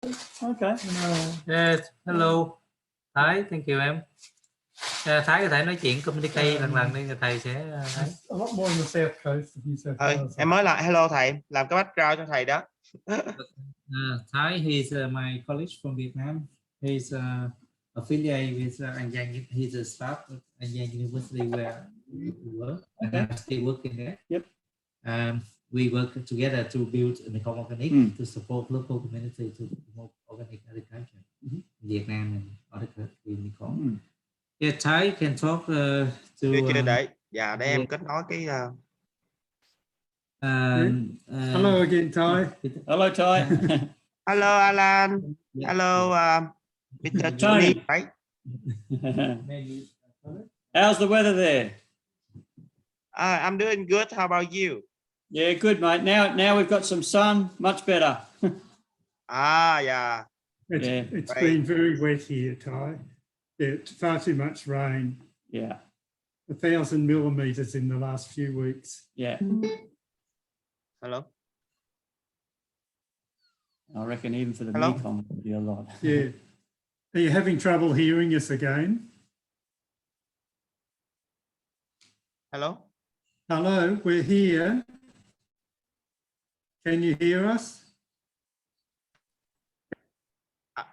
Okay. Yes, hello. Thái, thank you em. Thái có thể nói chuyện communicate lần đi rồi thầy sẽ A lot more on the south coast. Em mới lại hello thầy, làm cái background cho thầy đó. Thái, he's my colleague from Vietnam. He's affiliated with An Giang. He's a staff at An Giang University where we work, and I'm still working there. Yep. We work together to build Mekong Organic to support local community to promote organic agriculture in Vietnam and other countries in Mekong. Yeah, Thái can talk to. Chưa để em kết nối cái. Hello again, Ty. Hello, Ty. Hello, Alan. Hello, Mr. Tony. Right? How's the weather there? I'm doing good. How about you? Yeah, good, mate. Now we've got some sun, much better. Yeah. It's been very wet here, Ty. It's far too much rain. Yeah. 1,000 millimeters in the last few weeks. Yeah. Hello. I reckon even for the Mekong, it'll be a lot. Yeah. Are you having trouble hearing us again? Hello. Hello, we're here. Can you hear us?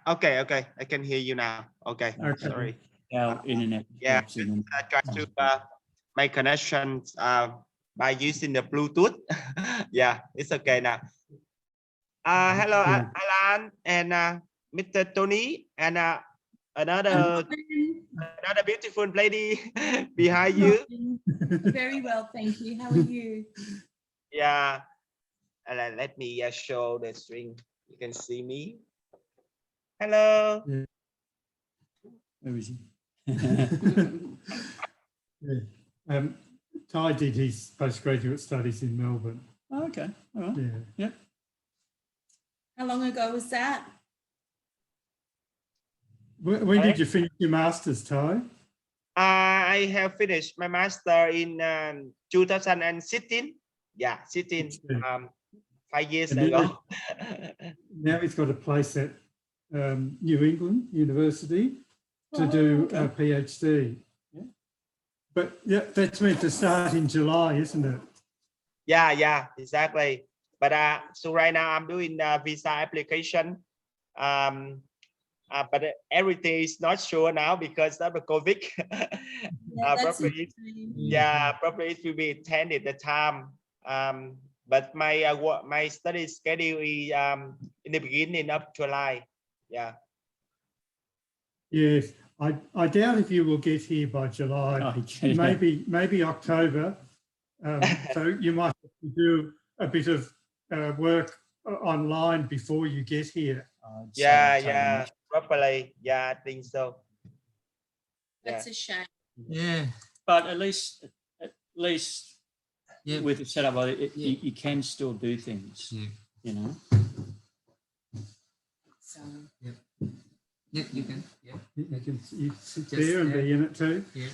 Okay. I can hear you now. Okay. Sorry. Our internet. Yeah. I try to make connections by using the Bluetooth. Yeah, it's okay now. Hello, Alan and Mr. Tony and another beautiful lady behind you. Very well, thank you. How are you? Yeah. Let me show the string. You can see me. Hello. Where is he? Ty did his postgraduate studies in Melbourne. Oh, okay. All right. Yeah. Yep. How long ago was that? When did you finish your master's, Ty? I have finished my master in 2016. Yeah, 16. 5 years ago. Now he's got a place at New England University to do a PhD. Yeah. But yeah, that's meant to start in July, isn't it? Yeah, exactly. But so right now I'm doing visa application. But everything is not sure now because of the COVID. Probably it will be attended at the time. But my study schedule is in the beginning of July. Yeah. Yes, I doubt if you will get here by July. Okay. Maybe October. So you might have to do a bit of work online before you get here. Probably. Yeah, I think so. That's a shame. Yeah. But at least with the setup, you can still do things. Yeah. You know. So. Yeah, you can. Yeah. You sit there and be in it too. Yeah.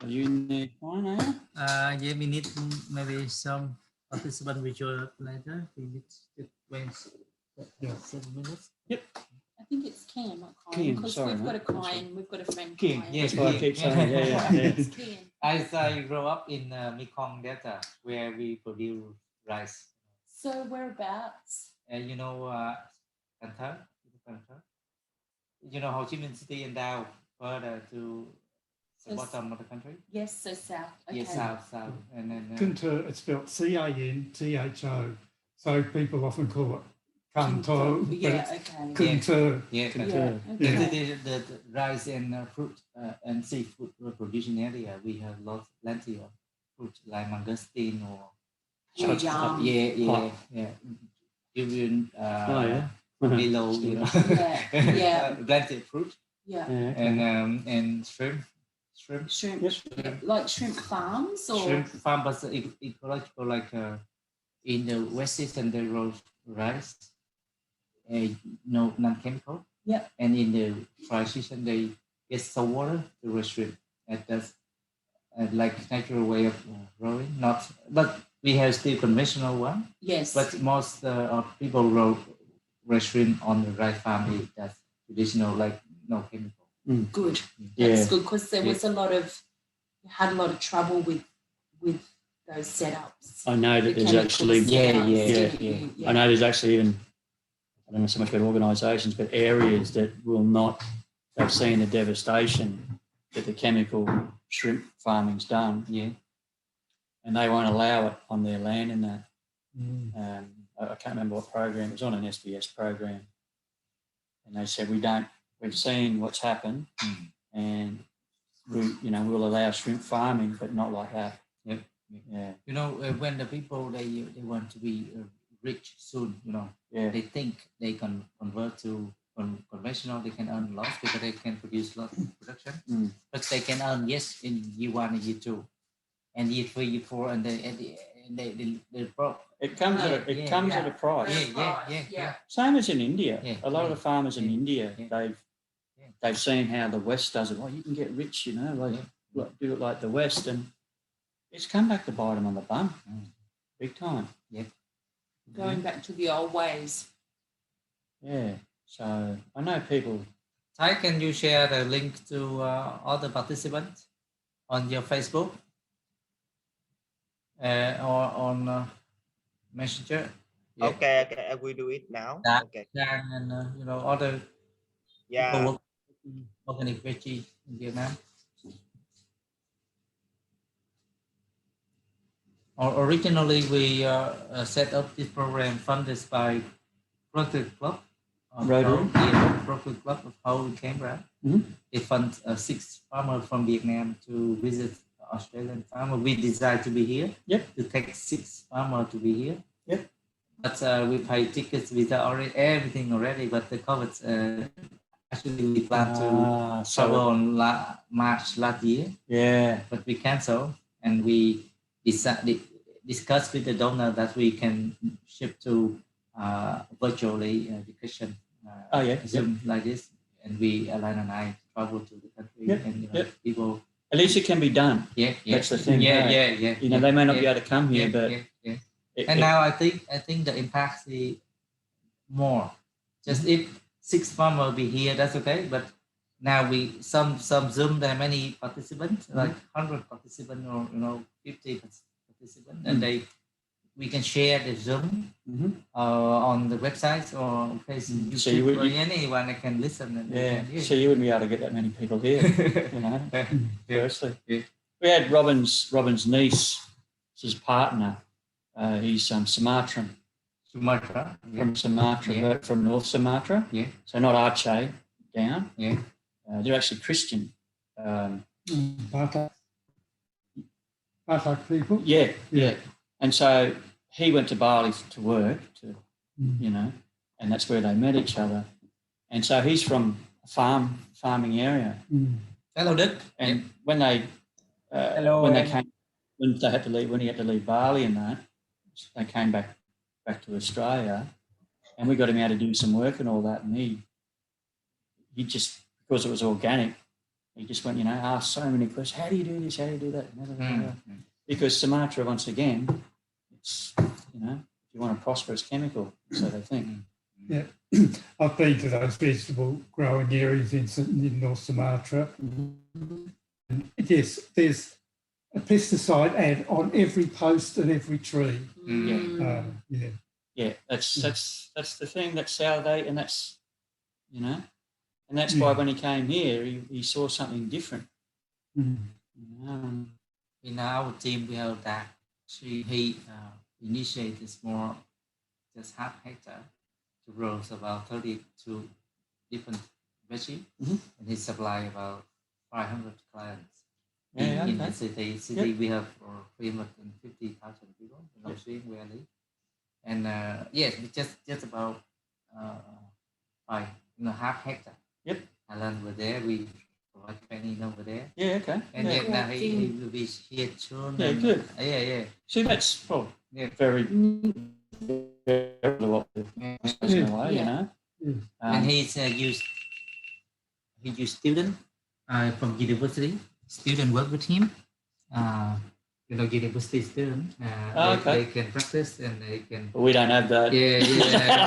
Are you in there fine, are you? Yeah, we need maybe some participant visual later. We need to wait 7 minutes. Yep. I think it's Cam, not Kyan. Kim, Because sorry, we've got a mate. Kyan, we've got a friend. Kim, Kyan. yes, That's what I keep saying. Yeah. It's Cam. I grew up in Mekong Delta where we produce rice. So whereabouts? You know, Canton? You know Ho Chi Minh City and down further to the bottom of the country? Yes, so south. Okay. Yes, south. And then Cantor, it's spelled C-A-N-T-H-O. So people often call it Cantor. Yeah, okay. Cantor. Yeah, Yeah, yeah. okay. The rice and fruit and seafood producing area, we have plenty of fruit like mangosteen or Yum. Yeah. Even below, you know. Yeah. Plenty of fruit. Yeah. And shrimp. Like shrimp farms or Shrimp farm, but ecological, like in the west season they grow rice, no non-chemical. Yeah. And in the dry season they get salt water to grow shrimp. That's like natural way of growing. But we have still conventional one. yes. But most of people grow raise shrimp on the right farm is that's traditional, like no chemical. Good. Yeah. That's good because there was had a lot of trouble with those setups. I know that The there's chemical actually, setups, I know there's actually even, I don't know so much about organisations, but areas that will not, they've seen the devastation that the chemical shrimp farming's done. Yeah. And they won't allow it on their land and that. I can't remember what program, it was on an SBS program. And they said, we've seen what's happened and we'll allow shrimp farming, but not like that. Yep. Yeah. You know, when the people, they want to be rich soon, they think they can convert to conventional, they can earn lots because they can produce lots of production. But they can earn, yes, in year 1 and year 2. And year 3, year 4, and they broke. It comes at a price. Yeah. Same as in India. Yeah, a lot of the farmers in India, yeah. they've seen how the West does it. Oh, you can get rich, do it like the West, and it's come back to bite them on the bum, big time. Yeah. Going back to the old ways. Yeah. So I know people. Ty, can you share the link to all the participants on your Facebook or on Messenger? Yeah. Okay, I will do it now. Okay. And other people work in organic veggie in Vietnam. Originally, we set up this program funded by Rotary Club. Rotary Club of how it came around. They fund 6 farmers from Vietnam to visit Australian farmer. We decided to be here. Yep. To take 6 farmers to be here. Yep. But we pay tickets with everything already. But the COVID, actually we planned to travel on March last year. Yeah. But we canceled, and we discussed with the donor that we can ship to virtually education. Zoom like this, and Alan and I travel to the country, and people. At least it can be done. Yeah. That's the thing. Yeah. They may not be able to come here, but and now I think the impact is more. Just if 6 farmers be here, that's okay. But now some Zoom, there are many participants, like 100 participants or 50 participants, and we can share the Zoom on the website or Facebook, so you anyone that can listen. And so you wouldn't be able to get that many people here, Firstly. Yeah. We had Robin's niece, his partner. He's Sumatran. From Sumatra, but from North Sumatra. Yeah. So not Aceh down. Yeah. They're actually Christian. Batak people. Yeah. And so he went to Bali to work, and that's where they met each other. And so he's from a farming area. Hello, Dick. And when he had to leave Bali and that, they came back to Australia, and we got him out to do some work and all that. And he just, because it was organic, he just went, asked so many questions. How do you do this? How do you do that? Because Sumatra, once again, it's, if you want a prosperous chemical, so they think. Yeah, I've been to those vegetable growing areas in North Sumatra. And yes, there's a pesticide ad on every post and every tree. That's the thing. That's how they, and that's, and that's why when he came here, he saw something different. In our team, we have that. He initiated small, just half hectare, to grow about 32 different veggies, and he supply about 500 clients. In the city we have 350,000 people in our swing where I live. And just about half hectare. Yep. Alan were there. We provide training over there. Yeah. Okay. And yet now he will be here soon. Yeah. Good. Yeah. See, that's very what in a way, and he's used student from university. Student work with him. university students. Okay. They can practice and they can. But we don't have that. Yeah.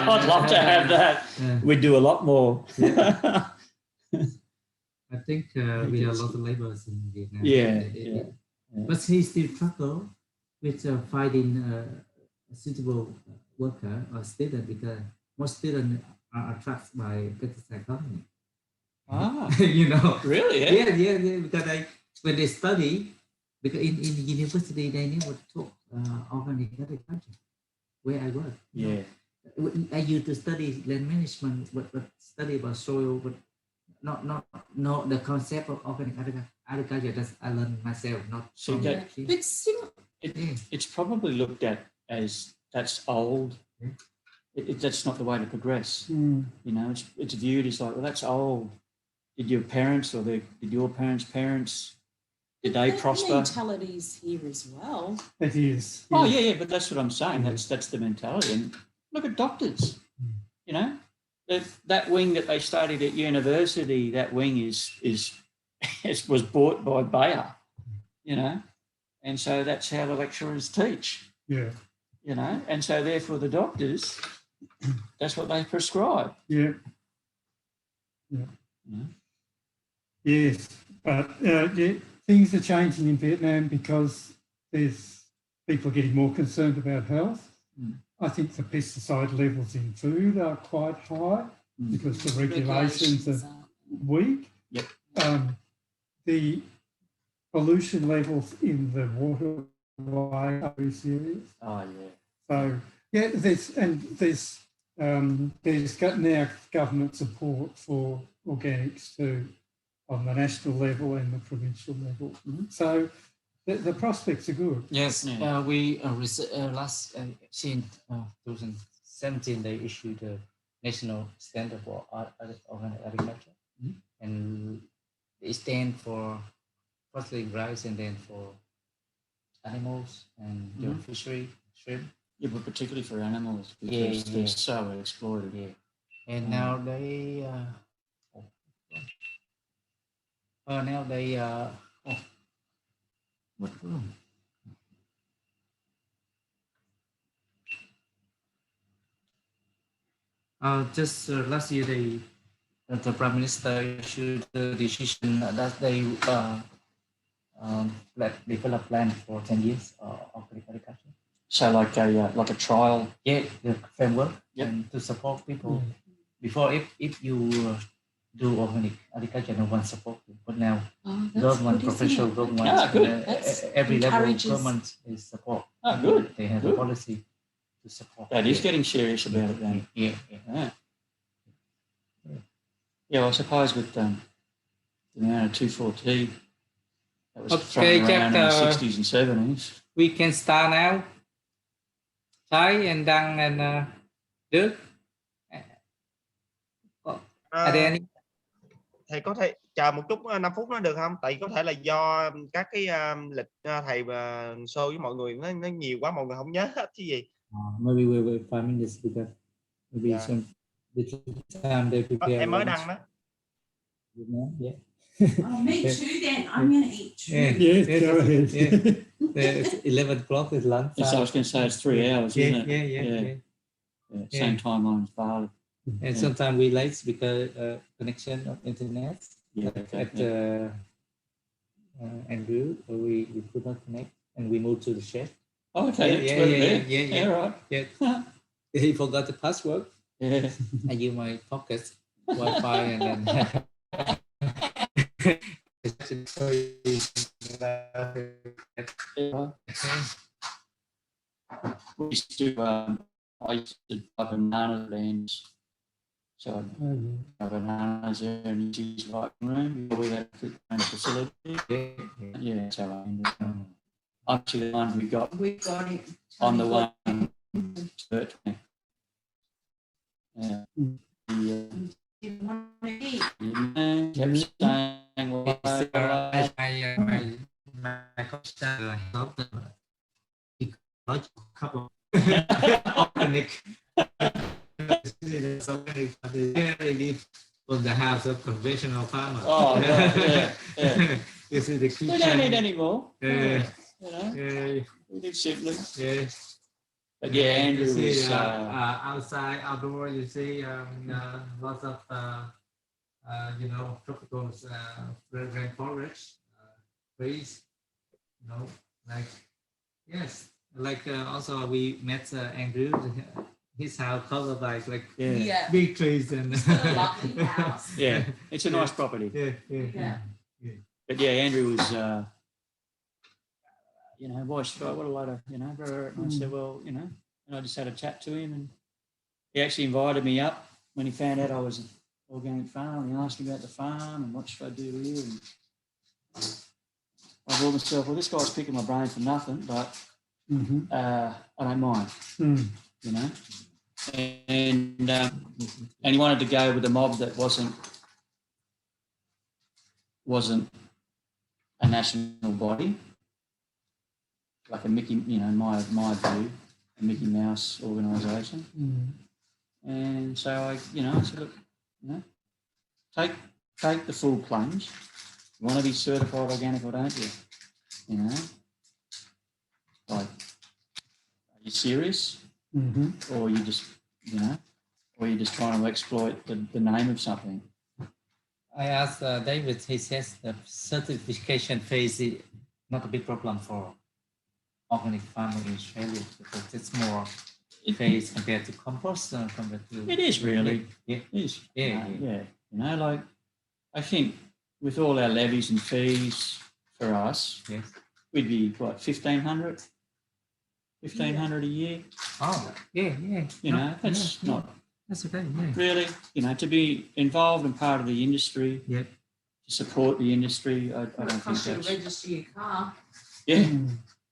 I'd love to have that. We'd do a lot more. I think we have a lot of laborers in Vietnam. Yeah. But he still struggle with finding a suitable worker or student because most students are attracted by pesticide company. Really? Yeah. Because when they study, because in the university they never taught organic agriculture where I work. Yeah. I used to study land management, but study about soil, but not the concept of organic agriculture. That I learned myself. Not See, from that- the- But It's probably looked at as that's old. That's not the way to progress. Mm. It's viewed as like, well, that's old. Did your parents or did your parents, did they prosper? Mentalities here as well. It is. Oh yeah, but that's what I'm saying. That's the mentality. And look at doctors. That wing that they studied at university, that wing was bought by Bayer. And so that's how the lecturers teach. Yeah. And so therefore the doctors, that's what they prescribe. Yeah. Yes, but things are changing in Vietnam because there's people getting more concerned about health. I think the pesticide levels in food are quite high because the regulations are weak. Yep. The pollution levels in the waterway are very serious. Oh yeah. So there's got now government support for organics too, on the national level and the provincial level. So the prospects are good. Yes, Yeah. we last in 2017 they issued a national standard for organic agriculture, and it stands for firstly rice and then for animals and fishery, shrimp. Yeah, but particularly for animals because Yeah, they're yeah. so exploited. Yeah, and now they What? just last year the prime minister issued the decision that they develop plan for 10 years of agriculture. So like a trial. Yeah, the framework. Yep. And to support people. Before, if you do organic agriculture, no one support you. But now, government, professional government, good. every level Encourages. government is support. Oh, good. They have Good. a policy to support. That is getting serious about it then. Yeah. Yeah, well, I suppose with the amount of 2,4-T that was Okay, thrown around in the Jack, 60s and 70s. We can start now. Thái and Đăng and Đức. Are there any? Thầy có thể chờ một chút 5 phút nó được không? Tại có thể là do các cái lịch thầy và show với mọi người nó nhiều quá, mọi người không nhớ hết chứ gì. Maybe we wait 5 minutes because maybe Yeah. some little time they prepare. Em mới lunch. đăng đó. Yeah. Oh, me too then. I'm going to eat too. Yes, go ahead. It's 11 o'clock is lunch. Yes, I was going to say it's 3 hours, isn't it? Yeah. Same timeline as Bali. And sometimes we late because connection of internet Yeah, at Andrew, we could not connect and we moved to the shed. Oh, okay. Yeah. Right. Yeah. He forgot the password. Yeah. I use my pocket Wi-Fi and then. We used to, I used to buy banana lands. So I'd buy bananas there and use like room before we had a facility. Yeah, so I ended up actually the one we got We've got it. on the one. Yeah. You want to eat? Kept saying, well, My coach helped he got a couple organic. They live on the house of conventional farmers. oh, yeah. You see the We don't need any more. You know, Yeah. we did Seedlings. Yeah. But yeah, Andrew you see, was. outside, outdoor, you see lots of you know, tropical rainforests, trees, you know, like yes, like also we met Andrew. His house covered by like Yeah. big trees and It's got a lovely house. Yeah, it's a nice property. Yeah. But yeah, Andrew was, you know, why should I? What a lot of, you know, and I said, well, you know, and I just had a chat to him, and he actually invited me up when he found out I was an organic farmer. And he asked me about the farm and what should I do here. And I thought myself, well, this guy's picking my brain for nothing, but I don't mind, you know. And he wanted to go with a mob that wasn't a national body, like a Mickey, you know, my view, a Mickey Mouse organisation. And so I said, look, you know, take the full plunge. You want to be certified organic or don't you? You know, like, are you serious? Or you just, you know, or you're just trying to exploit the name of something? I asked David. He says the certification phase is not a big problem for organic farming in Australia because it's more phase compared to compost compared to. It is really. Yeah. It is. Yeah. You know, like I think with all our levies and fees for us, Yes. we'd be what, 1,500 a year. Oh, yeah. You know, that's not That's okay. Yeah. really, you know, to be involved and part of the industry, Yep. to support the industry. I It don't think costs you to that's, register your car. yeah,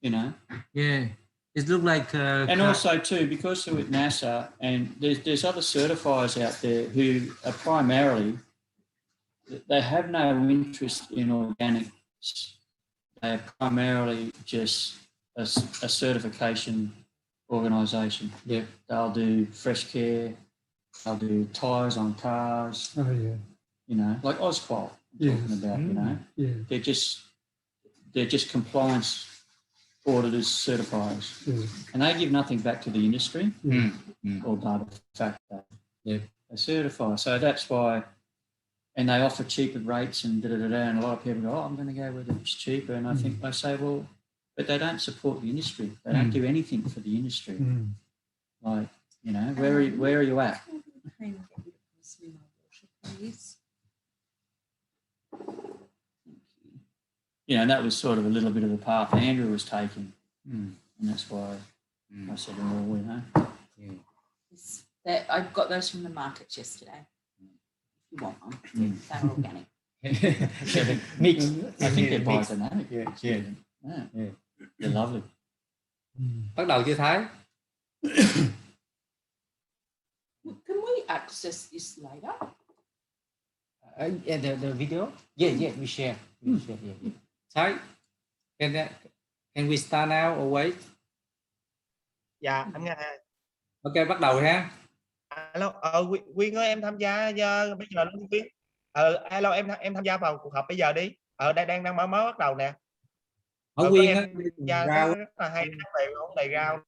you know. Yeah. It looked like. And also too, because we're with NASA, and there's other certifiers out there who are primarily, they have no interest in organics. They're primarily just a certification organisation. Yeah. They'll do fresh care, they'll do tyres on cars, Oh yeah. you know, like Osqual, Yes. talking about, you know. Yeah. They're just compliance auditors, certifiers. Yeah. And they give nothing back to the industry, although the fact that Yeah. they certify. So that's why, and they offer cheaper rates and and a lot of people go, oh, I'm going to go where it's cheaper. And I think I say, well, but they don't support the industry. They don't do anything for the industry. Like, you know, where are you at? You know, and that was sort of a little bit of the path Andrew was taking. And that's why I said, well, you know. I got those from the markets yesterday. If you want them, they're organic. Mix. I think they're biodynamic. Yeah. They're lovely. Bắt đầu chưa Thái? Can we access this later? Yeah, the video. Yeah, we share. Yeah. Thái, can we start now or wait? Dạ anh nghe. Ok, bắt đầu ha. Alo, Quyên ơi, em tham gia bây giờ luôn Quyên. Alo, em tham gia vào cuộc họp bây giờ đi. Đây đang mới bắt đầu nè. Ở Quyên á, rau rất là hay về vấn đề rau.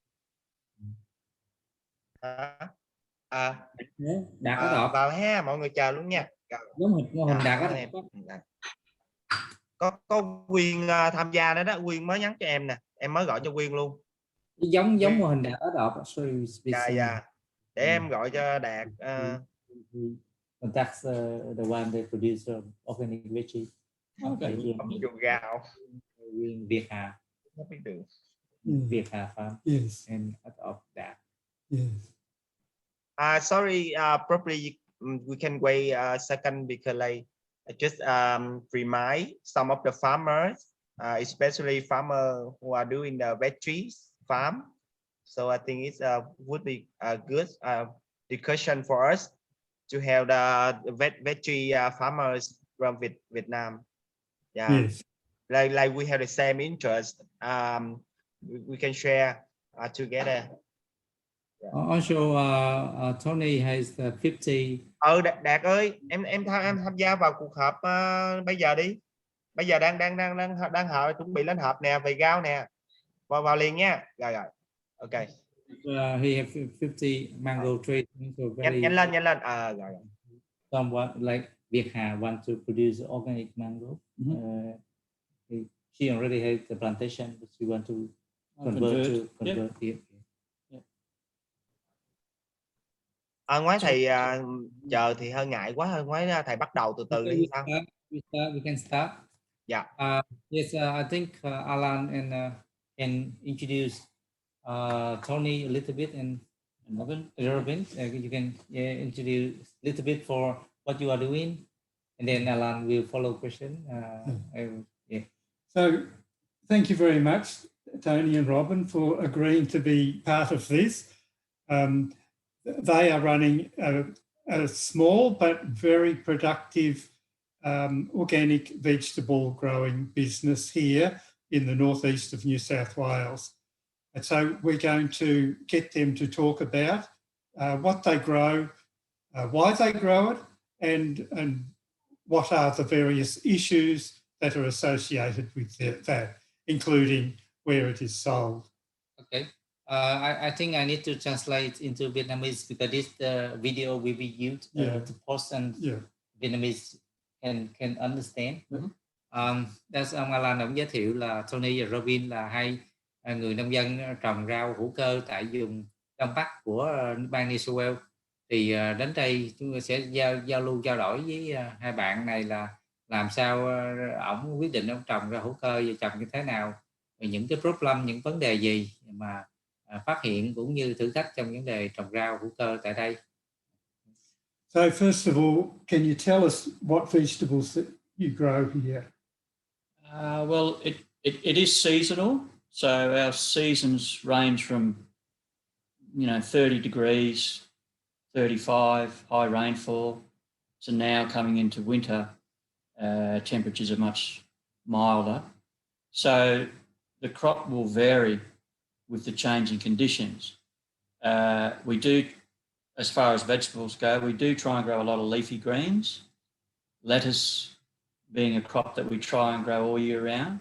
Đạt có đọc. Vào ha, mọi người chờ luôn nha. Giống hình Đạt á. Có Quyên tham gia đó đó, Quyên mới nhắn cho em nè, em mới gọi cho Quyên luôn. Giống mô hình Đạt ở đọc. Dạ. Để em gọi cho Đạt. That's the one that produce organic veggie. Okay. Dùng gạo. Việt Hà. Không biết được. Việt Hà Farm. Yes. And of that. Yes. Sorry, probably we can wait a second because I just remind some of the farmers, especially farmers who are doing the veggies farm. So I think it would be a good discussion for us to have the veggie farmers from Vietnam. Yeah. Yes. Like we have the same interest. We can share together. Also, Tony has 50. Đạt ơi, em tham gia vào cuộc họp bây giờ đi. Bây giờ đang họp, chuẩn bị lên họp nè, về rau nè, vào liền nha. Rồi, ok. He have 50 mango trees. So very Nhanh lên. Rồi. Someone like Việt Hà want to produce organic mango. She already has the plantation, but she want to convert. Yep. Ngoái thầy chờ thì hơi ngại quá, ngoái thầy bắt đầu từ từ đi sao? We can start. Yeah. Yes, I think Alan and can introduce Tony a little bit and Robin. You can introduce a little bit for what you are doing, and then Alan will follow question. Yeah. So thank you very much, Tony and Robin, for agreeing to be part of this. They are running a small but very productive organic vegetable growing business here in the northeast of New South Wales. And so we're going to get them to talk about what they grow, why they grow it, and what are the various issues that are associated with that, including where it is sold. Okay. I think I need to translate into Vietnamese because this video will be used to post and Vietnamese can understand. Ông Alan ông giới thiệu là Tony và Robin là hai người nông dân trồng rau hữu cơ tại vùng Đông Bắc của bang New South Wales. Thì đến đây chúng tôi sẽ giao lưu trao đổi với hai bạn này là làm sao ổng quyết định ông trồng rau hữu cơ và trồng như thế nào, những cái problem, những vấn đề gì mà phát hiện cũng như thử thách trong vấn đề trồng rau hữu cơ tại đây. So first of all, can you tell us what vegetables that you grow here? Well, it is seasonal. So our seasons range from, 30 degrees, 35, high rainfall. So now coming into winter, temperatures are much milder. So the crop will vary with the changing conditions. We do, as far as vegetables go, we do try and grow a lot of leafy greens, lettuce being a crop that we try and grow all year round.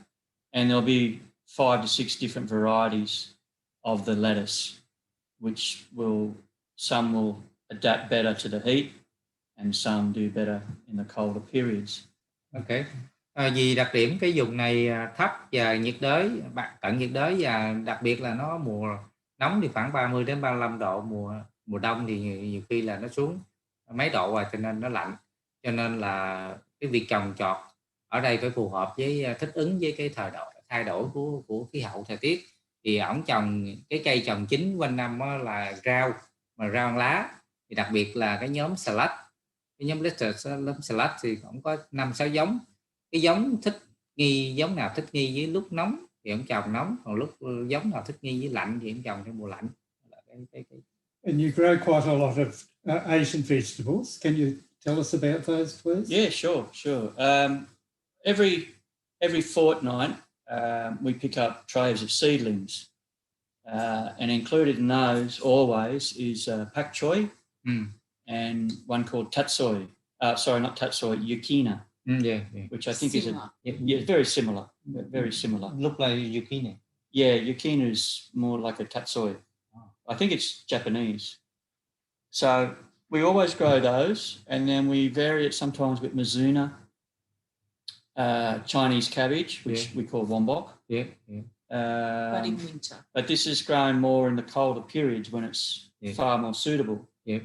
And there'll be 5 to 6 different varieties of the lettuce, which some will adapt better to the heat and some do better in the colder periods. Okay. Vì đặc điểm cái vùng này thấp và nhiệt đới, cận nhiệt đới và đặc biệt là nó mùa nóng thì khoảng 30 đến 35 độ, mùa đông thì nhiều khi là nó xuống mấy độ rồi, cho nên nó lạnh. Cho nên là cái việc trồng trọt ở đây phải phù hợp với thích ứng với cái thay đổi của khí hậu thời tiết. Thì ổng trồng cái cây trồng chính quanh năm là rau, mà rau ăn lá, thì đặc biệt là cái nhóm salad, cái nhóm lettuce salad thì cũng có 5-6 giống. Cái giống giống nào thích nghi với lúc nóng thì ông trồng nóng, còn lúc giống nào thích nghi với lạnh thì ông trồng trong mùa lạnh. And you grow quite a lot of Asian vegetables. Can you tell us about those, please? Yeah, sure. Every fortnight, we pick up trays of seedlings, and included in those always is pak choi and one called tatsoi. Sorry, not tatsoi, yukina. Which I think similar. is very similar. Very similar. Look like zucchini. Yeah, yukina is more like a tatsoi. I think it's Japanese. So we always grow those, and then we vary it sometimes with Mizuna, Chinese cabbage, which we call wombok. But in winter. But this is grown more in the colder periods when it's far more suitable. The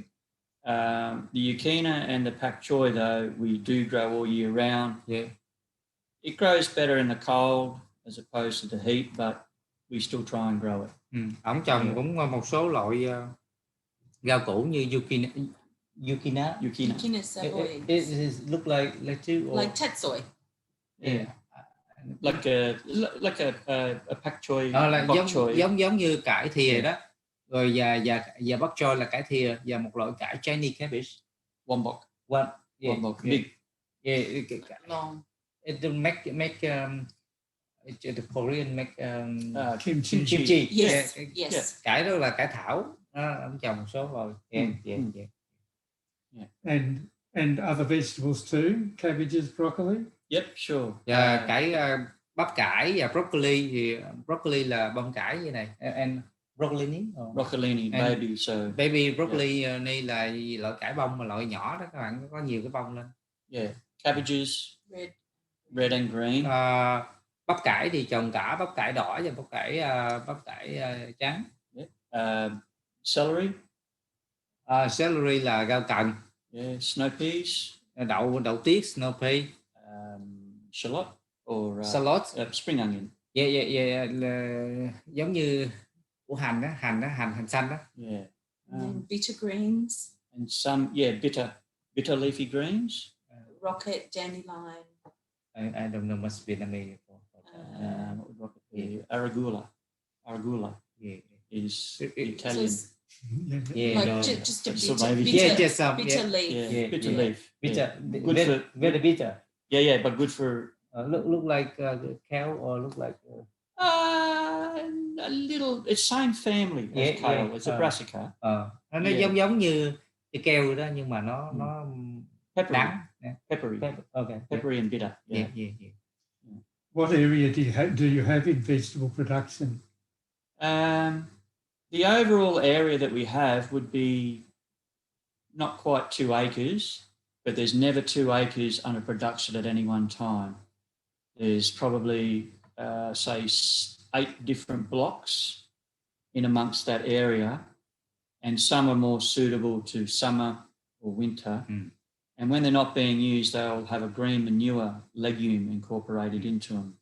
yukina and the pak choi, though, we do grow all year round. It grows better in the cold as opposed to the heat, but we still try and grow it. Ông trồng cũng một số loại rau củ như yukina. Yukina savoy. It look like tatsoi. Yeah. Like a pak choi. Là giống như cải thìa đó. Rồi và bok choy là cải thìa, và một loại cải Chinese cabbage, wombok. Wombok. Big. Long. It make the Korean make kimchi. Yes. Cải đó là cải thảo. Ông trồng một số rồi. And other vegetables too, cabbages, broccoli. Yep, sure. Và bắp cải và broccoli thì broccoli là bông cải như này. And broccolini. Broccolini, And baby, so baby broccoli này là loại cải bông mà loại nhỏ đó các bạn, có nhiều cái bông lên. yeah, cabbages, red and green. Bắp cải thì trồng cả bắp cải đỏ và bắp cải trắng. Yeah. Celery. Celery là rau cần. Yeah, snow peas. Đậu tiết, snow pea. Shallot or Shallot. Spring onion. Yeah, giống như của hành xanh đó. Yeah. And bitter greens. And some, bitter leafy greens. Rocket, dandelion. I don't know much Vietnamese. What would rocket be? Arugula. Yeah. Is Italian. Just a bitter leaf. Yeah, bitter leaf. Bitter. Good for very bitter. Yeah, but good for. Look like kale or look like. A little. It's same family as kale. It's a brassica. Nó giống như cái kale đó nhưng mà nó peppery. Đắng. Peppery. Okay. Peppery and bitter. Yeah. What area do you have in vegetable production? The overall area that we have would be not quite 2 acres, but there's never 2 acres under production at any one time. There's probably, say, 8 different blocks in amongst that area, and some are more suitable to summer or winter. And when they're not being used, they'll have a green manure legume incorporated into them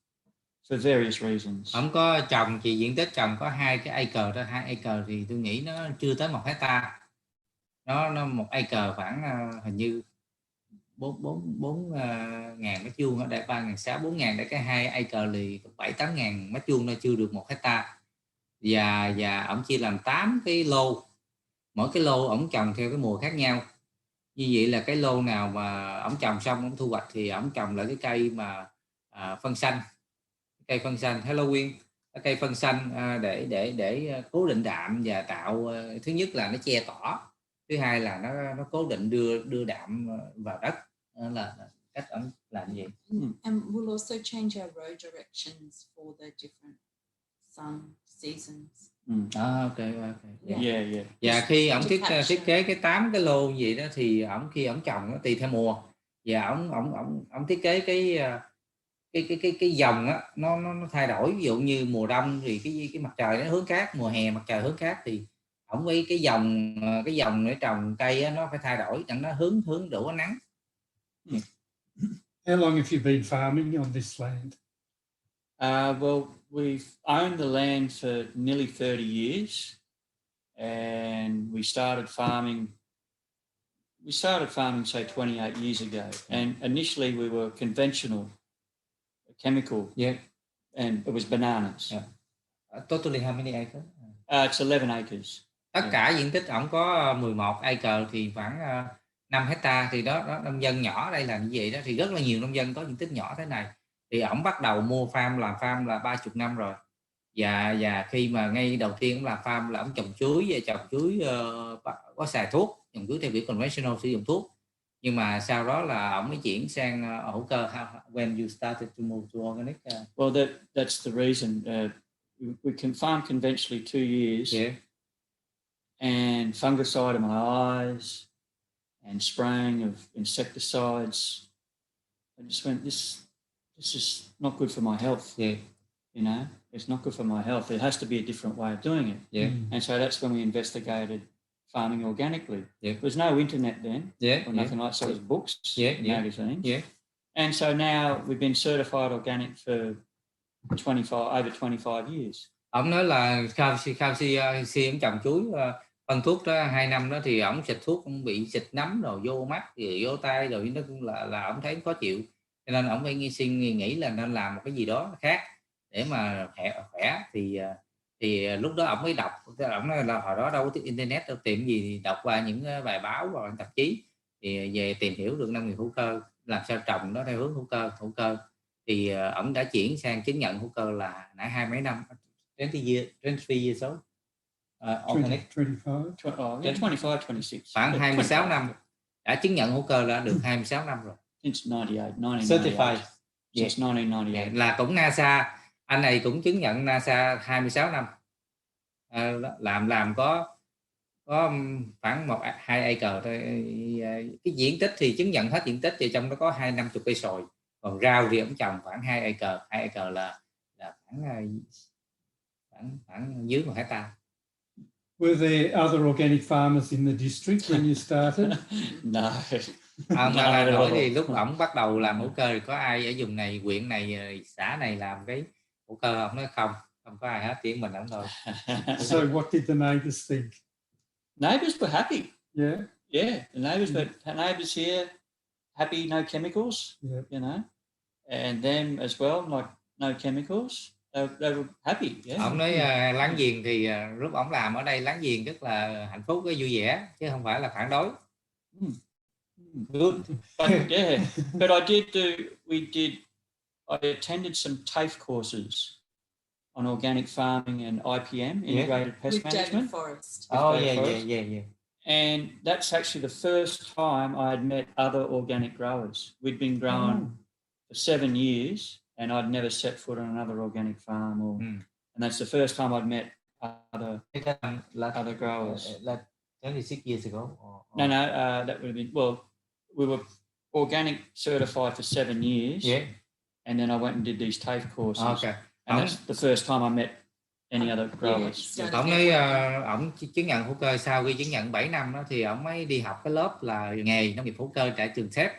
for various reasons. Ông có trồng thì diện tích trồng có 2 cái acre đó, 2 acre thì tôi nghĩ nó chưa tới 1 hectare. Nó 1 acre khoảng hình như 4 ngàn mét vuông ở đây 3.600 4.000 để cái 2 acre thì 7-8 ngàn mét vuông nó chưa được 1 hectare. Và ông chia làm 8 cái lô. Mỗi cái lô ông trồng theo cái mùa khác nhau. Như vậy là cái lô nào mà ông trồng xong ông thu hoạch thì ông trồng lại cái cây mà phân xanh. Cây phân xanh Halloween, cây phân xanh để cố định đạm và tạo thứ nhất là nó che tỏ, thứ hai là nó cố định đưa đạm vào đất, là cách ông làm gì. And we'll also change our row directions for the different sun seasons. Okay. Yeah. Và khi ông thiết kế cái 8 cái lô như vậy đó thì khi ông trồng nó tùy theo mùa, và ông thiết kế cái dòng á nó thay đổi. Ví dụ như mùa đông thì cái mặt trời nó hướng khác, mùa hè mặt trời hướng khác, thì ổng với cái dòng để trồng cây á, nó phải thay đổi để nó hướng đủ ánh nắng. How long have you been farming on this land? Well, we've owned the land for nearly 30 years, and we started farming say 28 years ago. And initially we were conventional, chemical. Yeah. And it was bananas. Yeah. Totally how many acres? It's 11 acres. Tất cả diện tích ổng có 11 acre thì khoảng 5 hectare. Thì đó nông dân nhỏ đây là như vậy đó. Thì rất là nhiều nông dân có diện tích nhỏ thế này. Thì ổng bắt đầu mua farm, làm farm là 30 năm rồi. Và khi mà ngay đầu tiên ổng làm farm là ổng trồng chuối có xài thuốc, trồng chuối theo kiểu conventional, sử dụng thuốc. Nhưng mà sau đó là ổng mới chuyển sang hữu cơ. When you started to move to organic? Well, that's the reason. We can farm conventionally 2 years. Yeah. And fungicide in my eyes and spraying of insecticides. I just went, this is not good for my health. Yeah. You know, it's not good for my health. There has to be a different way of doing it. Yeah. And so that's when we investigated farming organically. Yeah. There was no internet then. Yeah. Or nothing like, so it was books, magazines. Yeah. And so now we've been certified organic for over 25 years. Ông nói là khi ông trồng chuối phân thuốc đó 2 năm đó thì ổng xịt thuốc, ông bị xịt nấm rồi vô mắt rồi vô tay rồi, nó cũng là ổng thấy khó chịu, cho nên ổng phải nghĩ là nên làm một cái gì đó khác để mà khỏe. Thì lúc đó ổng mới đọc, ổng nói là hồi đó đâu có internet đâu tìm gì, thì đọc qua những bài báo và tạp chí thì về tìm hiểu được nông nghiệp hữu cơ, làm sao trồng nó theo hướng hữu cơ. Thì ổng đã chuyển sang chứng nhận hữu cơ là nãy 20 mấy năm, 23 years old. Organic. 25, 26. Khoảng 26 năm. Đã chứng nhận hữu cơ đã được 26 năm rồi. Since 98, 1998. Certified. since 1998. Là cũng NASA, anh này cũng chứng nhận NASA 26 năm. Làm có khoảng 1-2 acre thôi. Cái diện tích thì chứng nhận hết diện tích, thì trong đó có 20-50 cây sồi, còn rau thì ông trồng khoảng 2 acre. 2 acre là khoảng dưới 1 hectare. Were there other organic farmers in the district when you started? No. Ông No, Alan not hỏi at thì all. lúc ổng bắt đầu làm hữu cơ thì có ai ở vùng này, huyện này, xã này làm cái hữu cơ? Ông nói không có ai hết, chỉ mình ổng thôi. So what did the neighbours think? Neighbours were happy. Yeah. Yeah, the neighbours here happy, no chemicals. Yeah. You know, and them as well, like no chemicals. They were happy. Yeah. Ông nói láng giềng thì lúc ổng làm ở đây láng giềng rất là hạnh phúc, cái vui vẻ, chứ không phải là phản đối. Good. But yeah, but I attended some TAFE courses on organic farming and IPM, integrated pest with management. David Forrest. Oh yeah. And that's actually the first time I had met other organic growers. We'd been growing for 7 years, and I'd never set foot on another organic farm, and that's the first time I'd met other growers. 26 years ago. No, that would have been, well, we were organic certified for 7 years. Yeah. And then I went and did these TAFE courses. Okay. And that's the first time I met any other growers. Ông nói ổng chứng nhận hữu cơ sau khi chứng nhận 7 năm đó, thì ổng mới đi học cái lớp là nghề nông nghiệp hữu cơ tại trường thép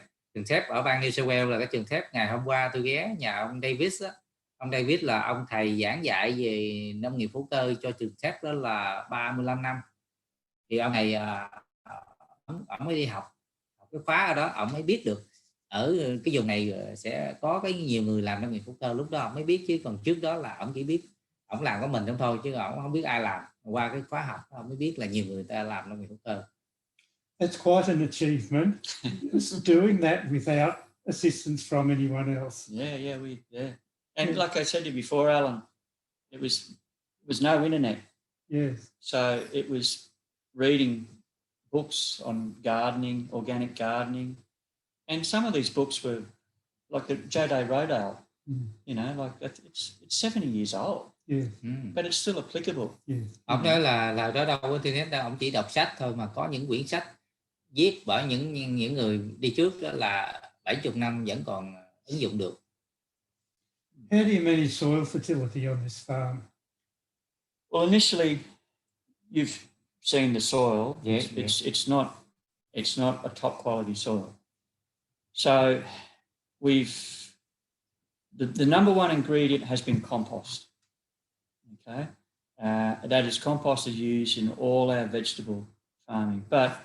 ở bang New South Wales, là cái trường thép. Ngày hôm qua tôi ghé nhà ông David á. Ông David là ông thầy giảng dạy về nông nghiệp hữu cơ cho trường thép đó là 35 năm. Thì ông này ổng mới đi học cái khóa ở đó, ổng mới biết được ở cái vùng này sẽ có cái nhiều người làm nông nghiệp hữu cơ. Lúc đó ổng mới biết, chứ còn trước đó là ổng chỉ biết ổng làm có mình không thôi, chứ ổng không biết ai làm. Qua cái khóa học ổng mới biết là nhiều người ta làm nông nghiệp hữu cơ. That's quite an achievement. Doing that without assistance from anyone else. Yeah. And like I said to you before, Alan, it was no internet. Yes. So it was reading books on gardening, organic gardening. And some of these books were like the J. Day Rodale, you know, like it's 70 years old, but it's still applicable. Ông nói là đó đâu có internet đâu, ông chỉ đọc sách thôi, mà có những quyển sách viết bởi những người đi trước đó là 70 năm vẫn còn ứng dụng được. How do you manage soil fertility on this farm? Well, initially, you've seen the soil. It's not a top quality soil. So the number one ingredient has been compost. Okay, that is, compost is used in all our vegetable farming. But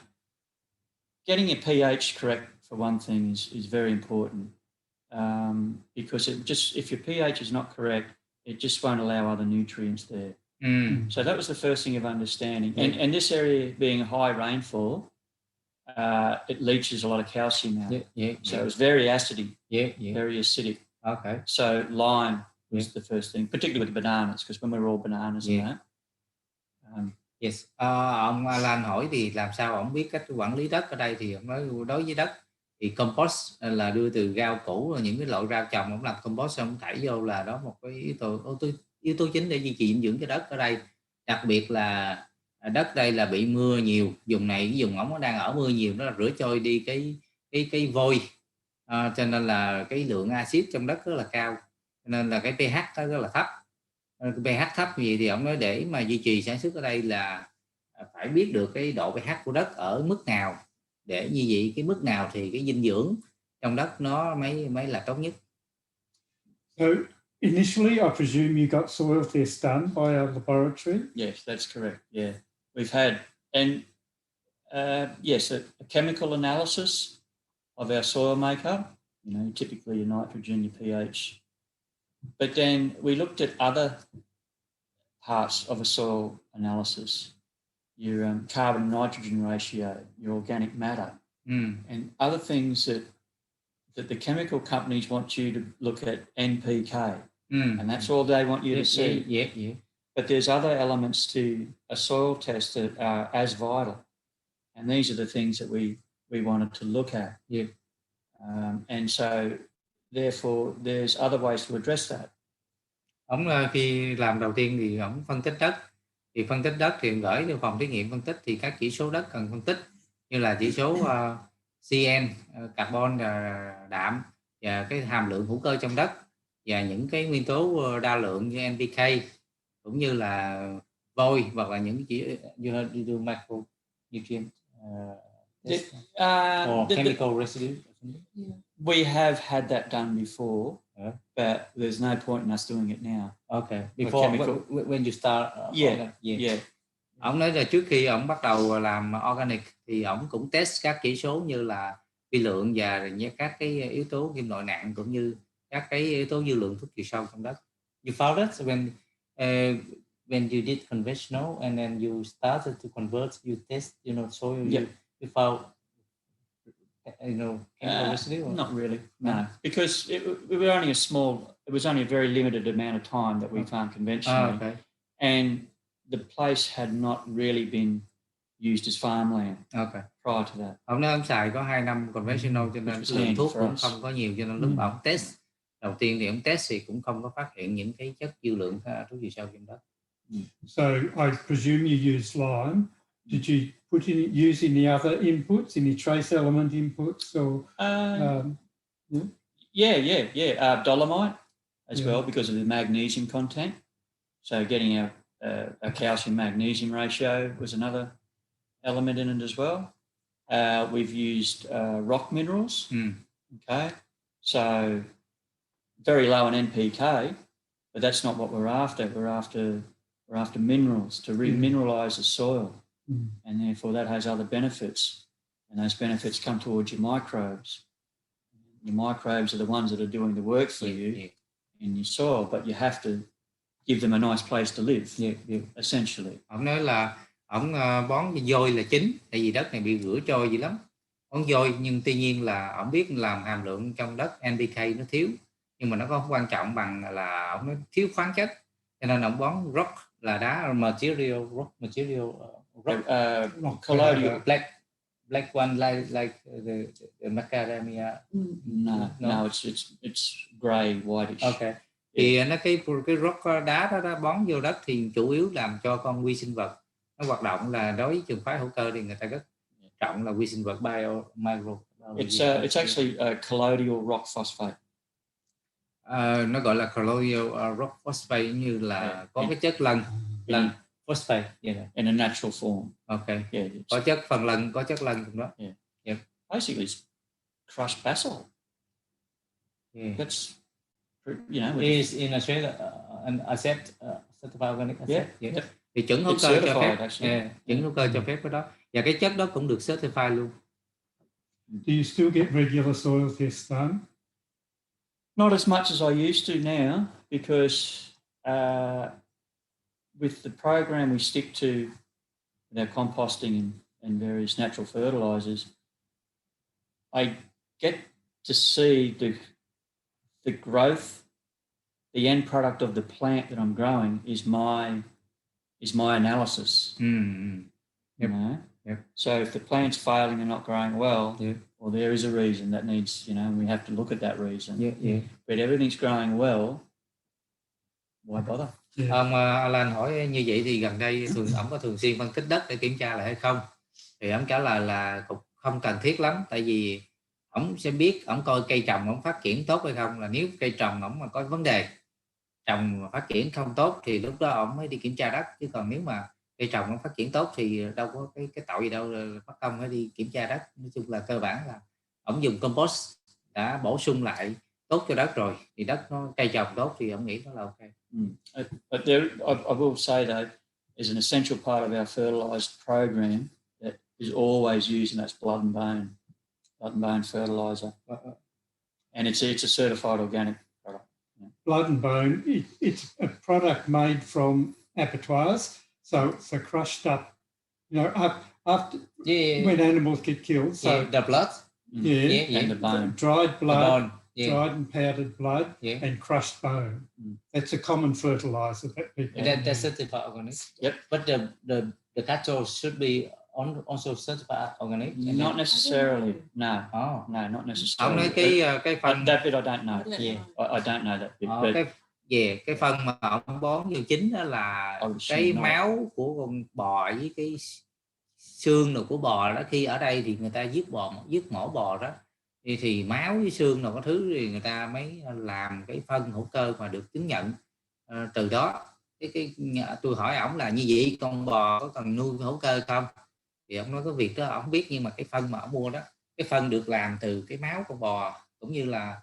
getting your pH correct, for one thing, is very important, because if your pH is not correct, it just won't allow other nutrients there. So that was the first thing of understanding. And this area being high rainfall, it leaches a lot of calcium out. So it was very acidic, very acidic. Okay. So lime was the first thing, particularly with the bananas, because when we were all bananas and that. Yes. Ông Alan hỏi thì làm sao ông biết cách quản lý đất ở đây, thì ông nói đối với đất thì compost là đưa từ rau củ, những cái loại rau trồng ông làm compost, ông thảy vô là đó một cái yếu tố chính để duy trì dinh dưỡng cho đất ở đây. Đặc biệt là đất đây là bị mưa nhiều, vùng này cái vùng ổng đang ở mưa nhiều, nó là rửa trôi đi cái vôi, cho nên là cái lượng axit trong đất rất là cao, cho nên là cái pH nó rất là thấp. pH thấp gì thì ổng nói để mà duy trì sản xuất ở đây là phải biết được cái độ pH của đất ở mức nào, để như vậy cái mức nào thì cái dinh dưỡng trong đất nó mới là tốt nhất. So initially, I presume you got soil tests done by our laboratory? Yes, that's correct. Yeah, we've had, and yes, a chemical analysis of our soil makeup. You know, typically your nitrogen, your pH. But then we looked at other parts of a soil analysis, your carbon nitrogen ratio, your organic matter, and other things that the chemical companies want you to look at NPK, and that's all they want you to see. Yeah. But there's other elements to a soil test that are as vital, and these are the things that we wanted to look at. Yeah. And so therefore, there's other ways to address that. Ông khi làm đầu tiên thì ông phân tích đất. Thì phân tích đất thì gửi cho phòng thí nghiệm phân tích thì các chỉ số đất cần phân tích như là chỉ số CN, carbon, đạm và cái hàm lượng hữu cơ trong đất và những cái nguyên tố đa lượng như NPK cũng như là vôi hoặc là những chỉ như macronutrient or chemical residue. We have had that done before, but there's no point in us doing it now. Okay. Before when you start. Yeah. Ông nói là trước khi ông bắt đầu làm organic thì ông cũng test các chỉ số như là vi lượng và các cái yếu tố kim loại nặng cũng như các cái yếu tố dư lượng thuốc trừ sâu trong đất. You found that when you did conventional and then you started to convert, you test, soil. Yep. You found, chemical residue? Not really, no, because it was only a very limited amount of time that we farmed conventionally, okay. And the place had not really been used as farmland prior to that. Ông nói ông xài có 2 năm conventional cho nên lượng thuốc cũng không có nhiều, cho nên lúc mà ông test đầu tiên thì ông test thì cũng không có phát hiện những cái chất dư lượng thuốc trừ sâu trong đất. So I presume you used lime. Did you use any other inputs, any trace element inputs, or? Yeah. Dolomite as well because of the magnesium content. So getting a calcium magnesium ratio was another element in it as well. We've used rock minerals. Okay, so very low in NPK, but that's not what we're after. We're after minerals to remineralize the soil, and therefore that has other benefits, and those benefits come towards your microbes. Your microbes are the ones that are doing the work for you in your soil, but you have to give them a nice place to live. Essentially. Ông nói là ông bón vôi là chính, tại vì đất này bị rửa trôi dữ lắm. Bón vôi nhưng tuy nhiên là ông biết làm hàm lượng trong đất NPK nó thiếu, nhưng mà nó không quan trọng bằng là ông nói thiếu khoáng chất, cho nên ông bón rock là đá rock colloidal black one like the macadamia. No, it's grey whitish. Okay. Thì nó cái rock đá đó bón vô đất thì chủ yếu làm cho con vi sinh vật nó hoạt động, là đối với trường phái hữu cơ thì người ta rất trọng là vi sinh vật micro. It's actually colloidal rock phosphate. Nó gọi là colloidal rock phosphate, như là có cái chất lần phosphate in a natural form. Okay. Yeah. Có chất lần trong đó. Yeah. Basically, it's crushed basalt. Yeah. That's is in Australia an certified organic asset. Yeah. Thì chuẩn hữu cơ cho phép. Chuẩn hữu cơ cho phép cái đó. Và cái chất đó cũng được certified luôn. Do you still get regular soil tests done? Not as much as I used to now, because with the program we stick to with our composting and various natural fertilizers, I get to see the growth, the end product of the plant that I'm growing is my analysis. Yep. So if the plant's failing and not growing well, well, there is a reason that needs, we have to look at that reason. But everything's growing well, why bother? Ông Alan hỏi như vậy thì gần đây ông có thường xuyên phân tích đất để kiểm tra lại hay không? Thì ông trả lời là cũng không cần thiết lắm, tại vì ông sẽ biết, ông coi cây trồng ông phát triển tốt hay không, là nếu cây trồng ông mà có vấn đề, trồng mà phát triển không tốt thì lúc đó ông mới đi kiểm tra đất, chứ còn nếu mà cây trồng ông phát triển tốt thì đâu có cái tội gì đâu mất công phải đi kiểm tra đất. Nói chung là cơ bản là ông dùng compost đã bổ sung lại tốt cho đất rồi, thì đất nó cây trồng tốt thì ông nghĩ nó là ok. But I will say though, is an essential part of our fertilized program that is always used, and that's blood and bone fertilizer, and it's a certified organic product. Blood and bone, it's a product made from abattoirs, so crushed up, after when animals get killed. So the blood, and the bone, dried blood. The bone. Dried and powdered blood and crushed bone. That's a common fertilizer that people. That's certified organic. Yep. But the cattle should be also certified organic? Not necessarily. No, Oh. no, not Ông necessarily. nói cái phần That bit I don't know. I don't Yeah. know. I don't know that bit. Ờ, But cái phần mà ông bón vô chính đó là Oh, cái no. máu của con bò với cái xương nào của bò đó. Khi ở đây thì người ta giết mổ bò đó thì máu với xương nào có thứ thì người ta mới làm cái phân hữu cơ mà được chứng nhận từ đó. Tôi hỏi ổng là như vậy con bò có cần nuôi hữu cơ không, thì ông nói cái việc đó ổng biết, nhưng mà cái phân mà ổng mua đó, cái phân được làm từ cái máu con bò cũng như là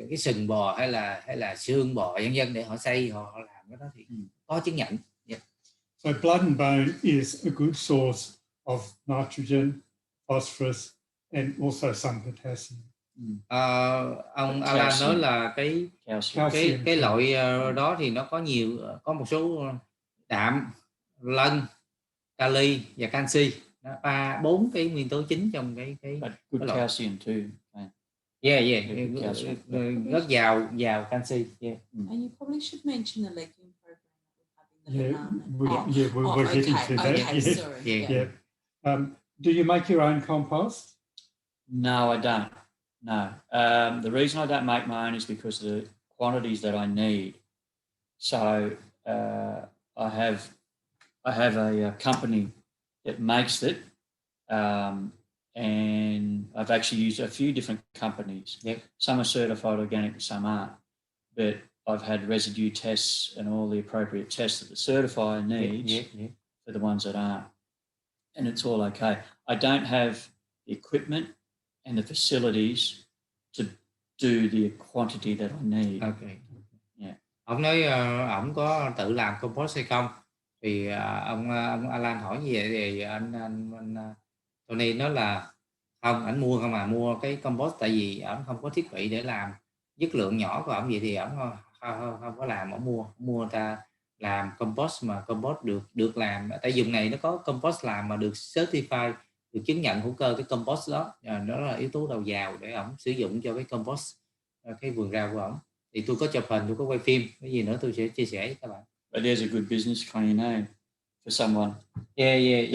cái sừng bò hay là xương bò vân vân để họ xây họ làm cái đó thì có chứng nhận. Yeah. So blood and bone is a good source of nitrogen, phosphorus, and also some potassium. Ông Alan nói là cái loại đó thì nó có một số đạm, lân, kali và canxi, bốn cái nguyên tố chính trong cái good loại. calcium too. Rất giàu canxi. Yeah. And you probably should mention the legume program that we Yeah, have in the banana. we're getting to that. Okay, sorry. Yeah. Do you make your own compost? No, I don't. No. The reason I don't make my own is because of the quantities that I need. So I have a company that makes it, and I've actually used a few different companies. Yep. Some are certified organic, some aren't. But I've had residue tests and all the appropriate tests that the certifier needs for the ones that aren't. And it's all okay. I don't have the equipment and the facilities to do the quantity that I need. Okay. Yeah. Ông nói ông có tự làm compost hay không? Thì ông Alan hỏi như vậy thì anh Tony nói là không, ảnh mua không, mua cái compost tại vì ảnh không có thiết bị để làm, dứt lượng nhỏ của ổng vậy thì ổng không có làm, ổng mua ta làm compost, mà compost được làm tại vùng này nó có compost làm mà được certified, được chứng nhận hữu cơ. Cái compost đó là yếu tố đầu vào để ổng sử dụng cho cái compost cái vườn rau của ổng. Thì tôi có chụp hình, tôi có quay phim, cái gì nữa tôi sẽ chia sẻ với các bạn. But there's a good business kind of name for someone. Yeah.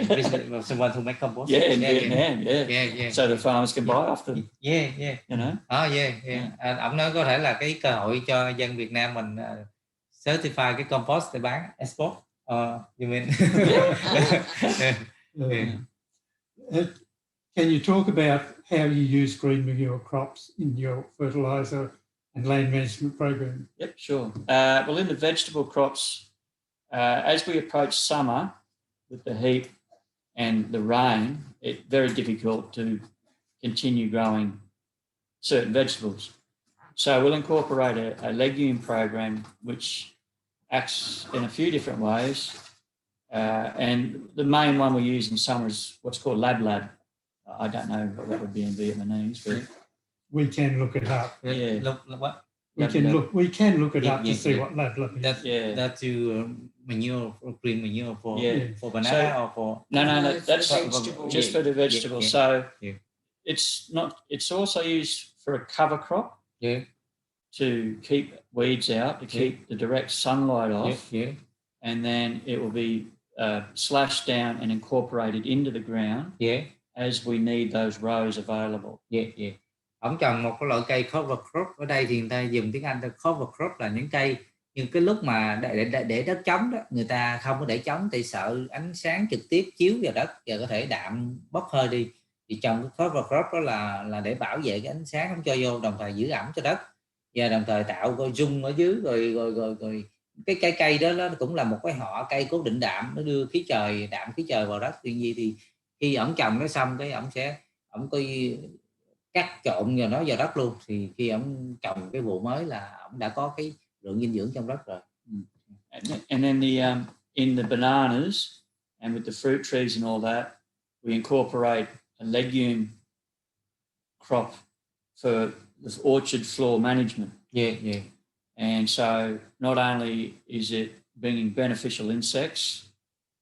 Business, someone who make compost. Yeah, in Vietnam. Yeah. So the farmers can buy off them. Yeah. You know. Yeah. Ông nói có thể là cái cơ hội cho dân Việt Nam mình certify cái compost để bán export. You mean? Can you talk about how you use green manure crops in your fertilizer and land management program? Yep, sure. Well, in the vegetable crops, as we approach summer with the heat and the rain, it's very difficult to continue growing certain vegetables. So we'll incorporate a legume program which acts in a few different ways. And the main one we use in summer is what's called lab. I don't know what that would be in Vietnamese, but we can look it up. Yeah. Look what? We can look it up to see what lab is. That's manure or green manure for banana or for no, that's vegetable. Just for the vegetables. So it's also used for a cover crop. Yeah. To keep weeds out, to keep the direct sunlight off. Yeah. And then it will be slashed down and incorporated into the ground. Yeah. As we need those rows available. Yeah. Ông trồng một cái loại cây cover crop, ở đây thì người ta dùng tiếng Anh là cover crop, là những cây nhưng cái lúc mà để đất trống đó, người ta không có để trống thì sợ ánh sáng trực tiếp chiếu vào đất và có thể đạm bốc hơi đi, thì trồng cái cover crop đó là để bảo vệ cái ánh sáng không cho vô, đồng thời giữ ẩm cho đất và đồng thời tạo coi rung ở dưới, rồi cái cây đó nó cũng là một cái họ cây cố định đạm, nó đưa đạm khí trời vào đất. Tuy nhiên thì khi ổng trồng nó xong cái ổng coi cắt trộn vào nó vào đất luôn, thì khi ổng trồng cái vụ mới là ổng đã có cái lượng dinh dưỡng trong đất rồi. And then in the bananas and with the fruit trees and all that, we incorporate a legume crop for the orchard floor management. Yeah. And so not only is it bringing beneficial insects,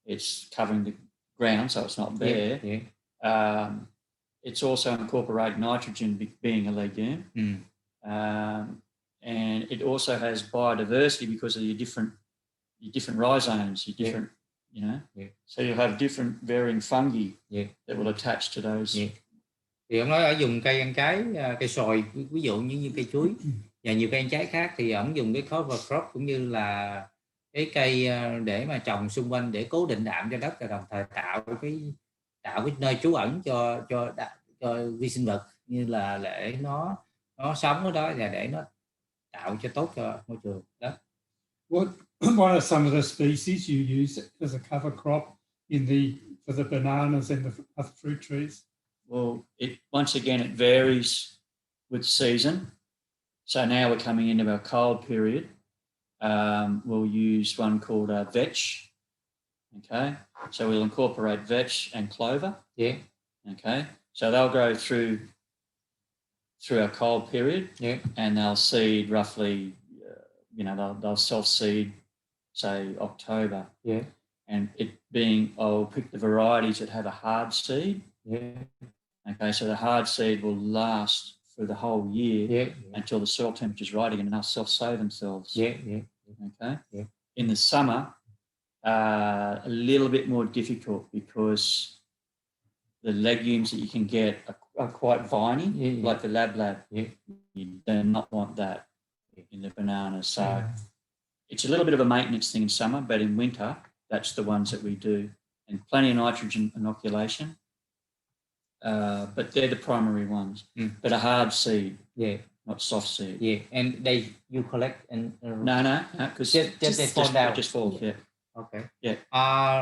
it's covering the ground so it's not bare. Yeah. It's also incorporating nitrogen being a legume. And it also has biodiversity because of your different rhizomes, your different you know. Yeah. So you'll have different varying fungi Yeah. that will attach to those. Yeah. Thì ông nói ở dùng cây ăn trái, cây xoài, ví dụ như cây chuối và nhiều cây ăn trái khác thì ông dùng cái cover crop cũng như là cái cây để mà trồng xung quanh để cố định đạm cho đất và đồng thời tạo cái nơi trú ẩn cho vi sinh vật, như là để nó sống ở đó và để nó tạo cho tốt cho môi trường đó. What are some of the species you use as a cover crop for the bananas and the other fruit trees? Well, once again, it varies with season. So now we're coming into our cold period. We'll use one called vetch. Okay, so we'll incorporate vetch and clover. Yeah. Okay, so they'll grow through our cold period. Yeah. And they'll seed roughly, they'll self-seed, say October. Yeah. And I'll pick the varieties that have a hard seed. Yeah. Okay, so the hard seed will last for the whole year. Yeah. Until the soil temperature is right again, and they'll self-sow themselves. Yeah. Yeah. Okay. Yeah. In the summer, a little bit more difficult because the legumes that you can get are quite viney, like the lab. Yeah. You do not want that in the bananas. So it's a little bit of a maintenance thing in summer, but in winter, that's the ones that we do. And plenty of nitrogen inoculation. But they're the primary ones. But a hard seed, not soft seed. Yeah, and you collect and No, because just they fall down. Just fall. Yeah. Okay. Yeah.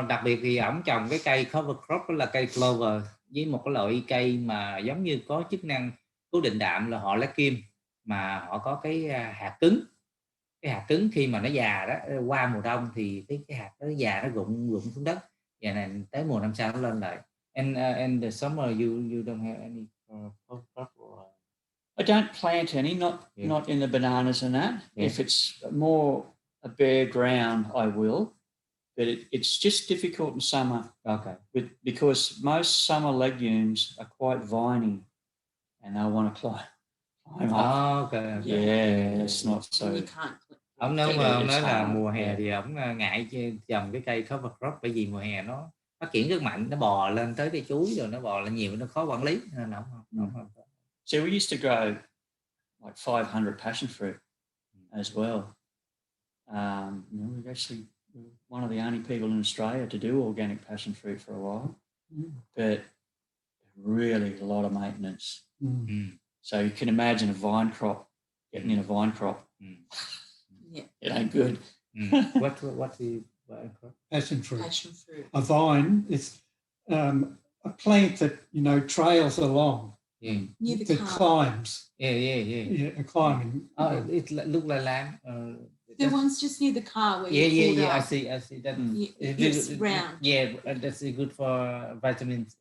Đặc biệt thì ổng trồng cái cây cover crop đó là cây clover với một cái loại cây mà giống như có chức năng cố định đạm là họ lá kim, mà họ có cái hạt cứng. Cái hạt cứng khi mà nó già đó, qua mùa đông thì cái hạt nó già, nó rụng xuống đất, và này tới mùa năm sau nó lên lại. And the summer you don't have any crop or... I don't plant any, not in the bananas and that. Yeah. If it's more a bare ground, I will. But it's just difficult in summer. Okay. Because most summer legumes are quite viney, and they'll want to climb up. Okay. Yeah, it's not so. You can't. Ông nói là mùa hè thì ông ngại trồng cái cây cover crop, bởi vì mùa hè nó phát triển rất mạnh, nó bò lên tới cây chuối rồi nó bò lên nhiều, nó khó quản lý nên không. So we used to grow like 500 passion fruit as well. We've actually one of the only people in Australia to do organic passion fruit for a while, but really a lot of maintenance. So you can imagine a vine crop, getting in a vine crop. Yeah. It ain't good. What's the vine crop? Passion fruit. Passion fruit. A vine is a plant that trails along. Yeah. Near the That car. climbs. Yeah. Climbing. It look like lamb. The one's just near the car where you pulled I up. see that. It's round. Yeah, that's good for vitamins.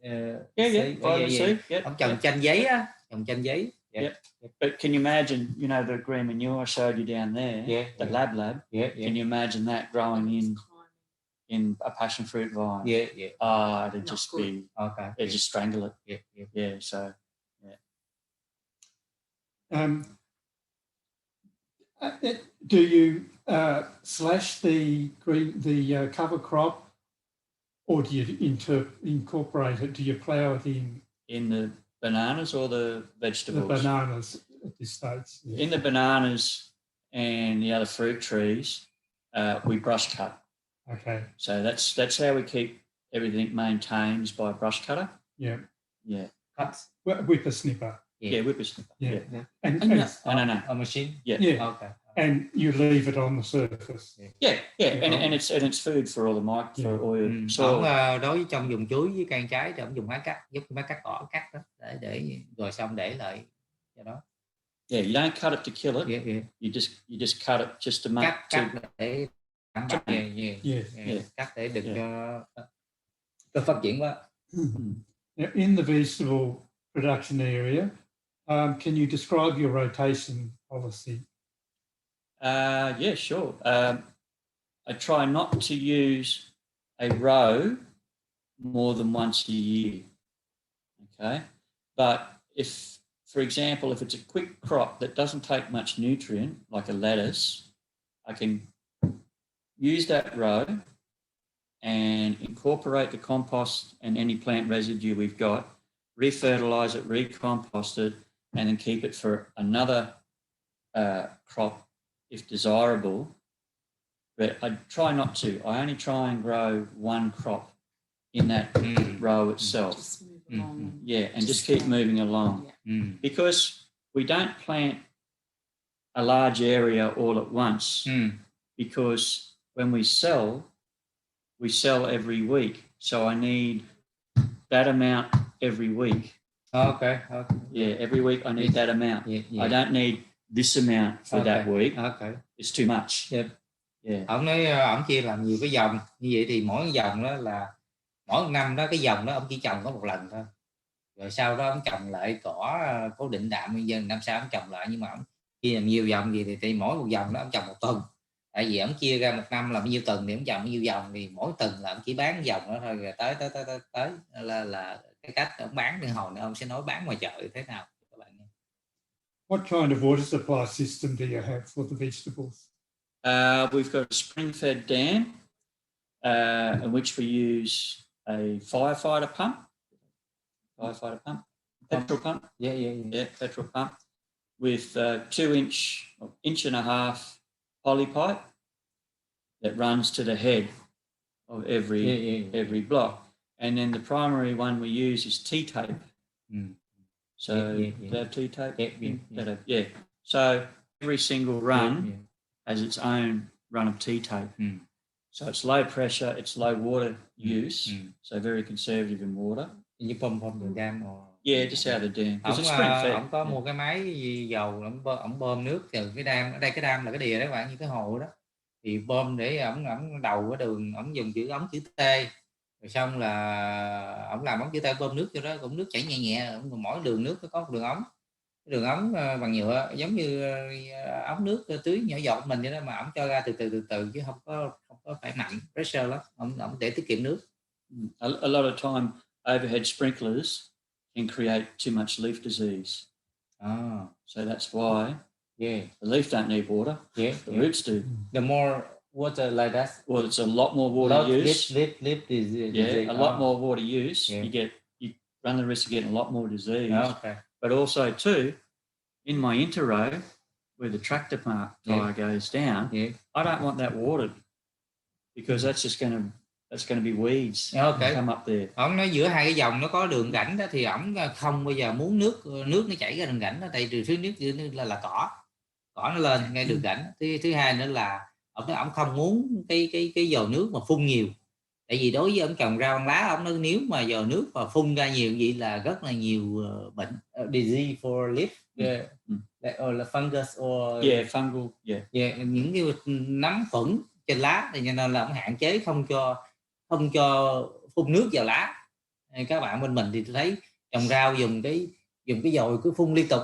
Vitamin C. Yeah. Ông trồng chanh giấy á, trồng chanh giấy. Yep. But can you imagine, the green manure I showed you down there, the lab? Yeah. Can you imagine that growing in a passion fruit vine? Yeah. It'd just good. be, Okay. it'd just strangle it. Yeah. So, Do you slash the cover crop, or do you incorporate it? Do you plough it in the bananas or the the vegetables? bananas at this stage? Yeah. In the bananas and the other fruit trees, we brush cut. Okay. So that's how we keep everything maintained, is by a brush cutter. Yeah. Cuts. Whippersnipper. Yeah, whippersnipper. Yeah. Yeah. And No. A machine. Yeah. Okay. And you leave it on the surface. Yeah. And it's food for all the for all your soil. Đối với trong dùng chuối với cây trái thì ông dùng máy cắt, giúp máy cắt cỏ cắt đó để rồi xong để lại cho đó. Yeah, you don't cut it to kill it. Yeah. You just cut it just to make Cắt để cắt để đừng cho phát triển quá. Now, in the vegetable production area, can you describe your rotation policy? Yeah, sure. I try not to use a row more than once a year. Okay, but for example, if it's a quick crop that doesn't take much nutrient, like a lettuce, I can use that row and incorporate the compost and any plant residue we've got, refertilize it, recompost it, and then keep it for another crop if desirable. But I try not to. I only try and grow one crop in that row itself. Just move along. Yeah, and just keep moving along. Yeah. Because we don't plant a large area all at once, because when we sell every week. So I need that amount every week. Okay. Yeah, every week I need that amount. I don't need this amount for that week. Okay. It's too much. Yeah. Yeah. Ông nói ông chia làm nhiều cái dòng như vậy thì mỗi dòng đó là mỗi một năm đó cái dòng đó ông chỉ trồng có một lần thôi, rồi sau đó ông trồng lại cỏ cố định đạm nguyên dân, năm sau ông trồng lại, nhưng mà ông chia làm nhiều dòng gì thì mỗi một dòng đó ông trồng một tuần, tại vì ông chia ra một năm là bao nhiêu tuần thì ông trồng bao nhiêu dòng, thì mỗi tuần là ông chỉ bán dòng đó thôi, rồi tới là cái cách ông bán thì hồi nữa ông sẽ nói bán ngoài chợ thế nào các bạn nghe. What kind of water supply system do you have for the vegetables? We've got a spring-fed dam in which we use a firefighter pump, petrol pump. Yeah, petrol pump with 2-inch and a half poly pipe that runs to the head of every block, and then the primary one we use is T-tape. So they have T-tape. Yeah. So every single run has its own run of T-tape. So it's low pressure, it's low water use, so very conservative in water. You pump the dam or... Yeah, just out of the dam. Ông có mua cái máy dầu, ông bơm nước từ cái đam. Ở đây cái đam là cái đìa đó các bạn, như cái hồ đó, thì bơm để ổng đầu cái đường, ổng dùng ống chữ T, rồi xong là ổng làm ống chữ T bơm nước cho đó, cũng nước chảy nhẹ nhẹ, mỗi đường nước nó có một đường ống bằng nhựa giống như ống nước tưới nhỏ giọt mình vậy đó, mà ổng cho ra từ từ chứ không có phải mạnh pressure lắm, ổng để tiết kiệm nước. A lot of time overhead sprinklers can create too much leaf disease. So that's why the leaf don't need water. The roots do. The more water like that, well, it's a lot more water use. Leaf disease. A lot more water use. You run the risk of getting a lot more disease. Okay. But also too, in my interrow where the tractor tire goes down, I don't want that watered because that's just going to be weeds come up there. Ông nói giữa hai cái dòng nó có đường rãnh đó thì ổng không bao giờ muốn nước nó chảy ra đường rãnh đó, tại vì thứ nhất là cỏ nó lên ngay đường rãnh. Thứ hai nữa là ổng không muốn cái dầu nước mà phun nhiều, tại vì đối với ông trồng rau ăn lá, ông nói nếu mà dầu nước mà phun ra nhiều vậy là rất là nhiều bệnh, disease for leaf, or fungus or fungal, những cái nấm phẫn trên lá, thì nên là ông hạn chế không cho phun nước vào lá. Các bạn bên mình thì tôi thấy trồng rau dùng cái dồi cứ phun liên tục.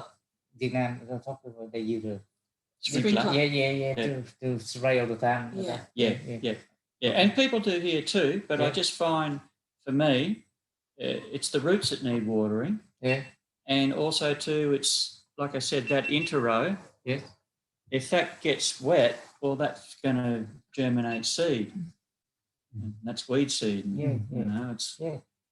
Việt Nam they use sprinkler. To spray all the time. Yeah, and people do here too, but I just find for me it's the roots that need watering. And also too, it's like I said, that interrow. If that gets wet, well, that's going to germinate seed. That's weed seed. You know,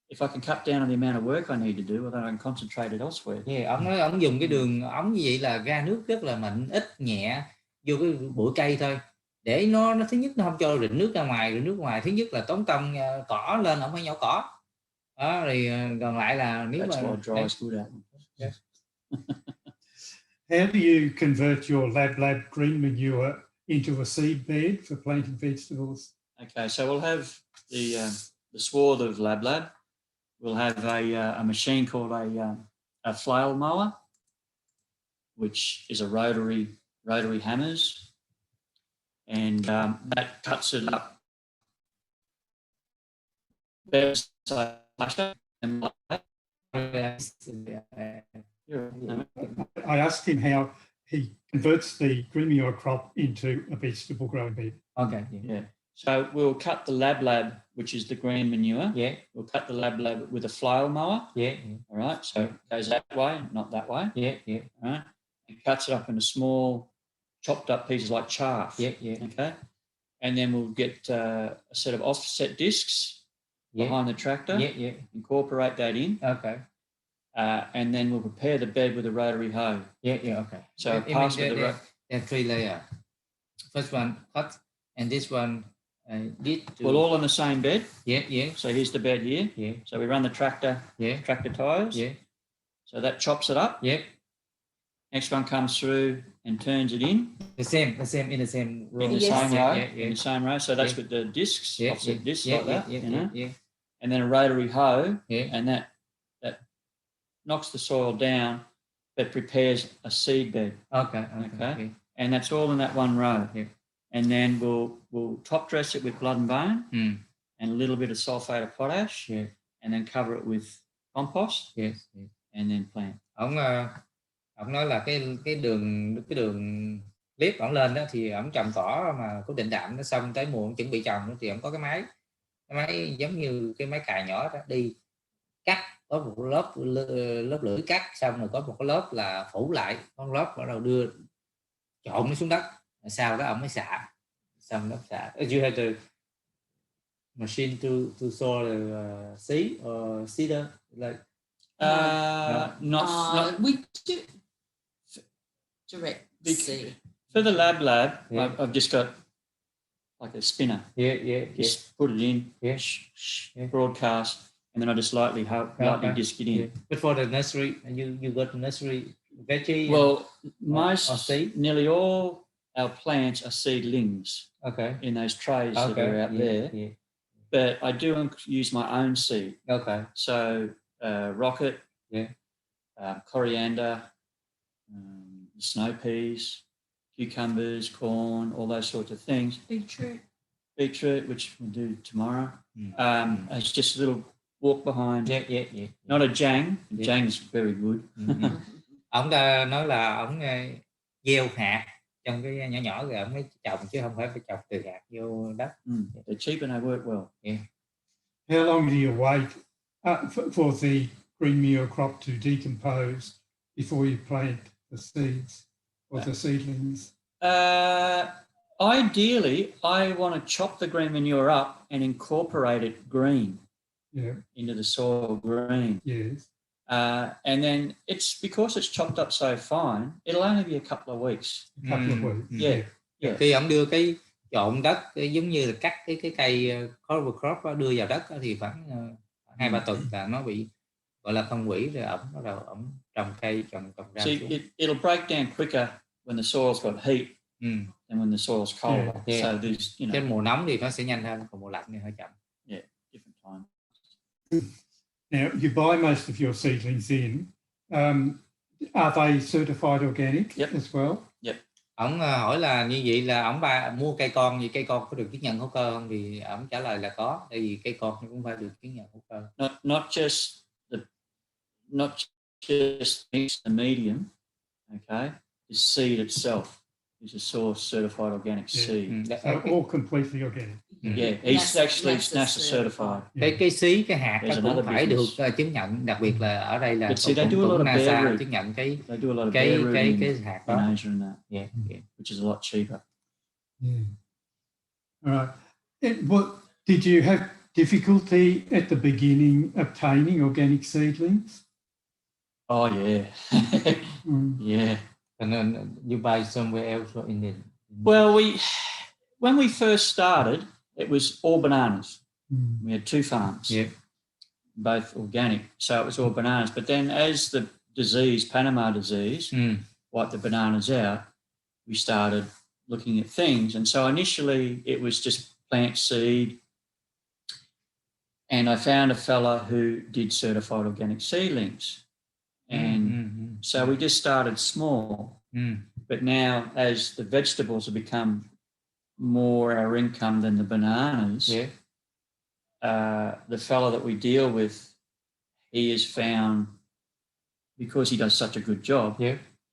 if I can cut down on the amount of work I need to do, well, then I can concentrate it elsewhere. Ông nói ông dùng cái đường ống như vậy là ra nước rất là mịn, ít nhẹ vô cái bụi cây thôi, để nó thứ nhất nó không cho rịn nước ra ngoài, thứ nhất là tốn công cỏ lên, ông phải nhổ cỏ đó, rồi còn lại là nếu mà How do you convert your lab green manure into a seed bed for planting vegetables? Okay, so we'll have the swath of lab. We'll have a machine called a flail mower, which is a rotary hammers, and that cuts it up. I asked him how he converts the green manure crop into a vegetable growing bed. Okay. Yeah. So we'll cut the lab, which is the green manure. We'll cut the lab with a flail mower. All right. So it goes that way, not that way. All right. It cuts it up into small, chopped up pieces like chaff. Okay. and then we'll get a set of offset discs behind the tractor. Incorporate that in. Okay. And then we'll prepare the bed with a rotary hoe. Okay. So pass with the there are 3 layers. First one cut, and this one did. Well, all on the same bed. Yeah. So here's the bed here. Yeah. So we run the tractor tires. Yeah. So that chops it up. Yeah. Next one comes through and turns it in. The same in the same row. In the Yes. same row. Yeah. In the same row. So that's with the discs, offset discs like that. Yeah. And then a rotary hoe, Yeah. and that knocks the soil down, but prepares a seed bed. Okay. And that's all in that one row. Yeah. And then we'll top dress it with blood and bone and a little bit of sulfate of potash. Yeah. And then cover it with compost. Yes. And then plant. Ông nói là cái đường clip ổng lên đó thì ổng trồng cỏ mà cố định đạm nó xong tới mùa chuẩn bị trồng thì ổng có cái máy giống như cái máy cày nhỏ đó, đi cắt, có một lớp lưỡi cắt xong rồi có một cái lớp là phủ lại, có một lớp bắt đầu đưa trộn nó xuống đất, sau đó ổng mới xạ, xong nó xạ. You have the machine to sow the seed or seeder like Not we do direct seed. for the lab. I've just got like a spinner. Just put it in. Broadcast, and then I just lightly disc it in. But for the nursery, you got the nursery veggie. Well, nearly all our plants are seedlings. Okay. In those trays that are out there. Yeah. But I do use my own seed. Okay. So rocket. Coriander, snow peas, cucumbers, corn, all those sorts of things. Beetroot, which we'll do tomorrow. It's just a little walk behind. Yeah. Not a jang. Jang is very good. Ông nói là ông gieo hạt trong cái nhỏ rồi ông mới trồng chứ không phải trồng từ hạt vô đất. They're cheap and they work well. Yeah. How long do you wait for the green manure crop to decompose before you plant the seeds or the seedlings? Ideally, I want to chop the green manure up and incorporate it green into the soil green. Yes. And then because it's chopped up so fine, it'll only be a couple of weeks. A couple of weeks. Yeah. Khi ông đưa cái trộn đất giống như là cắt cái cây cover crop đưa vào đất thì khoảng 2-3 tuần là nó bị gọi là phân hủy, rồi ổng bắt đầu ổng trồng cây trồng rau. See, it'll break down quicker when the soil's got heat than when the soil's cold. So there's, Trên mùa nóng thì nó sẽ nhanh hơn, còn mùa lạnh thì hơi chậm. Yeah, different time. Now you buy most of your seedlings in. Are they certified organic as well? Yep. Ổng hỏi là như vậy là ổng mua cây con, vậy cây con có được chứng nhận hữu cơ không? Thì ổng trả lời là có, tại vì cây con cũng phải được chứng nhận hữu cơ. Not just the medium, okay? The seed itself is a source certified organic seed. So all completely organic. Yeah, he's actually NASA certified. Cái xí, cái hạt There's nó cũng phải được business. chứng nhận, đặc biệt là ở đây là But see, they do a lot of bare NASA root. chứng nhận They do a lot of bare root cái hạt đó. in Asia and that. Yeah. Which is a lot cheaper. Yeah. All right. Did you have difficulty at the beginning obtaining organic seedlings? Oh yeah. Yeah. And then you buy somewhere else or in the... Well, when we first started, it was all bananas. We had 2 farms, both organic, so it was all bananas. But then as the disease, Panama disease, wiped the bananas out, we started looking at things. And so initially it was just plant seed. And I found a fella who did certified organic seedlings. And so we just started small. But now as the vegetables have become more our income than the bananas, the fellow that we deal with, he has found, because he does such a good job,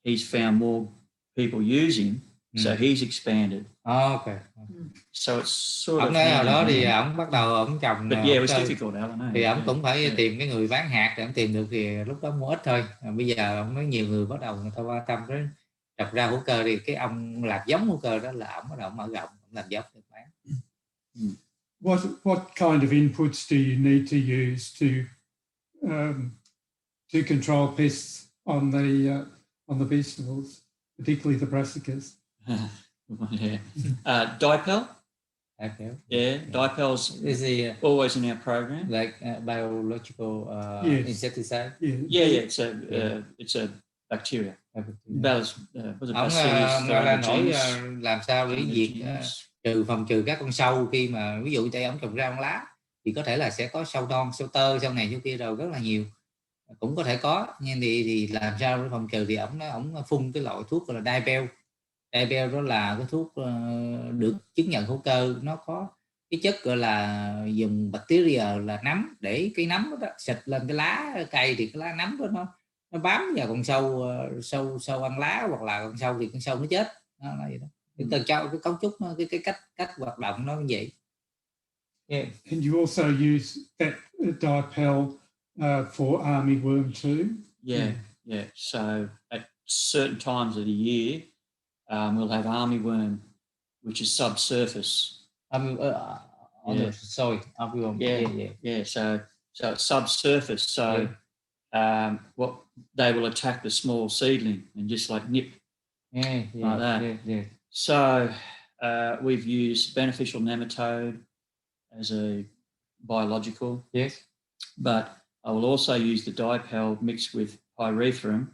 he's found more people use him, so he's expanded. Okay. So it's sort Ông of... nói hồi đó thì ổng bắt đầu ổng trồng... But yeah, it was difficult, Alan. Thì ổng cũng phải tìm cái người bán hạt, để ổng tìm được thì lúc đó mua ít thôi. Bây giờ ổng nói nhiều người bắt đầu người ta quan tâm đến trồng rau hữu cơ, thì cái ông làm giống hữu cơ đó là ổng bắt đầu mở rộng, ổng làm giống được bán. What kind of inputs do you need to use to control pests on the vegetables, particularly the brassicas? Dipel. Okay. Yeah, Dipel's Is it always in our program. like biological Yes. insecticide? Yeah. It's a bacteria. Was it Ông Bacillus là nổi thuringiensis? làm sao để diệt phòng trừ các con sâu khi mà ví dụ tay ông trồng rau lá thì có thể là sẽ có sâu non, sâu tơ, sâu này sâu kia rồi rất là nhiều, cũng có thể có, nhưng thì làm sao để phòng trừ thì ông phun cái loại thuốc gọi là Dipel. Dipel đó là cái thuốc được chứng nhận hữu cơ, nó có cái chất gọi là dùng bacteria là nấm, để cái nấm đó xịt lên cái lá cây thì cái lá nấm đó nó bám vào con sâu ăn lá, hoặc là con sâu thì con sâu nó chết, nó là vậy đó. Cái cấu trúc nó, cái cách hoạt động nó như vậy. Yeah. And you also use that Dipel for armyworm too? Yeah. So at certain times of the year, we'll have armyworm, which is subsurface. On the soil, armyworm. Yeah. So it's subsurface. So what they will attack the small seedling and just like nip like that. Yeah. So we've used beneficial nematode as a biological. Yes. But I will also use the Dipel mixed with pyrethrum,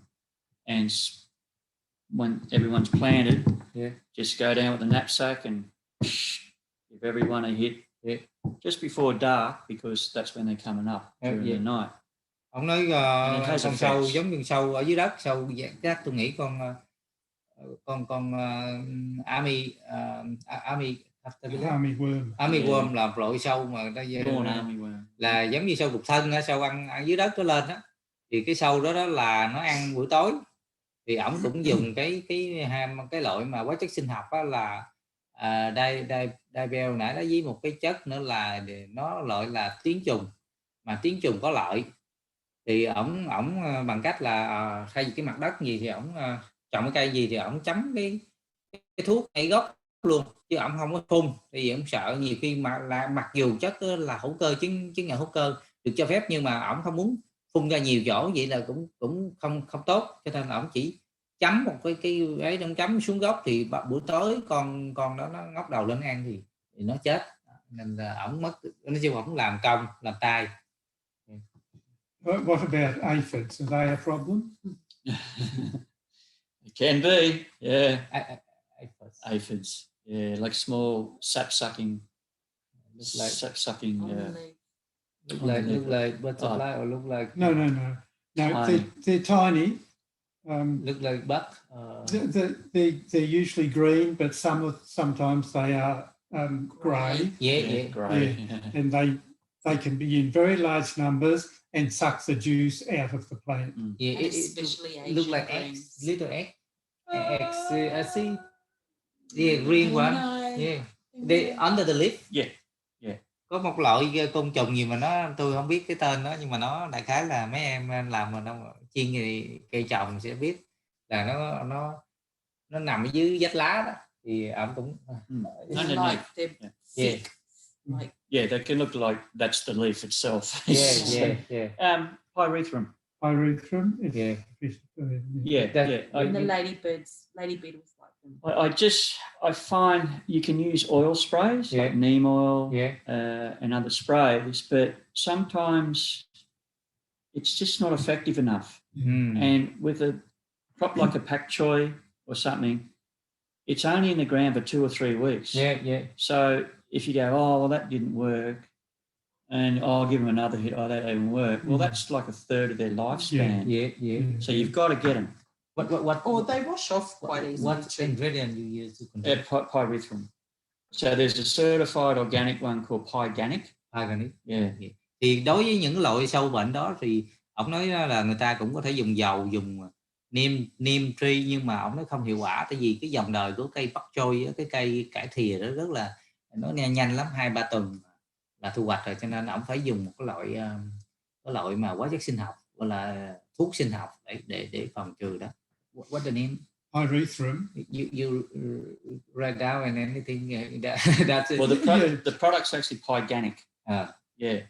and when everyone's planted, just go down with the knapsack and give everyone a hit just before dark, because that's when they're coming up during the night. Ông nói con sâu giống như sâu ở dưới đất, sâu chắc tôi nghĩ con Armyworm là loại sâu mà là giống như sâu đục thân, sâu ăn dưới đất nó lên đó, thì cái sâu đó là nó ăn buổi tối, thì ổng cũng dùng cái loại mà hóa chất sinh học đó là Dipel nãy đó, với một cái chất nữa là nó loại là tuyến trùng, mà tuyến trùng có lợi thì ổng bằng cách là thay vì cái mặt đất gì thì ổng trồng cái cây gì thì ổng chấm cái thuốc ngay gốc luôn, chứ ổng không có phun, thì ổng sợ nhiều khi mà là mặc dù chất là hữu cơ, chứng nhận hữu cơ được cho phép, nhưng mà ổng không muốn phun ra nhiều chỗ, vậy là cũng không tốt, cho nên là ổng chỉ chấm một cái ấy, nó chấm xuống gốc thì buổi tối con đó nó ngóc đầu lên ăn thì nó chết, nên là ổng mất, nói chung ổng làm công làm tay. What about aphids? Are they a problem? It can be, yeah. Aphids. Yeah, like small sap-sucking. Look like sap-sucking. Look like butterfly, or look like No. They're tiny. Look like bug. They're usually green, but sometimes they are grey. Yeah. Grey. And they can be in very large numbers and suck the juice out of the plant. Yeah, especially it look like Asian eggs, little eggs. I see. Yeah, green one. Yeah, they under the leaf. Yeah. Có một loại côn trùng gì mà tôi không biết cái tên đó, nhưng mà nó đại khái là mấy em làm mà nó chuyên về cây trồng sẽ biết là nó nằm ở dưới vách lá đó, thì ổng cũng Yeah, they can look like that's the leaf itself. Yeah. Pyrethrum. Pyrethrum. Yeah. And the ladybird was like them. I find you can use oil sprays like neem oil and other sprays, but sometimes it's just not effective enough. And with a crop like a pak choi or something, it's only in the ground for 2 or 3 weeks. Yeah. So if you go, oh, well, that didn't work, and I'll give them another hit, oh, that didn't work. Well, that's like a third of their lifespan. Yeah. So you've got to get them. What? Or they wash off quite easily. What ingredient you use to control? Pyrethrum. So there's a certified organic one called Pyganic. Yeah. Thì đối với những loại sâu bệnh đó thì ông nói là người ta cũng có thể dùng dầu, dùng neem tree, nhưng mà ông nói không hiệu quả, tại vì cái dòng đời của cây bắp trôi, cái cây cải thìa đó rất là nó nhanh lắm, 2-3 tuần là thu hoạch rồi, cho nên ông phải dùng một cái loại mà hóa chất sinh học, gọi là thuốc sinh học để phòng trừ đó. What the name? pyrethrum. You write down and anything that's it. Well, the product's actually pyganic. Yeah.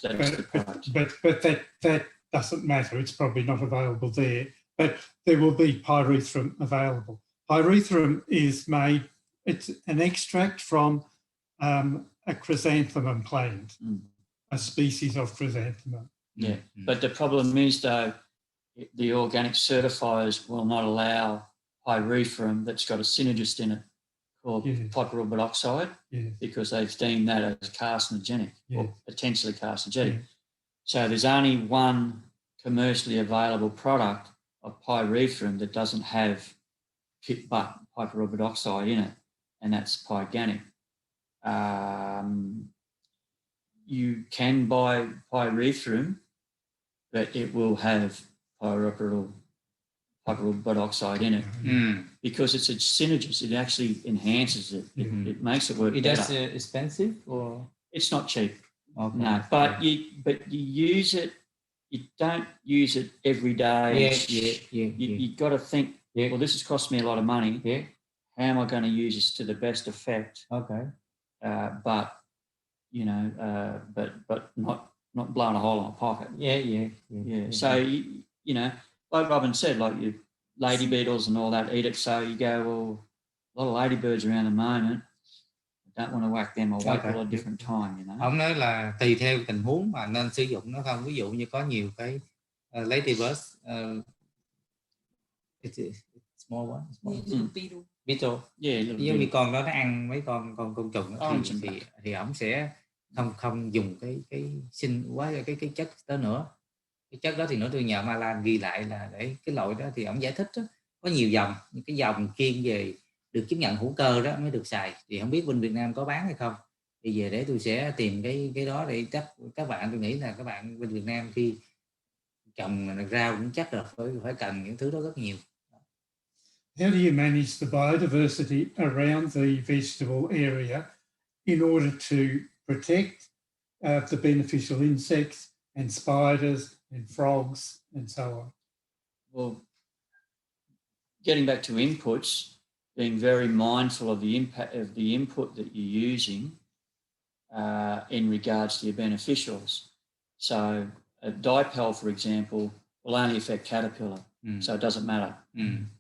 That's the product. But that doesn't matter. It's probably not available there. But there will be pyrethrum available. Pyrethrum is made. It's an extract from a chrysanthemum plant, a species of chrysanthemum. Yeah, but the problem is though, the organic certifiers will not allow pyrethrum that's got a synergist in it called hyperorbit oxide because they've deemed that as carcinogenic or potentially carcinogenic. So there's only one commercially available product of pyrethrum that doesn't have but hyperorbit oxide in it, and that's pyganic. You can buy pyrethrum, but it will have hyperorbit oxide in it because it's a synergist. It actually enhances it. It makes it work better. Is it expensive or? It's not cheap. Okay. No, but you use it. You don't use it every day. You got to think. Well, this has cost me a lot of money. How am I going to use this to the best effect? Okay. But not blowing a hole in my pocket. Yeah. So like Robin said, like your lady beetles and all that eat it. So you go, well, a lot of ladybirds around the moment. Don't want to whack them or wait till a different time, Ông nói là tùy theo tình huống mà nên sử dụng nó không. Ví dụ như có nhiều cái ladybirds, it's small one, beetle. Giống như con đó nó ăn mấy con trùng thì ổng sẽ không dùng cái sinh quá cái chất đó nữa. Cái chất đó thì nó tôi nhờ Malan ghi lại là để cái loại đó thì ổng giải thích đó, có nhiều dòng, những cái dòng chuyên về được chứng nhận hữu cơ đó mới được xài, thì không biết bên Việt Nam có bán hay không, thì về để tôi sẽ tìm cái đó để các bạn, tôi nghĩ là các bạn bên Việt Nam khi trồng rau cũng chắc là phải cần những thứ đó rất nhiều. How do you manage the biodiversity around the vegetable area in order to protect the beneficial insects and spiders and frogs and so on? Well, getting back to inputs, being very mindful of the impact of the input that you're using in regards to your beneficials. So a dipel, for example, will only affect caterpillar, so it doesn't matter.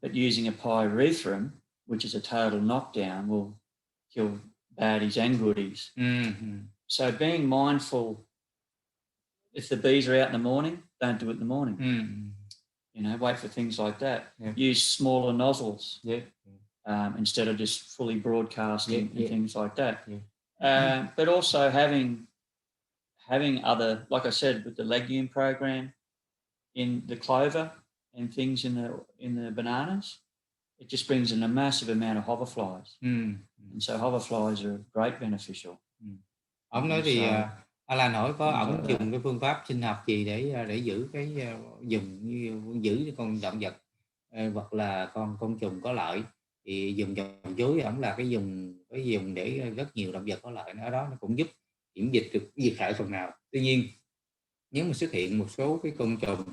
But using a pyrethrum, which is a total knockdown, will kill baddies and goodies. So being mindful, if the bees are out in the morning, don't do it in the morning. Wait for things like that. Use smaller nozzles instead of just fully broadcasting and things like that. But also having other, like I said, with the legume program in the clover and things in the bananas, it just brings in a massive amount of hoverflies. And so hoverflies are great beneficial. Ông nói thì Alan hỏi có ổng dùng cái phương pháp sinh học gì để giữ cái giữ con động vật hoặc là con trùng có lợi, thì dùng trồng chuối ổng là cái dùng để rất nhiều động vật có lợi ở đó, nó cũng giúp kiểm dịch được diệt hại phần nào. Tuy nhiên nếu mà xuất hiện một số cái côn trùng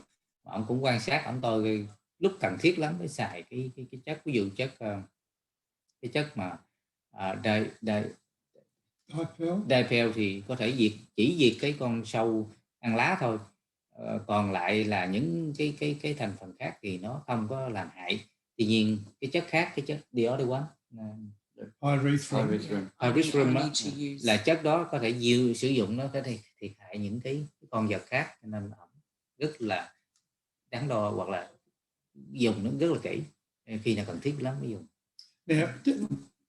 mà ông cũng quan sát, ông tôi lúc cần thiết lắm mới xài cái chất, ví dụ cái chất mà dipel thì có thể chỉ diệt cái con sâu ăn lá thôi, còn lại là những cái thành phần khác thì nó không có làm hại. Tuy nhiên cái chất khác, cái chất deodorant, pyrethrum là chất đó có thể sử dụng, nó có thể thiệt hại những cái con vật khác, nên rất là đáng đo hoặc là dùng nó rất là kỹ, khi nào cần thiết lắm mới dùng. Now,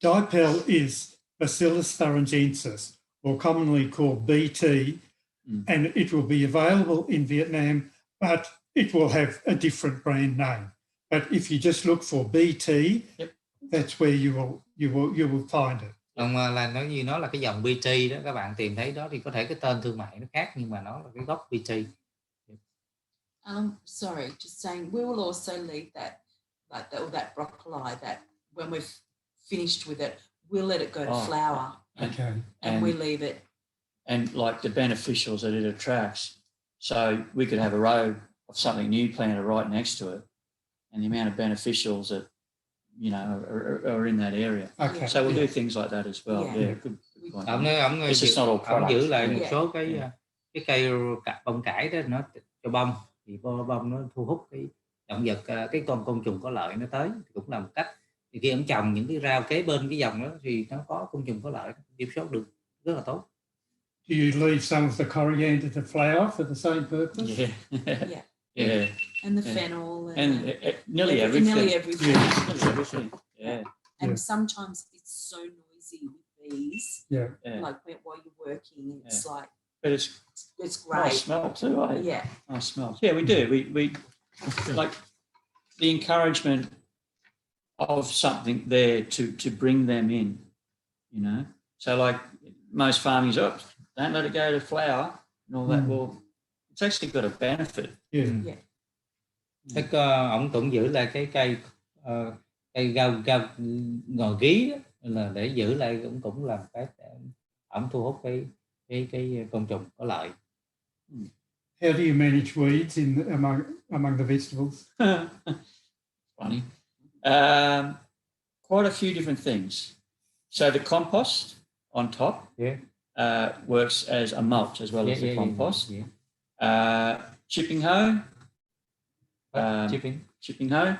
dipel is Bacillus thuringiensis, or commonly called BT, and it will be available in Vietnam, but it will have a different brand name. But if you just look for BT, that's where you will find it. Ông là nói như nó là cái dòng BT đó, các bạn tìm thấy đó thì có thể cái tên thương mại nó khác nhưng mà nó là cái gốc BT. Sorry, just saying, we will also leave that, that broccoli, that when we've finished with it, we'll let it go to flower. Okay. And we leave it. And like the beneficials that it attracts. So we could have a row of something new planted right next to it, and the amount of beneficials that you know, are in that area. Okay. So we'll do things like that as well. Yeah. Yeah, good point. Ông It's just not all ông giữ products. lại một Yeah. số cái Yeah. cái cây bông cải đó, nó cho bông thì bông nó thu hút cái động vật, cái con côn trùng có lợi nó tới, cũng là một cách. Thì khi ông trồng những cái rau kế bên cái dòng đó thì nó có côn trùng có lợi, kiểm soát được rất là tốt. Do you leave some of the coriander to flower for the same purpose? Yeah. Yeah. Yeah. And the Yeah. fennel And nearly everything. Nearly everything. Yeah, nearly everything. Yeah. And Yeah. sometimes it's so noisy with bees. Yeah. Yeah. Like while you're working, it's like But it's it's nice great. smell too, eh? Yeah. Nice smell. Yeah, we do. We like the encouragement of something there to bring them in, you know. So like most farmers, don't let it go to flower and all that. Well, it's actually got a benefit. Yeah. Thế ông cũng giữ lại cái cây cây gao ngò gí đó, là để giữ lại cũng làm cái ổng thu hút cái côn trùng có lợi. How do you manage weeds among the vegetables? Funny. Quite a few different things. So the compost on top works as a mulch as well as the compost. Chipping hoe. Chipping hoe.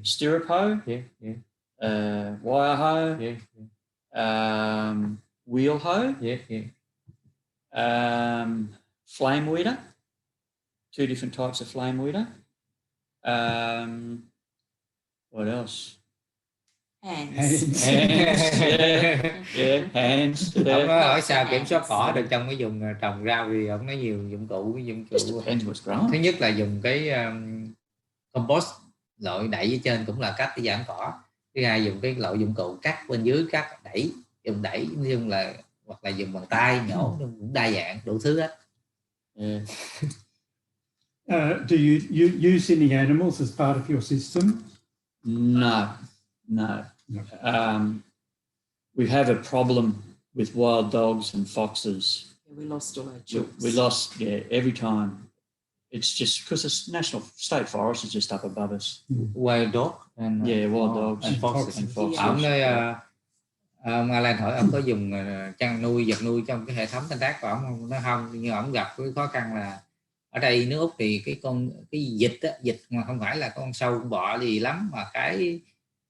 Stirrup hoe. Wire hoe. Wheel hoe. Flame weeder. 2 different types of flame weeder. What else? Hands. Hands. Ông nói hỏi sao kiểm soát cỏ được trong cái vùng trồng rau thì ông nói nhiều dụng cụ. Depends what's growing. Thứ nhất là dùng cái compost loại đẩy ở trên cũng là cách để giảm cỏ. Thứ hai dùng cái loại dụng cụ cắt bên dưới, cắt đẩy, dùng đẩy nhưng là hoặc là dùng bằng tay nhổ, cũng đa dạng đủ thứ hết. Do you use any animals as part of your system? No. We have a problem with wild dogs and foxes. We lost all our chooks. We lost, every time. It's just because the national state forest is just up above us. Wild dog and wild dogs and foxes. And foxes. Ông nói ông Alan hỏi ông có dùng chăn nuôi, vật nuôi trong cái hệ thống canh tác của ông nó không, nhưng ông gặp cái khó khăn là ở đây nước Úc thì cái vịt mà không phải là con sâu con bọ gì lắm, mà cái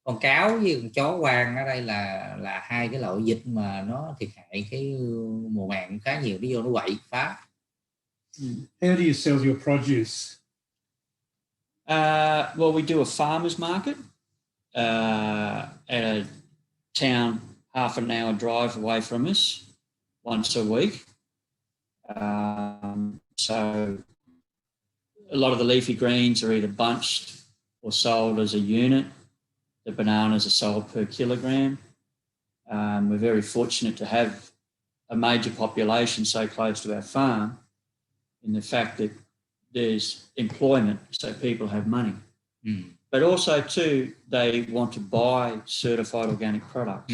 con cáo với con chó hoang ở đây là hai cái loại vịt mà nó thiệt hại cái mùa màng khá nhiều, nó vô nó quậy phá. How do you sell your produce? Well, we do a farmers market at a town half an hour drive away from us once a week. So a lot of the leafy greens are either bunched or sold as a unit. The bananas are sold per kilogram. We're very fortunate to have a major population so close to our farm, in the fact that there's employment, so people have money. But also too, they want to buy certified organic products.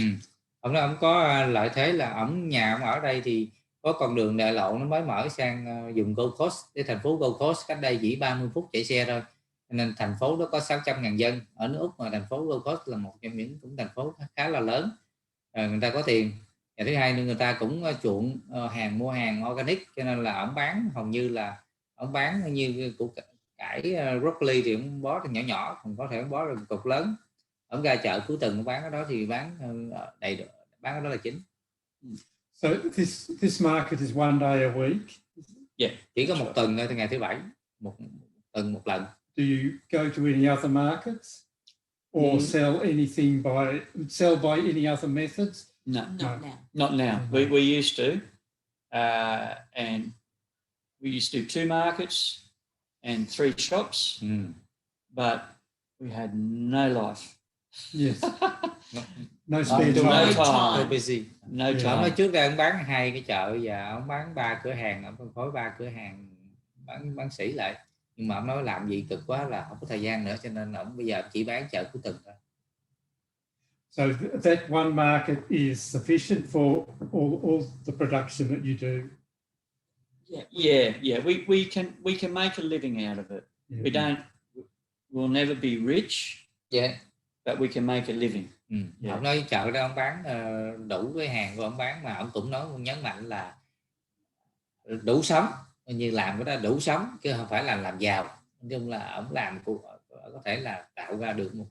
Ông nói ông có lợi thế là nhà ông ở đây thì có con đường đại lộ nó mới mở sang vùng Gold Coast, cái thành phố Gold Coast cách đây chỉ 30 phút chạy xe thôi, nên thành phố đó có 600.000 dân ở nước Úc, mà thành phố Gold Coast là một trong những cũng thành phố khá là lớn, người ta có tiền. Và thứ hai nữa, người ta cũng chuộng mua hàng organic, cho nên là ông bán hầu như là ông bán như củ cải broccoli thì ông bó nhỏ nhỏ, còn có thể ông bó được cục lớn. Ông ra chợ cuối tuần ông bán cái đó thì bán đầy đủ, bán cái đó là chính. So this market is one day a week? Yeah. Chỉ có một tuần thôi, từ ngày thứ Bảy, một tuần một lần. Do you go to any other markets or sell by any other methods? No. Not now. Not now. We used to, and we used to do 2 markets and 3 shops, but we had no life. Yes. No spare time. No time. So busy. No Yeah. time. Ông nói trước đây ông bán 2 cái chợ và ông bán 3 cửa hàng, ông phân phối 3 cửa hàng bán sỉ lại. Nhưng mà ông nói làm gì cực quá là không có thời gian nữa, cho nên ông bây giờ chỉ bán chợ cuối tuần thôi. So that one market is sufficient for all the production that you do. Yeah. We can make a living out of it. Yeah. We'll never be rich. Yeah. but we can make a living. Yeah. Ông nói chợ đó ông bán đủ cái hàng của ông bán, mà ông cũng nói nhấn mạnh là đủ sống, như làm cái đó đủ sống chứ không phải là làm giàu. Nói chung là ông làm có thể là tạo ra được một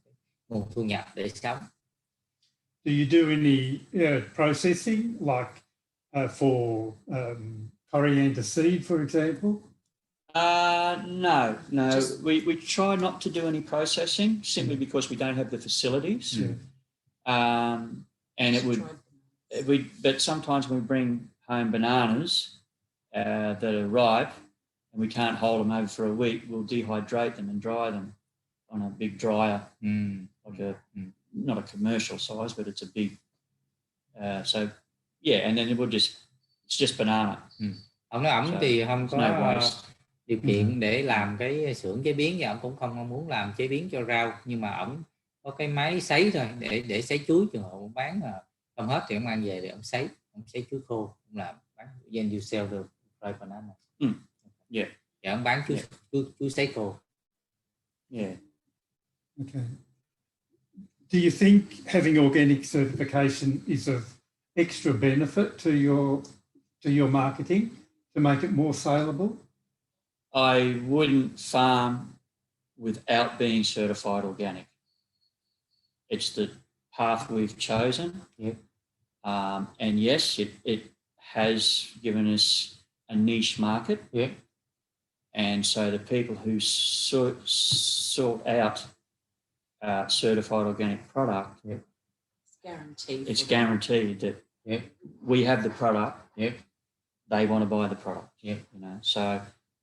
nguồn thu nhập để sống. Do you do any processing like for coriander seed, for example? No. We try not to do any processing simply because we don't have the facilities. And but sometimes when we bring home bananas that are ripe and we can't hold them over for a week, we'll dehydrate them and dry them on a big dryer, like not a commercial size, but it's a big. So yeah, and then it's just banana. Ông nói ổng thì không có điều kiện để làm cái xưởng chế biến, và ổng cũng không muốn làm chế biến cho rau, nhưng mà ổng có cái máy sấy thôi để sấy chuối, trường hợp ông bán mà không hết thì ông mang về để ông sấy chuối khô, ông làm bán then you sell the dried banana. Yeah. Và ông bán chuối sấy khô. Yeah. Okay. Do you think having organic certification is of extra benefit to your marketing to make it more saleable? I wouldn't farm without being certified organic. It's the path we've chosen. Yeah. And yes, it has given us a niche market. Yeah. And so the people who sort out certified organic product, it's guaranteed that we have the product. Yeah. They want to buy the product. Yeah. So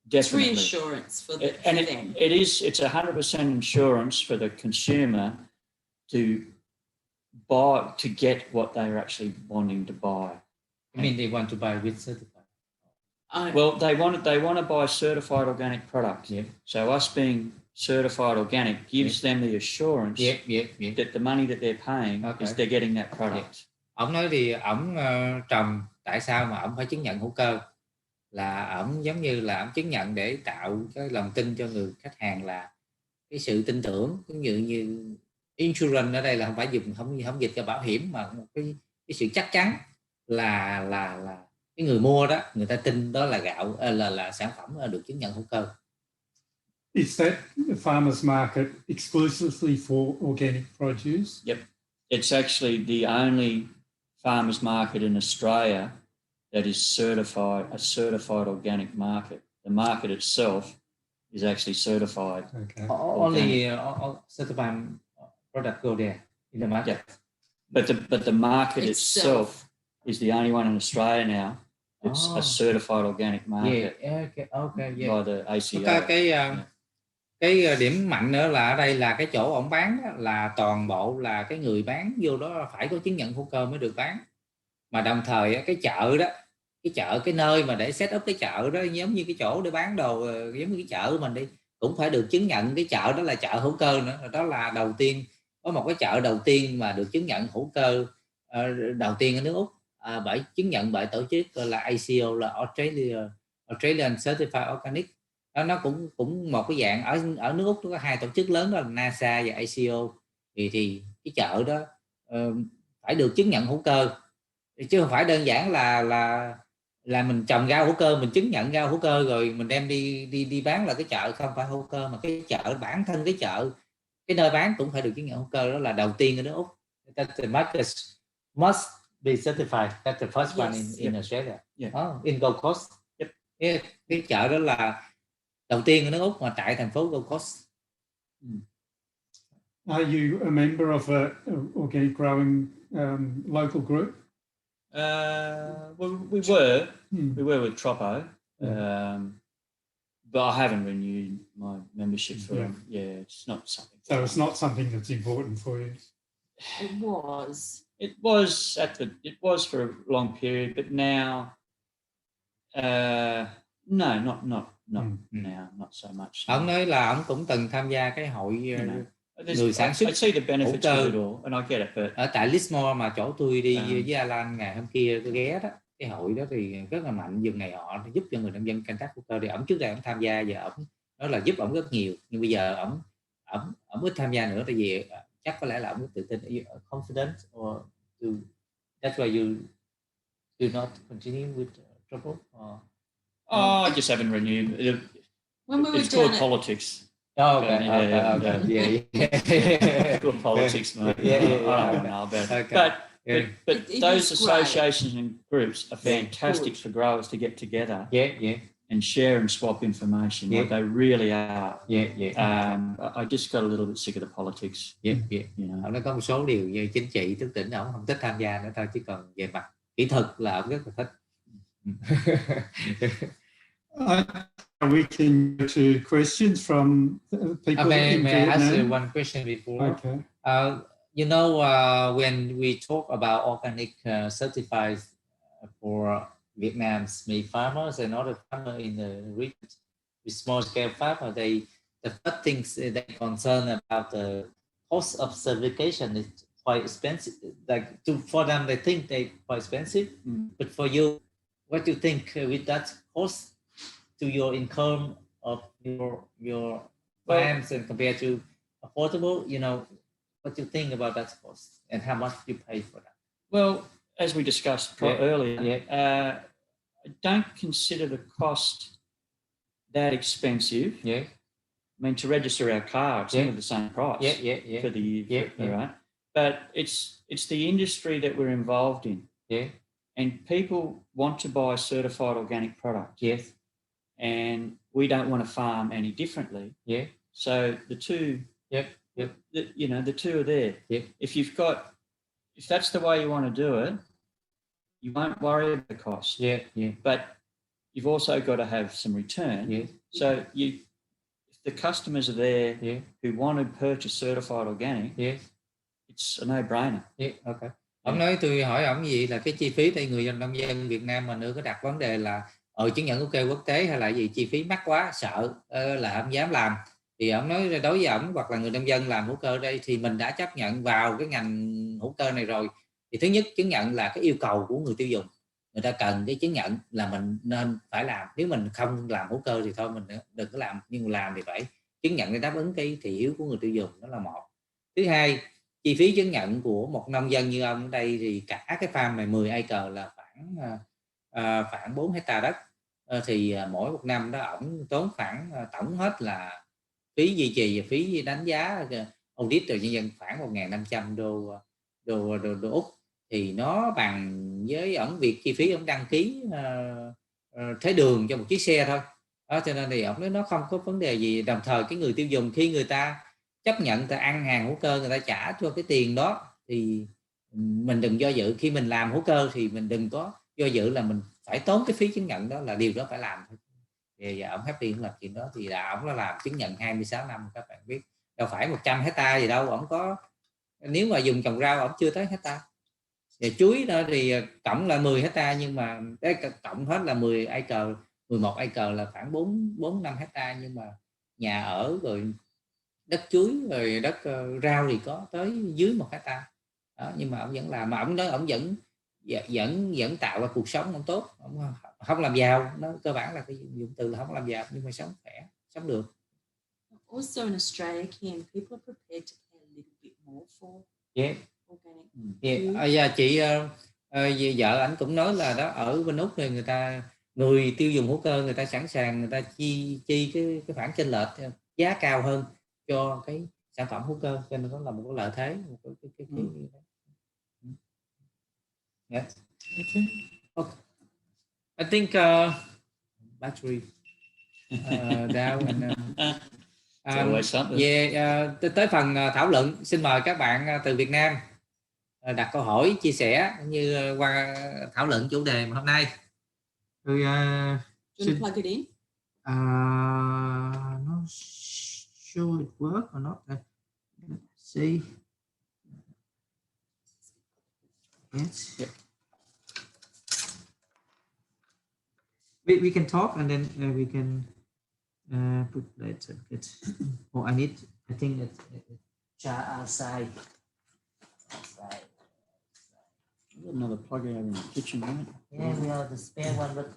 definitely. It's reassurance for them. It's 100% insurance for the consumer to buy, to get what they're actually wanting to buy. I mean, they want to buy with certified. Well, they want to buy certified organic products. Yeah. So us being certified organic gives them the assurance that the money that they're paying is they're getting that product. Ông nói thì ổng trồng, tại sao mà ổng phải chứng nhận hữu cơ, là ổng giống như là ổng chứng nhận để tạo cái lòng tin cho người khách hàng, là cái sự tin tưởng, cũng như insurance ở đây là không phải dùng không dịch cho bảo hiểm, mà một cái sự chắc chắn là cái người mua đó, người ta tin đó là gạo là sản phẩm được chứng nhận hữu cơ. Is that the farmers market exclusively for organic produce? Yep. It's actually the only farmers market in Australia that is a certified organic market. The market itself is actually certified. Okay. Only certified product go there in the market. Yeah. But the market itself is the only one in Australia now that's a certified organic market. Okay. By the ACO. Cái điểm mạnh nữa là ở đây là cái chỗ ông bán là toàn bộ là cái người bán vô đó phải có chứng nhận hữu cơ mới được bán, mà đồng thời cái chợ đó, cái nơi mà để set up cái chợ đó, giống như cái chỗ để bán đồ, giống như cái chợ mình đi, cũng phải được chứng nhận cái chợ đó là chợ hữu cơ nữa. Đó là đầu tiên, có một cái chợ đầu tiên mà được chứng nhận hữu cơ đầu tiên ở nước Úc, bởi chứng nhận bởi tổ chức là ACO, là Australian Certified Organic. Nó cũng một cái dạng ở nước Úc có hai tổ chức lớn, đó là NASA và ACO. Thì cái chợ đó phải được chứng nhận hữu cơ, chứ không phải đơn giản là mình trồng rau hữu cơ, mình chứng nhận rau hữu cơ rồi mình đem đi bán là cái chợ không phải hữu cơ, mà cái chợ bản thân cái chợ, cái nơi bán cũng phải được chứng nhận hữu cơ. Đó là đầu tiên ở nước Úc. The market must be certified. That's the first one in Australia. In Gold Coast. Cái chợ đó là đầu tiên ở nước Úc mà tại thành phố Gold Coast. Are you a member of a organic growing local group? Well, we were with Troppo, but I haven't renewed my membership for them. Yeah, it's not something. So it's not something that's important for you. It was. It was for a long period, but now, no, not now, not so much. Ông nói là ông cũng từng tham gia cái hội người sản xuất. I see the benefits of it all, and I get it. But ở tại Lismore mà chỗ tôi đi với Alan ngày hôm kia tôi ghé đó, cái hội đó thì rất là mạnh. Dừng ngày họ giúp cho người nông dân canh tác hữu cơ. Thì ổng trước đây ổng tham gia, giờ ổng nói là giúp ổng rất nhiều, nhưng bây giờ ổng ít tham gia nữa, tại vì chắc có lẽ là ông ấy tự tin. You are confident or that's why you do not continue with trouble or I just haven't renewed. When we were It's down called at, politics. okay. It's called politics, mate. I don't want to know about it. But It those is great. associations and groups are fantastic Good. for growers to get together Yeah. and share and swap information. Yeah. Like they really are. Yeah. I just got a little bit sick of the politics. Yeah. You know. Ông nói có một số điều về chính trị thức tỉnh ông không thích tham gia nữa thôi, chứ còn về mặt kỹ thuật là ông rất là thích. We can go to questions from people in May I ask Vietnam. one question before? Okay. You know, when we talk about organic certified for Vietnam's meat farmers and other farmers in the region, with small scale farmers, the first things they concern about the cost of certification is quite expensive. Like for them, they think they're quite expensive. But for you, what do you think with that cost to your income of your farms and compared to affordable? You know, what do you think about that cost and how much you pay for that? Well, as we discussed earlier, I don't consider the cost that expensive. Yeah. I mean, to register our car, it's nearly the same price for the year, right? But it's the industry that we're involved in. Yeah. And people want to buy certified organic products. Yes. And we don't want to farm any differently. Yeah. So the two, the two are there. Yeah. If that's the way you want to do it, you won't worry about the cost. Yeah. But you've also got to have some return. Yeah. So if the customers are there who want to purchase certified organic, it's a no-brainer. Yeah. Okay. Ông nói tôi hỏi ông gì là cái chi phí tại người dân nông dân Việt Nam mà nữa có đặt vấn đề là chứng nhận hữu cơ quốc tế hay là gì chi phí mắc quá sợ là không dám làm, thì ông nói đối với ổng hoặc là người nông dân làm hữu cơ đây thì mình đã chấp nhận vào cái ngành hữu cơ này rồi, thì thứ nhất chứng nhận là cái yêu cầu của người tiêu dùng, người ta cần cái chứng nhận là mình nên phải làm, nếu mình không làm hữu cơ thì thôi mình đừng có làm, nhưng mà làm thì phải chứng nhận để đáp ứng cái thị hiếu của người tiêu dùng, đó là một. Thứ hai, chi phí chứng nhận của một nông dân như ông ở đây thì cả cái farm này 10 acre là khoảng 4 hectare đất, thì mỗi một năm đó ổng tốn khoảng tổng hết là phí duy trì và phí đánh giá audit rồi nhân dân khoảng 1.500 đô Úc, thì nó bằng với ổng việc chi phí ổng đăng ký thế đường cho một chiếc xe thôi đó, cho nên thì ổng nói nó không có vấn đề gì. Đồng thời cái người tiêu dùng khi người ta chấp nhận người ta ăn hàng hữu cơ, người ta trả cho cái tiền đó, thì mình đừng do dự. Khi mình làm hữu cơ thì mình đừng có do dự là mình phải tốn cái phí chứng nhận đó, là điều đó phải làm thôi. Thì ông happy làm chuyện đó, thì ổng đã làm chứng nhận 26 năm, các bạn biết đâu phải 100 hectare gì đâu, ổng có, nếu mà dùng trồng rau ổng chưa tới hectare, và chuối đó thì tổng là 10 hectare, nhưng mà cái tổng hết là 10 acre, 11 acre là khoảng 4-5 hectare, nhưng mà nhà ở rồi đất chuối rồi đất rau thì có tới dưới 1 hectare đó, nhưng mà ông vẫn làm, mà ông nói ông vẫn tạo ra cuộc sống ông tốt, ông không làm giàu, nó cơ bản là cái dụng từ là không làm giàu, nhưng mà sống khỏe, sống được. Also in Australia, people are prepared to pay a little bit more for organic. Chị vợ anh cũng nói là đó, ở bên Úc thì người tiêu dùng hữu cơ người ta sẵn sàng, người ta chi cái khoản chênh lệch giá cao hơn cho cái sản phẩm hữu cơ, cho nên đó là một cái lợi thế, một cái Yes. Okay. I think battery down and tới phần thảo luận, xin mời các bạn từ Việt Nam đặt câu hỏi, chia sẻ như qua thảo luận chủ đề mà hôm nay. Do you plug it in? Not sure it work or not. Let's see. Yes. Yep. We can talk and then we can put that. Oh, I think that char outside. Another plug out in the kitchen, right? Yeah, we have the spare one, but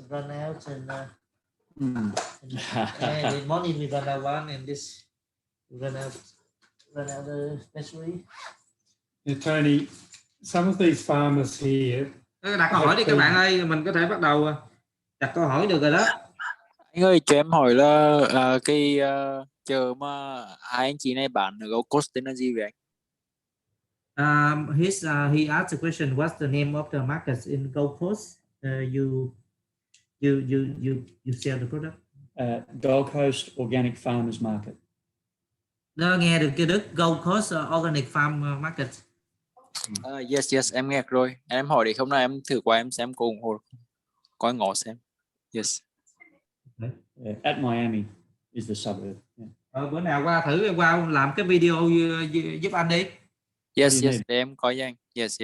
run out and the morning we run out one, and this we run out another specialty? Tony, some of these farmers here. Đặt câu hỏi đi các bạn ơi, mình có thể bắt đầu đặt câu hỏi được rồi đó. Anh ơi, cho em hỏi là cái chờ mà hai anh chị này bán ở Compost tên là gì vậy anh? He asked the question, what's the name of the markets in Gold Coast? You sell the product? Gold Coast Organic Farmers Market. Đó, nghe được chưa Đức? Gold Coast Organic Farm Market. Yes, em nghe rồi. Em hỏi để không nào em thử qua em xem cô ủng hộ. Coi ngỏ xem. Yes. At Miami is the suburb. Yeah. Bữa nào qua làm cái video giúp anh đi. Yes, để em coi cho anh. Yes.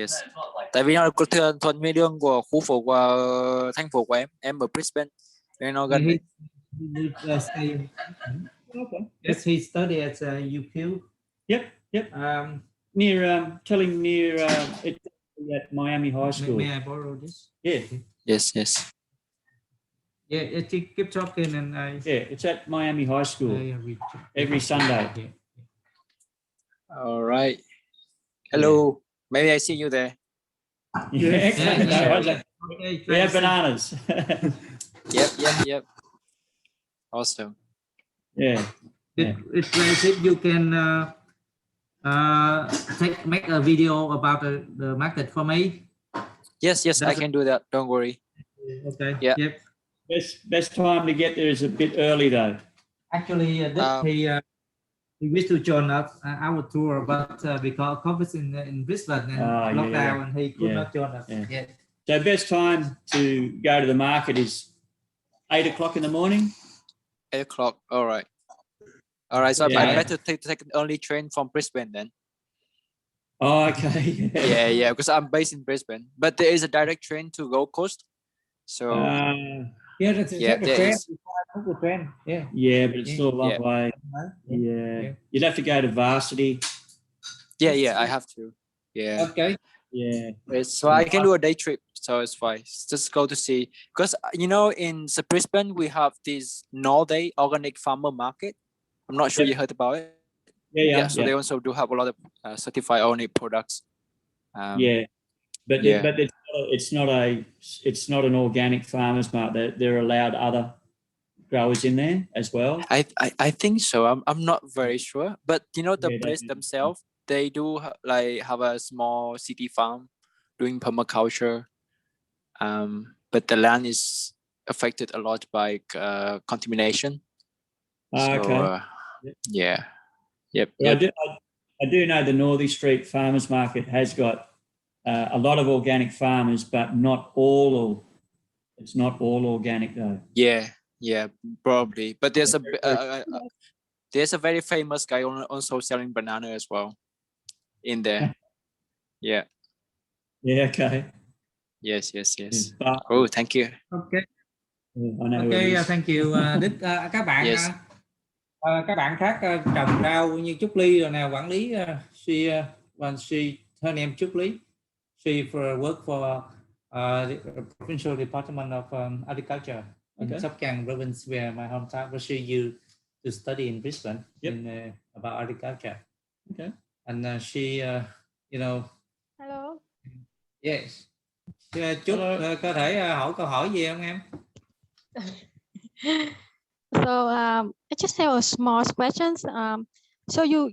Tại vì nó có thuần nguyên đường của khu phố của thành phố của em ở Brisbane. Nên nó gần. Yes, he studied at UQ. Yep. Near it's at Miami High School. May I borrow this? Yeah. Yes. Yeah, keep talking and Yeah, it's at Miami High School every Sunday. All right. Hello. Maybe I see you there. Yeah, excellent. Okay, We have bananas. Yep. Awesome. Yeah. It's great if you can make a video about the market for me. Yes, I can do that. Don't worry. Okay. Yeah. Yep. Best time to get there is a bit early though. Actually, he wished to join us our tour, but because COVID in Brisbane and lockdown, and he could not join us. Yeah. So best time to go to the market is 8 o'clock in the morning. 8 o'clock. All right. So I better take an early train from Brisbane then. Oh, okay. Yeah. Because I'm based in Brisbane, but there is a direct train to Gold Coast. So there is. The train. Yeah, but it's still a long way. Yeah. You'd have to go to Varsity. Yeah, I have to. Yeah. Okay. Yeah. So I can do a day trip, so it's fine. Just go to see, because in Brisbane we have this Norday organic farmer market. I'm not sure you heard about it. Yeah. So they also do have a lot of certified organic products. But it's not an organic farmers market. They're allowed other growers in there as well. I think so. I'm not very sure, but the place themselves, they do have a small city farm doing permaculture, but the land is affected a lot by contamination. Okay. Yeah. Yep. I do know the Northey Street Farmers Market has got a lot of organic farmers, but not all. It's not all organic though. Yeah, probably. But there's a very famous guy also selling banana as well in there. Yeah. Yeah. Okay. Yes. Oh, thank you. Okay. Okay, thank you, Đức. Các bạn các bạn khác trồng rau như Trúc Ly rồi nè, quản lý her name Trúc Ly. She work for the Provincial Department of Agriculture in Sopkang province, where my hometown. But she used to study in Brisbane in about agriculture. Okay. And she, Hello. Yes. Trúc có thể hỏi câu hỏi gì không em? So I just have a small questions. So you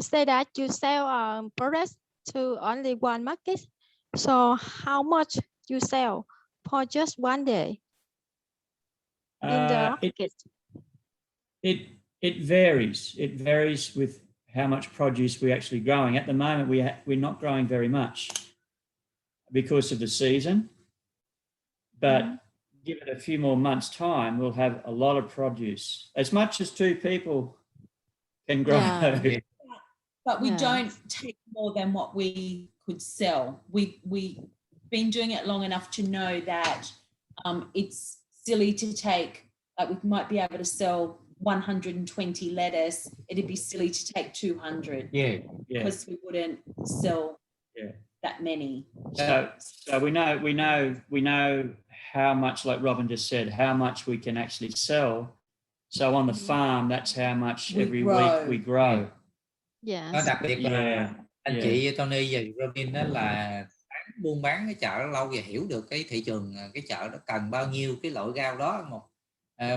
say that you sell products to only one market. So how much you sell for just one day in the market? It varies. It varies with how much produce we're actually growing. At the moment, we're not growing very much because of the season, but give it a few more months' time, we'll have a lot of produce, as much as two people can grow. Yeah. But we don't take more than what we could sell. We've been doing it long enough to know that it's silly to take, like we might be able to sell 120 lettuce. It'd be silly to take 200. Yeah. Because we wouldn't sell that many. So we know how much, like Robin just said, how much we can actually sell. So on the farm, that's how much every week we grow. Yes. Nó đặc biệt là anh chị Tony và Robin đó là buôn bán cái chợ lâu và hiểu được cái thị trường, cái chợ nó cần bao nhiêu cái loại rau đó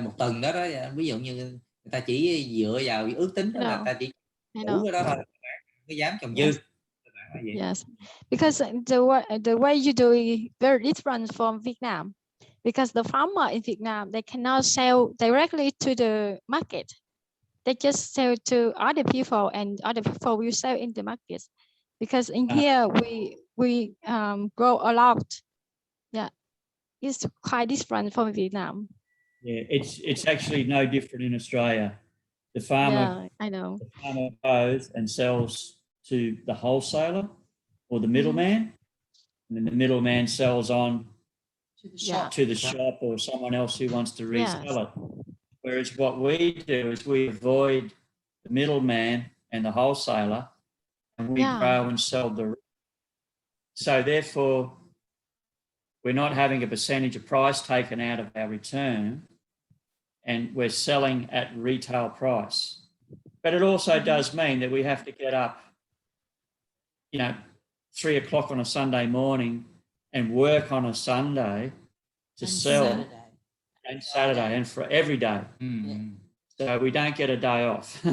một tuần đó. Ví dụ như người ta chỉ dựa vào ước tính đó là người ta chỉ đủ cái đó thôi, cái dám trồng dư. Yes, because the way you do it very different from Vietnam, because the farmer in Vietnam, they cannot sell directly to the market. They just sell to other people, and other people will sell in the market. Because in here we grow a lot. Yeah, it's quite different from Vietnam. Yeah, it's actually no different in Australia. The farmer, Yeah, I know. the farmer goes and sells to the wholesaler or the middleman, and then the middleman sells on to the shop or someone else who wants to resell it. Whereas what we do is we avoid the middleman and the wholesaler, and we grow and sell direct. So therefore, we're not having a percentage of price taken out of our return, and we're selling at retail price. But it also does mean that we have to get up, 3 o'clock on a Sunday morning and work on a Sunday to sell, and Saturday and for every day. So we don't get a day off.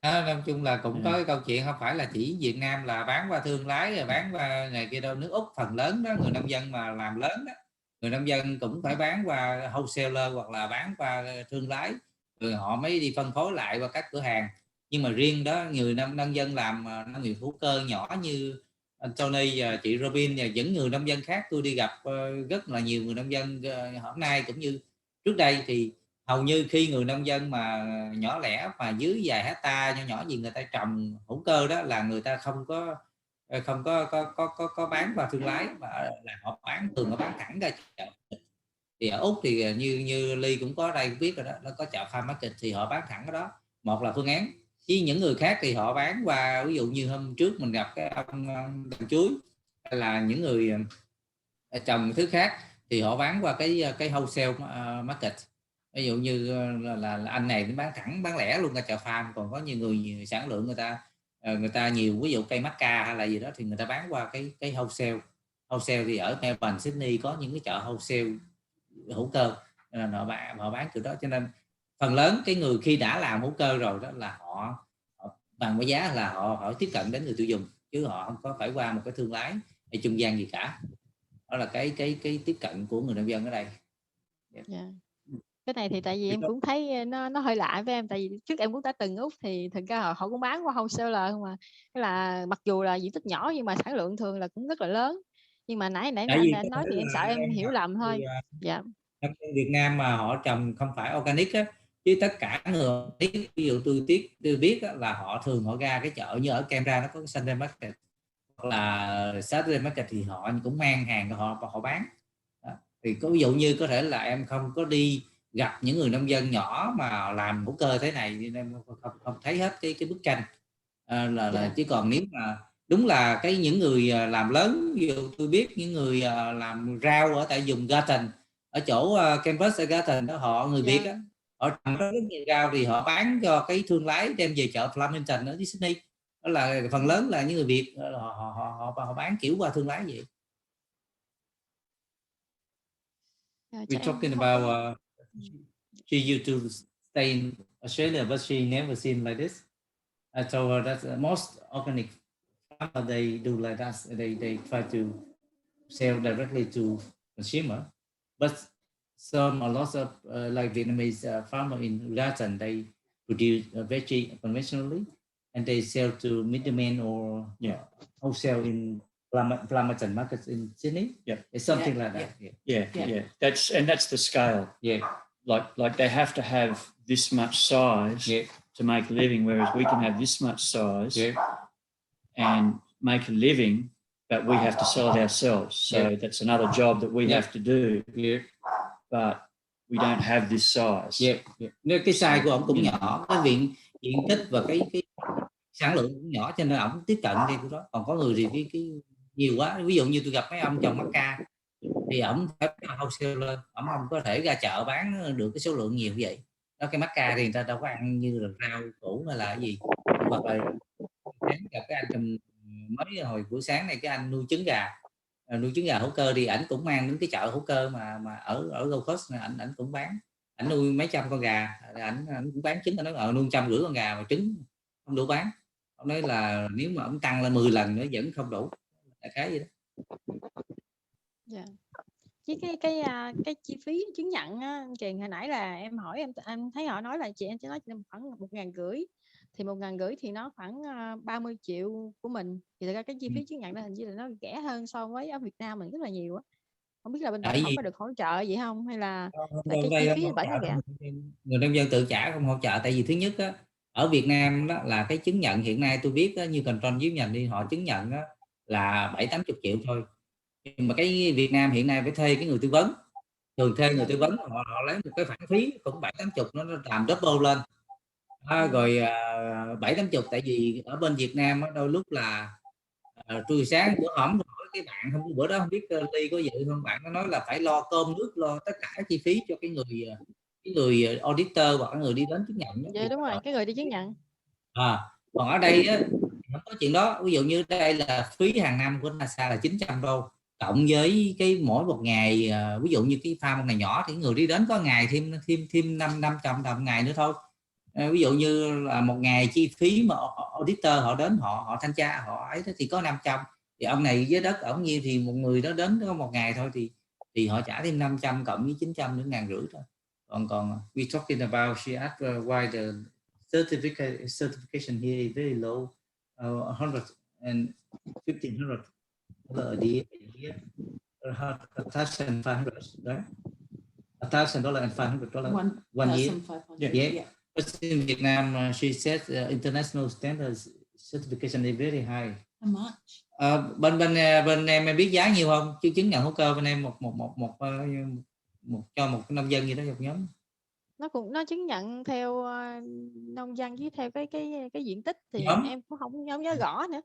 Nói chung là cũng có cái câu chuyện, không phải là chỉ Việt Nam là bán qua thương lái rồi bán qua này kia đâu. Nước Úc phần lớn đó, người nông dân mà làm lớn đó, người nông dân cũng phải bán qua wholesaler hoặc là bán qua thương lái, rồi họ mới đi phân phối lại qua các cửa hàng. Nhưng mà riêng đó người nông dân làm nông nghiệp hữu cơ nhỏ như anh Tony và chị Robin và những người nông dân khác, tôi đi gặp rất là nhiều người nông dân hôm nay cũng như trước đây, thì hầu như khi người nông dân mà nhỏ lẻ mà dưới vài hecta nhỏ gì người ta trồng hữu cơ đó là người ta không có bán qua thương lái, mà là họ thường họ bán thẳng ra chợ. Thì ở Úc thì như Ly cũng có đây biết rồi đó, nó có chợ farm market thì họ bán thẳng cái đó, một là phương án. Chứ những người khác thì họ bán qua, ví dụ như hôm trước mình gặp cái ông trồng chuối hay là những người trồng thứ khác thì họ bán qua cái wholesale market. Ví dụ như là anh này bán thẳng bán lẻ luôn ra chợ farm, còn có nhiều người sản lượng người ta nhiều, ví dụ cây macca hay là gì đó thì người ta bán qua cái wholesale thì ở Melbourne, Sydney có những cái chợ wholesale hữu cơ nên là họ bán kiểu đó. Cho nên phần lớn cái người khi đã làm hữu cơ rồi đó là họ bằng cái giá là họ tiếp cận đến người tiêu dùng, chứ họ không có phải qua một cái thương lái hay trung gian gì cả. Đó là cái tiếp cận của người nông dân ở đây. Cái này thì tại vì em cũng thấy nó hơi lạ với em, tại vì trước em cũng đã từng Úc thì thực ra họ cũng bán qua wholesaler không, mà cái là mặc dù là diện tích nhỏ nhưng mà sản lượng thường là cũng rất là lớn. Nhưng mà nãy anh nói thì em sợ em hiểu lầm thôi. Việt Nam mà họ trồng không phải organic á, chứ tất cả người, ví dụ tôi biết là họ thường họ ra cái chợ như ở Canberra nó có cái Sunday market hoặc là Saturday market thì họ cũng mang hàng họ bán. Thì có ví dụ như có thể là em không có đi gặp những người nông dân nhỏ mà làm hữu cơ thế này nên em không thấy hết cái bức tranh là chứ còn nếu mà đúng là những người làm lớn, ví dụ tôi biết những người làm rau ở tại vùng Garden ở chỗ Compost Garden đó, họ người Việt á, họ trồng rất nhiều rau thì họ bán cho cái thương lái đem về chợ Flemington ở Sydney. Đó là phần lớn là những người Việt, họ bán kiểu qua thương lái vậy. We're talking about she used to stay in Australia, but she never seen like this. So that's most organic farmers, they do like that. They try to sell directly to consumer. But a lot of like Vietnamese farmer in Lattanzi, they produce veggie conventionally, and they sell to middlemen or wholesale in Flemington markets in Sydney. It's something like that. That's the scale. Like they have to have this much size to make a living, whereas we can have this much size and make a living, but we have to sell it ourselves. So that's another job that we have to do. But we don't have this size. Nếu cái size của ông cũng nhỏ, cái diện tích và cái sản lượng cũng nhỏ, cho nên ông tiếp cận đi của đó. Còn có người thì cái nhiều quá, ví dụ như tôi gặp mấy ông trồng macca thì ổng phải wholesale lên, ổng không có thể ra chợ bán được cái số lượng nhiều như vậy đó. Cái macca thì người ta đâu có ăn như là rau củ hay là cái gì, hoặc là sáng gặp cái anh trùm mới hồi buổi sáng này, cái anh nuôi trứng gà hữu cơ, thì ảnh cũng mang đến cái chợ hữu cơ mà ở Gold Coast này, ảnh cũng bán, ảnh nuôi mấy trăm con gà, ảnh cũng bán trứng. Anh nói nuôi 150 con gà mà trứng không đủ bán. Ông nói là nếu mà ông tăng lên 10 lần nữa vẫn không đủ, đại khái vậy đó. Dạ. Chứ cái chi phí chứng nhận á, Truyền hồi nãy là em hỏi em thấy họ nói là em chỉ nói khoảng 1.500, thì 1.500 thì nó khoảng 30 triệu của mình, thì thật ra cái chi phí chứng nhận đó hình như là nó rẻ hơn so với ở Việt Nam mình rất là nhiều á. Không biết là bên bạn họ có được hỗ trợ gì không, hay là tại cái chi phí bởi nó rẻ? Người nông dân tự trả không hỗ trợ, tại vì thứ nhất á, ở Việt Nam đó là cái chứng nhận hiện nay tôi biết đó, như Control dưới nhà đi họ chứng nhận đó, là 7-80 triệu thôi. Nhưng mà cái Việt Nam hiện nay phải thuê cái người tư vấn, thường thuê người tư vấn họ lấy một cái khoản phí cũng 7-80, nó làm double lên. Rồi 7-80, tại vì ở bên Việt Nam đó, đôi lúc là trưa sáng bữa hổm hỏi cái bạn không, bữa đó không biết Ly có dự không, bạn nó nói là phải lo cơm nước, lo tất cả chi phí cho cái người auditor hoặc người đi đến chứng nhận đó. Dạ đúng rồi, cái người đi chứng nhận. Còn ở đây á, không có chuyện đó. Ví dụ như đây là phí hàng năm của NASA là $900, cộng với cái mỗi một ngày, ví dụ như cái farm này nhỏ thì người đi đến có ngày thêm 500 đồng ngày nữa thôi. Ví dụ như là một ngày chi phí mà auditor họ đến họ thanh tra họ ấy thì có 500, thì ông này với đất ổng nhiêu thì một người đó đến có một ngày thôi thì họ trả thêm 500 cộng với 900 nữa 1.500 thôi. Còn we talking about, she asked why the certification here is very low, $100 and $1,500 a year, $1,500, right? $1,000 and $500 one year. Yeah. But in Vietnam, she said international standards certification is very high. How much? Bên em biết giá nhiều không? Chứ chứng nhận hữu cơ bên em cho một nông dân gì đó, một nhóm. Nó chứng nhận theo nông dân với theo cái diện tích thì em cũng không nhớ rõ nữa,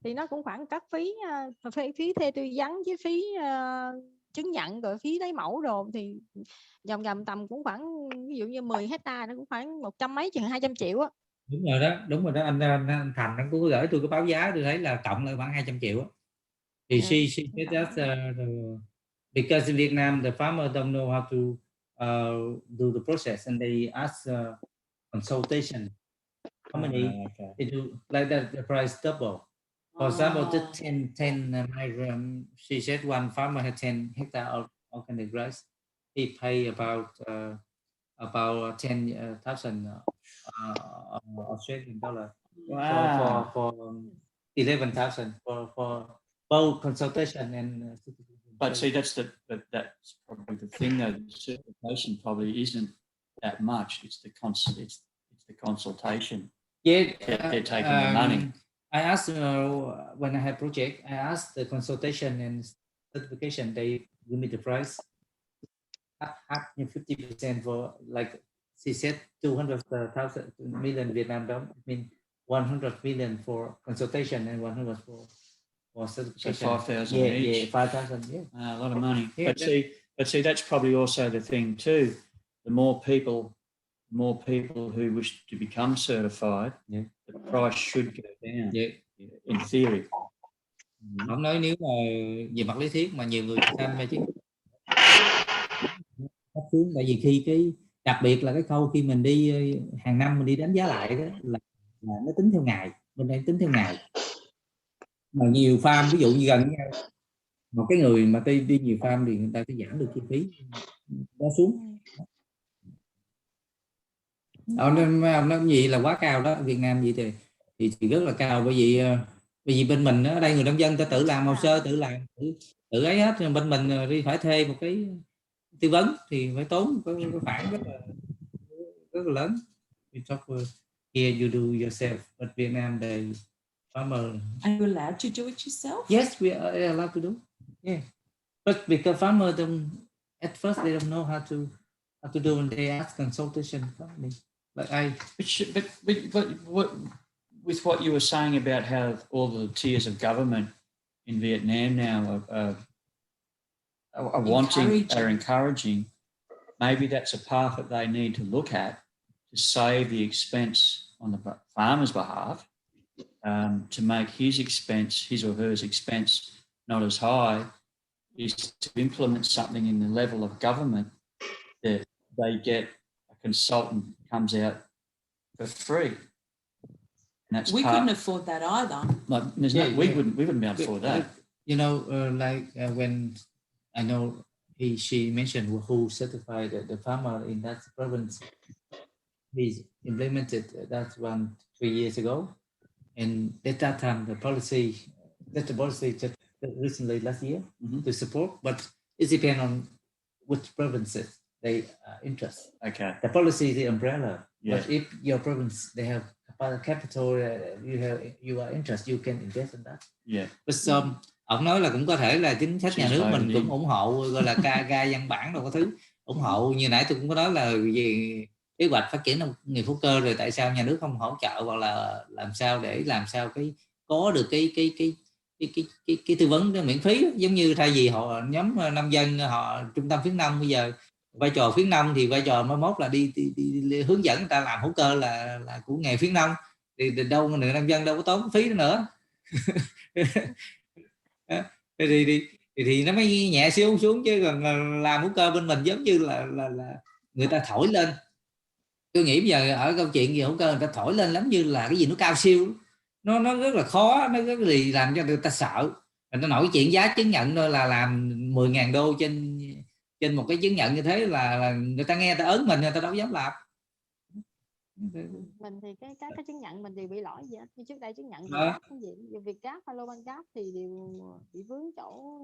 thì nó cũng khoảng các phí thuê tư vấn với phí chứng nhận rồi phí lấy mẫu rồi, thì vòng tầm cũng khoảng, ví dụ như 10 hectare nó cũng khoảng 100 mấy chừng 200 triệu á. Đúng rồi đó anh Thành anh cũng gửi tôi cái báo giá, tôi thấy là cộng lại khoảng 200 triệu á. Thì she said that because in Vietnam the farmer don't know how to do the process and they ask consultation. How many they do like that, the price double. For example, just 10 microgram, she said one farmer had 10 hectare of organic rice. He pay about 10,000 Australian dollar. Wow. For 11,000 for both consultation and but see, that's probably the thing though. The certification probably isn't that much. It's the consultation. Yeah, they're taking the money. I asked when I had project, I asked the consultation and certification. They give me the price, half 50% for, like she said, 200,000 million Vietnam dong. I mean 100 million for consultation and 100 for certification. So 5,000 each. Yeah, 5,000. Yeah, a lot of money. Yeah, but see, that's probably also the thing too. The more people who wish to become certified, the price should go down. Yeah. In theory. Không nói nếu mà về mặt lý thuyết mà nhiều người tham gia chứ xuống, tại vì khi cái đặc biệt là cái khâu khi mình đi hàng năm mình đi đánh giá lại đó là nó tính theo ngày, bên đây tính theo ngày, mà nhiều farm ví dụ như gần nhau, một cái người mà đi nhiều farm thì người ta sẽ giảm được chi phí nó xuống. Ông nói gì là quá cao đó, Việt Nam gì thì rất là cao, bởi vì bên mình ở đây người nông dân ta tự làm hồ sơ, tự làm tự ấy hết, bên mình đi phải thuê một cái tư vấn thì phải tốn cái khoản rất là lớn. You talk here you do yourself, but Vietnam they farmer. Are you allowed to do it yourself? Yes, we are allowed to do. Yeah, but because farmer don't, at first they don't know how to do, and they ask consultation company. Like but what, with what you were saying about how all the tiers of government in Vietnam now are encouraging, maybe that's a path that they need to look at to save the expense on the farmer's behalf. to make his or her expense not as high is to implement something in the level of government that they get a consultant comes out for free. And that's We couldn't afford that either. Like, we wouldn't be able to afford that. You know, when I know she mentioned who certified the farmer in that province, he implemented that 3 years ago, and at that time the policy just recently last year to support, but it depends on which provinces they interest. Okay. The policy is the umbrella. Yeah. But if your province they have capital, you are interested, you can invest in that. Yeah. But ông nói là cũng có thể là chính sách nhà nước mình cũng ủng hộ, gọi là ra văn bản đâu có thứ ủng hộ. Như nãy tôi cũng có nói là về kế hoạch phát triển nông nghiệp hữu cơ, rồi tại sao nhà nước không hỗ trợ, hoặc là làm sao để có được cái tư vấn miễn phí, giống như thay vì họ nhóm nông dân họ trung tâm khuyến nông, bây giờ vai trò khuyến nông thì vai trò mai mốt là đi hướng dẫn người ta làm hữu cơ là của nghề khuyến nông, thì đâu người nông dân đâu có tốn phí nữa. thì nó mới nhẹ xuống chứ còn làm hữu cơ bên mình giống như là người ta thổi lên. Tôi nghĩ bây giờ ở câu chuyện gì hữu cơ người ta thổi lên lắm, như là cái gì nó cao siêu, nó rất là khó, nó rất là làm cho người ta sợ. Người ta nổi chuyện giá chứng nhận thôi là làm 10.000 đô trên một cái chứng nhận như thế là người ta nghe, người ta ớn mình, người ta đâu dám làm. Mình thì cái chứng nhận mình đều bị lỗi gì hết. Như trước đây chứng nhận cái gì Việt Gáp hay Lô Ban Gáp thì đều bị vướng chỗ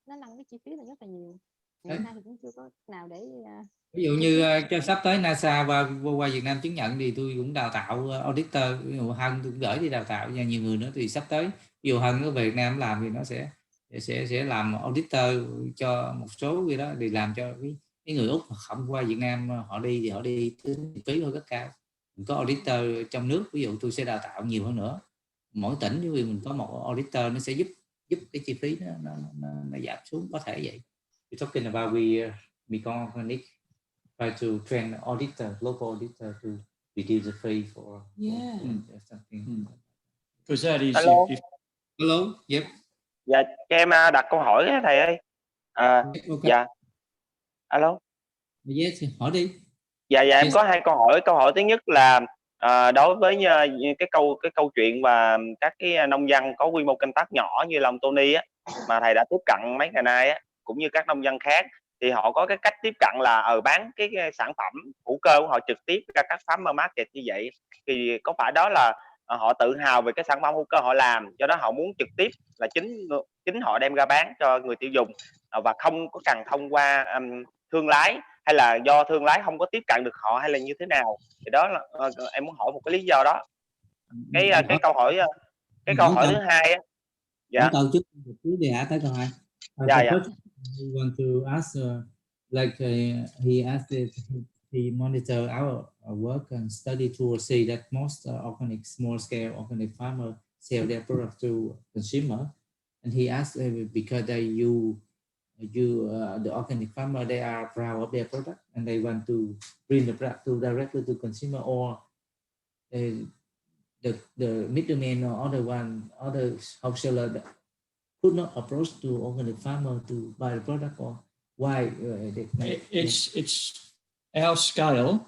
nó nâng cái chi phí là rất là nhiều. Hiện nay thì cũng chưa có nào để ví dụ như cho sắp tới NASA qua Việt Nam chứng nhận thì tôi cũng đào tạo auditor, ví dụ Hân tôi cũng gửi đi đào tạo và nhiều người nữa. Thì sắp tới ví dụ Hân ở Việt Nam làm thì nó sẽ làm auditor cho một số cái đó, để làm cho cái người Úc không qua Việt Nam họ đi thì họ đi tính phí hơi rất cao. Mình có auditor trong nước, ví dụ tôi sẽ đào tạo nhiều hơn nữa. Mỗi tỉnh ví dụ mình có một auditor, nó sẽ giúp cái chi phí nó giảm xuống, có thể vậy. We're talking about Mekong Organic try to train auditor, local auditor to reduce the fee for something. Because that is Hello, yep. Dạ, cho em đặt câu hỏi á thầy ơi. Okay. Dạ. Alo. Yes, hỏi đi. Dạ em có hai câu hỏi. Câu hỏi thứ nhất là đối với cái câu chuyện và các cái nông dân có quy mô canh tác nhỏ như là ông Tony á, mà thầy đã tiếp cận mấy ngày nay á, cũng như các nông dân khác, thì họ có cái cách tiếp cận là bán cái sản phẩm hữu cơ của họ trực tiếp ra các farmer market như vậy, thì có phải đó là họ tự hào về cái sản phẩm hữu cơ họ làm, do đó họ muốn trực tiếp là chính họ đem ra bán cho người tiêu dùng, và không có cần thông qua thương lái, hay là do thương lái không có tiếp cận được họ, hay là như thế nào? Thì đó là em muốn hỏi một cái lý do đó. Cái câu hỏi thứ hai á. Dạ. Câu trước đi hả, tới câu 2. Dạ. We want to ask he asked he monitor our work and study to see that most organic small scale organic farmer sell their product to consumer, and he asked because the organic farmer, they are proud of their product and they want to bring the product directly to consumer, or the middleman or other wholesaler could not approach to organic farmer to buy the product, or why? It's our scale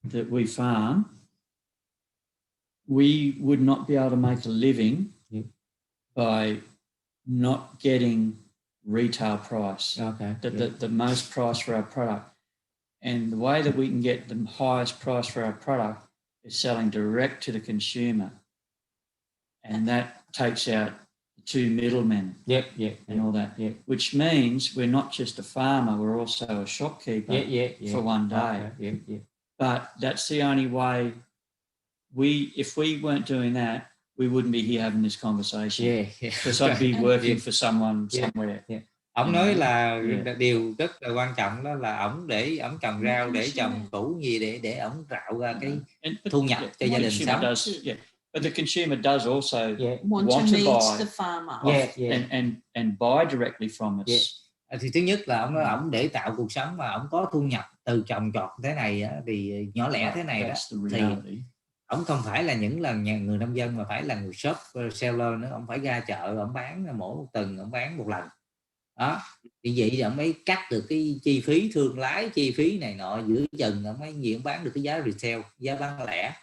that we farm. We would not be able to make a living by not getting retail price, the most price for our product. And the way that we can get the highest price for our product is selling direct to the consumer. And that takes out the two middlemen and all that, which means we're not just a farmer, we're also a shopkeeper for one day. But that's the only way if we weren't doing that, we wouldn't be here having this conversation. Because I'd be working for someone somewhere. Ông nói là điều rất là quan trọng đó là ổng trồng rau để trồng củ gì để ổng tạo ra cái thu nhập cho gia đình sống. But the consumer does also want to meet the farmer and buy directly from us. Thì thứ nhất là ổng để tạo cuộc sống mà ổng có thu nhập từ trồng trọt thế này thì nhỏ lẻ thế này đó, thì ổng không phải là những là người nông dân mà phải là người shop seller nữa, ổng phải ra chợ ổng bán mỗi một tuần, ổng bán một lần đó, thì vậy ổng mới cắt được cái chi phí thương lái, chi phí này nọ giữa chừng, ổng mới nhiều bán được cái giá retail, giá bán lẻ,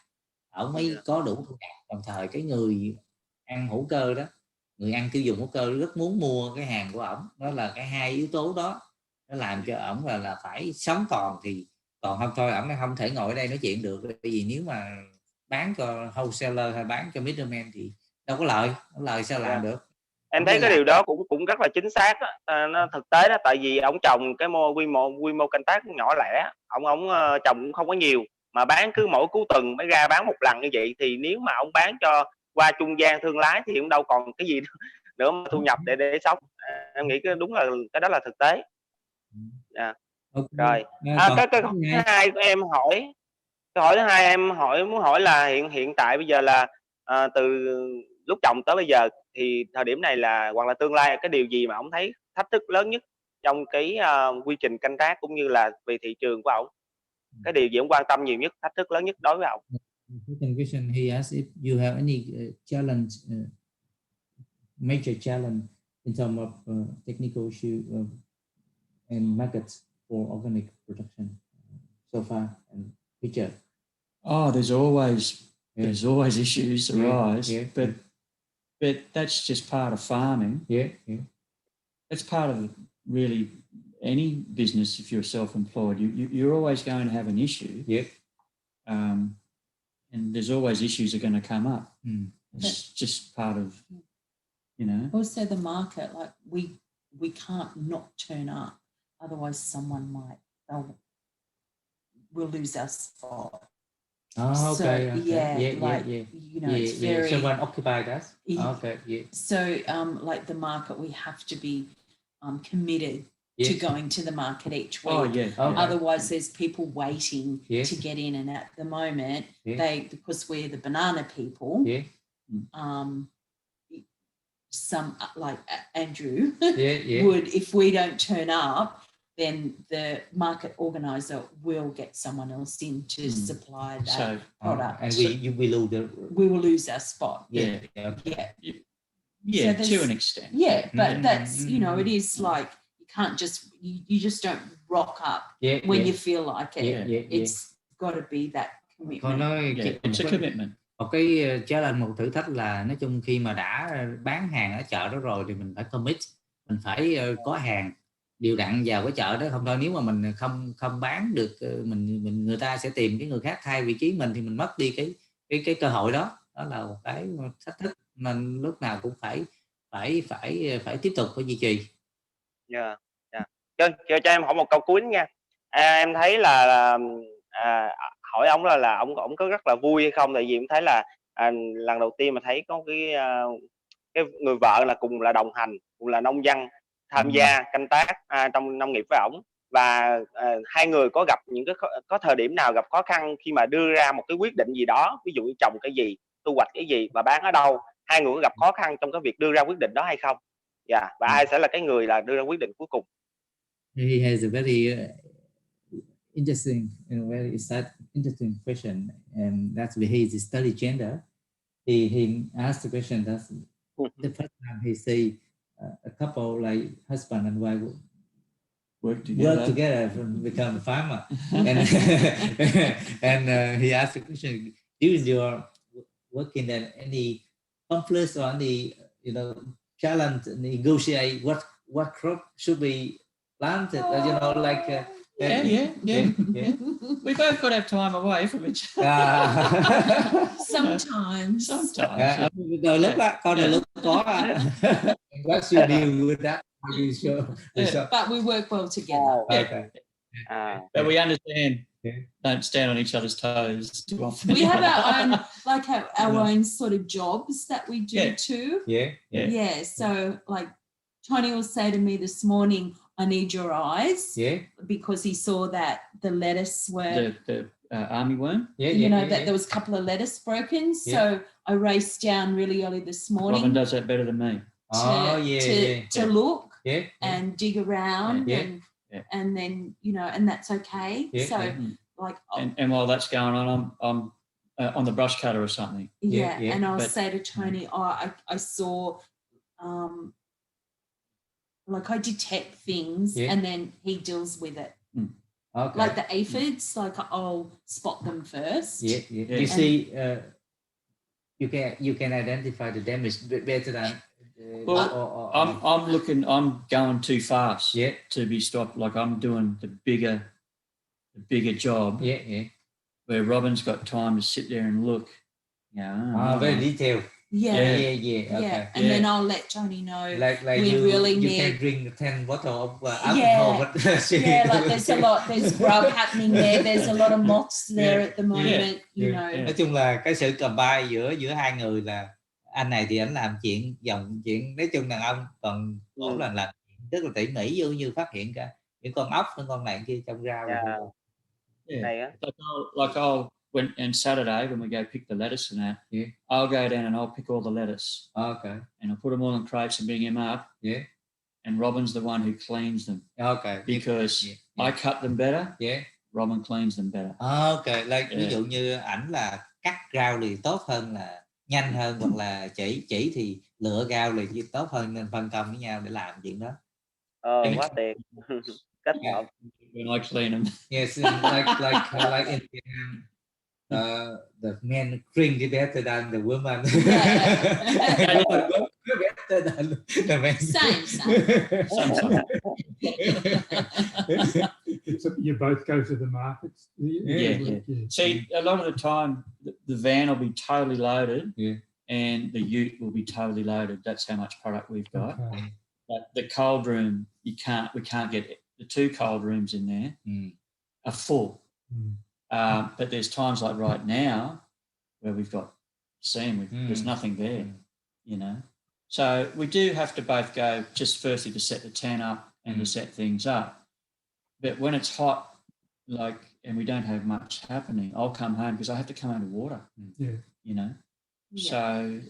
ổng mới có đủ thu nhập. Đồng thời cái người ăn hữu cơ đó, người ăn tiêu dùng hữu cơ rất muốn mua cái hàng của ổng, đó là cái hai yếu tố đó nó làm cho ổng là phải sống còn, thì còn không thôi ổng không thể ngồi ở đây nói chuyện được, bởi vì nếu mà bán cho wholesaler hay bán cho middleman thì đâu có lợi sao làm được. Em thấy cái điều đó cũng rất là chính xác đó. Nó thực tế đó, tại vì ông trồng cái quy mô canh tác nhỏ lẻ, ông trồng cũng không có nhiều mà bán cứ mỗi cuối tuần mới ra bán một lần như vậy, thì nếu mà ông bán cho qua trung gian thương lái thì cũng đâu còn cái gì nữa mà thu nhập để sống. Em nghĩ cái đúng là cái đó là thực tế. Rồi cái câu thứ hai của em hỏi, câu hỏi thứ hai em muốn hỏi là hiện tại bây giờ là từ lúc trồng tới bây giờ thì thời điểm này là hoặc là tương lai, cái điều gì mà ông thấy thách thức lớn nhất trong cái quy trình canh tác cũng như là về thị trường của ông, cái điều gì ông quan tâm nhiều nhất, thách thức lớn nhất đối với ông? Second question, he asked if you have any challenge, major challenge in terms of technical issue and markets for organic production so far and future. Oh, there's always issues arise, but that's just part of farming. That's part of really any business. If you're self-employed, you're always going to have an issue. And there's always issues are going to come up. It's just part of, Also the market, like we can't not turn up, otherwise someone will lose our spot. Oh, okay. It's very, someone occupied us. So like the market, we have to be committed to going to the market each week. Otherwise there's people waiting to get in, and at the moment because we're the banana people, some like Andrew would, if we don't turn up, then the market organizer will get someone else in to supply that product, and we will lose our spot. So to an extent. But that's it is like you can't just you just don't rock up when you feel like it. It's got to be that commitment. It's a commitment. Một cái challenge, một thử thách là nói chung khi mà đã bán hàng ở chợ đó rồi thì mình phải commit, mình phải có hàng điều đặn vào cái chợ đó, không thôi nếu mà mình không bán được, mình người ta sẽ tìm cái người khác thay vị trí mình thì mình mất đi cái cơ hội đó. Đó là một cái thách thức nên lúc nào cũng phải tiếp tục phải duy trì. Cho em hỏi một câu cuối nha. Em thấy là hỏi ông là ông có rất là vui hay không, tại vì em thấy là lần đầu tiên mà thấy có cái người vợ là cùng là đồng hành, cùng là nông dân tham gia canh tác trong nông nghiệp với ổng, và hai người có gặp những có thời điểm nào gặp khó khăn khi mà đưa ra một cái quyết định gì đó, ví dụ như trồng cái gì, thu hoạch cái gì và bán ở đâu, hai người có gặp khó khăn trong cái việc đưa ra quyết định đó hay không? Và ai sẽ là cái người là đưa ra quyết định cuối cùng? He has a very interesting interesting question, and that's why he study gender. He asked the question that the first time he see a couple like husband and wife work together to become a farmer, and he asked the question: during your working, at any conflicts or any challenge, negotiate what crop should be planted? Like. We both got to have time away from each other. Sometimes. Đôi lúc á, con đôi lúc có. What's your deal with that? But we work well together. But we understand. Don't stand on each other's toes too often. We have our own, like our own sort of jobs that we do too. So like Tony will say to me this morning, I need your eyes, because he saw that the lettuce were the armyworm. That there was a couple of lettuce broken. So I raced down really early this morning. Robin does that better than me. To look and dig around and then and that's okay. So like and while that's going on, I'm on the brush cutter or something. Yeah, yeah. and I'll But- say to Tony, I saw, like I detect things, Yeah. and then he deals with it. Okay. Like the aphids, like I'll spot them first. Yeah, yeah. Yeah. You see, you can identify the damage better than. Well, I'm going too fast Yeah. to be stopped. Like I'm doing the bigger job. Yeah, yeah. Where Robin's got time to sit there and look. Yeah. Very detailed. Yeah. Yeah. Yeah. Okay. Yeah. And then I'll let Tony know. Like we you really you need. can drink 10 bottle of alcohol. Yeah. But Yeah, like there's a lot, there's grub happening there. There's a lot of moths there at the moment, you know. Nói chung là cái sự combine giữa hai người là anh này thì anh làm chuyện nói chung đàn ông, còn cổ là làm rất là tỉ mỉ, vô như phát hiện ra những con ốc, những con này kia trong rau. Yeah. Hay á. Like I'll when and Saturday when we go pick the lettuce and that, Yeah. I'll go down and I'll pick all the lettuce. Okay. And I'll put them all in crates and bring them up. Yeah. And Robin's the one who cleans them. Okay. Because Yeah. I cut them better. Yeah. Robin cleans them better. Okay. Like ví Yeah. dụ như ảnh là cắt rau thì tốt hơn, là nhanh hơn, hoặc là chỉ thì lựa rau thì tốt hơn, nên phân công với nhau để làm chuyện đó. Quá tuyệt. Kết hợp. When I clean them. Yes, like in Vietnam, the men drink it better than the woman. And the woman go better than the men. Same. So you both go to the markets. Yeah. See, a lot of the time, the van will be totally loaded. Yeah. And the ute will be totally loaded. That's how much product we've got. Okay. But the cold room, we can't get it. The 2 cold rooms in there are full. But there's times like right now where we've got there's nothing there, you know. So we do have to both go just firstly to set the tent up and to set things up. But when it's hot, like, and we don't have much happening, I'll come home because I have to come home to water. Yeah. You know. Yeah. So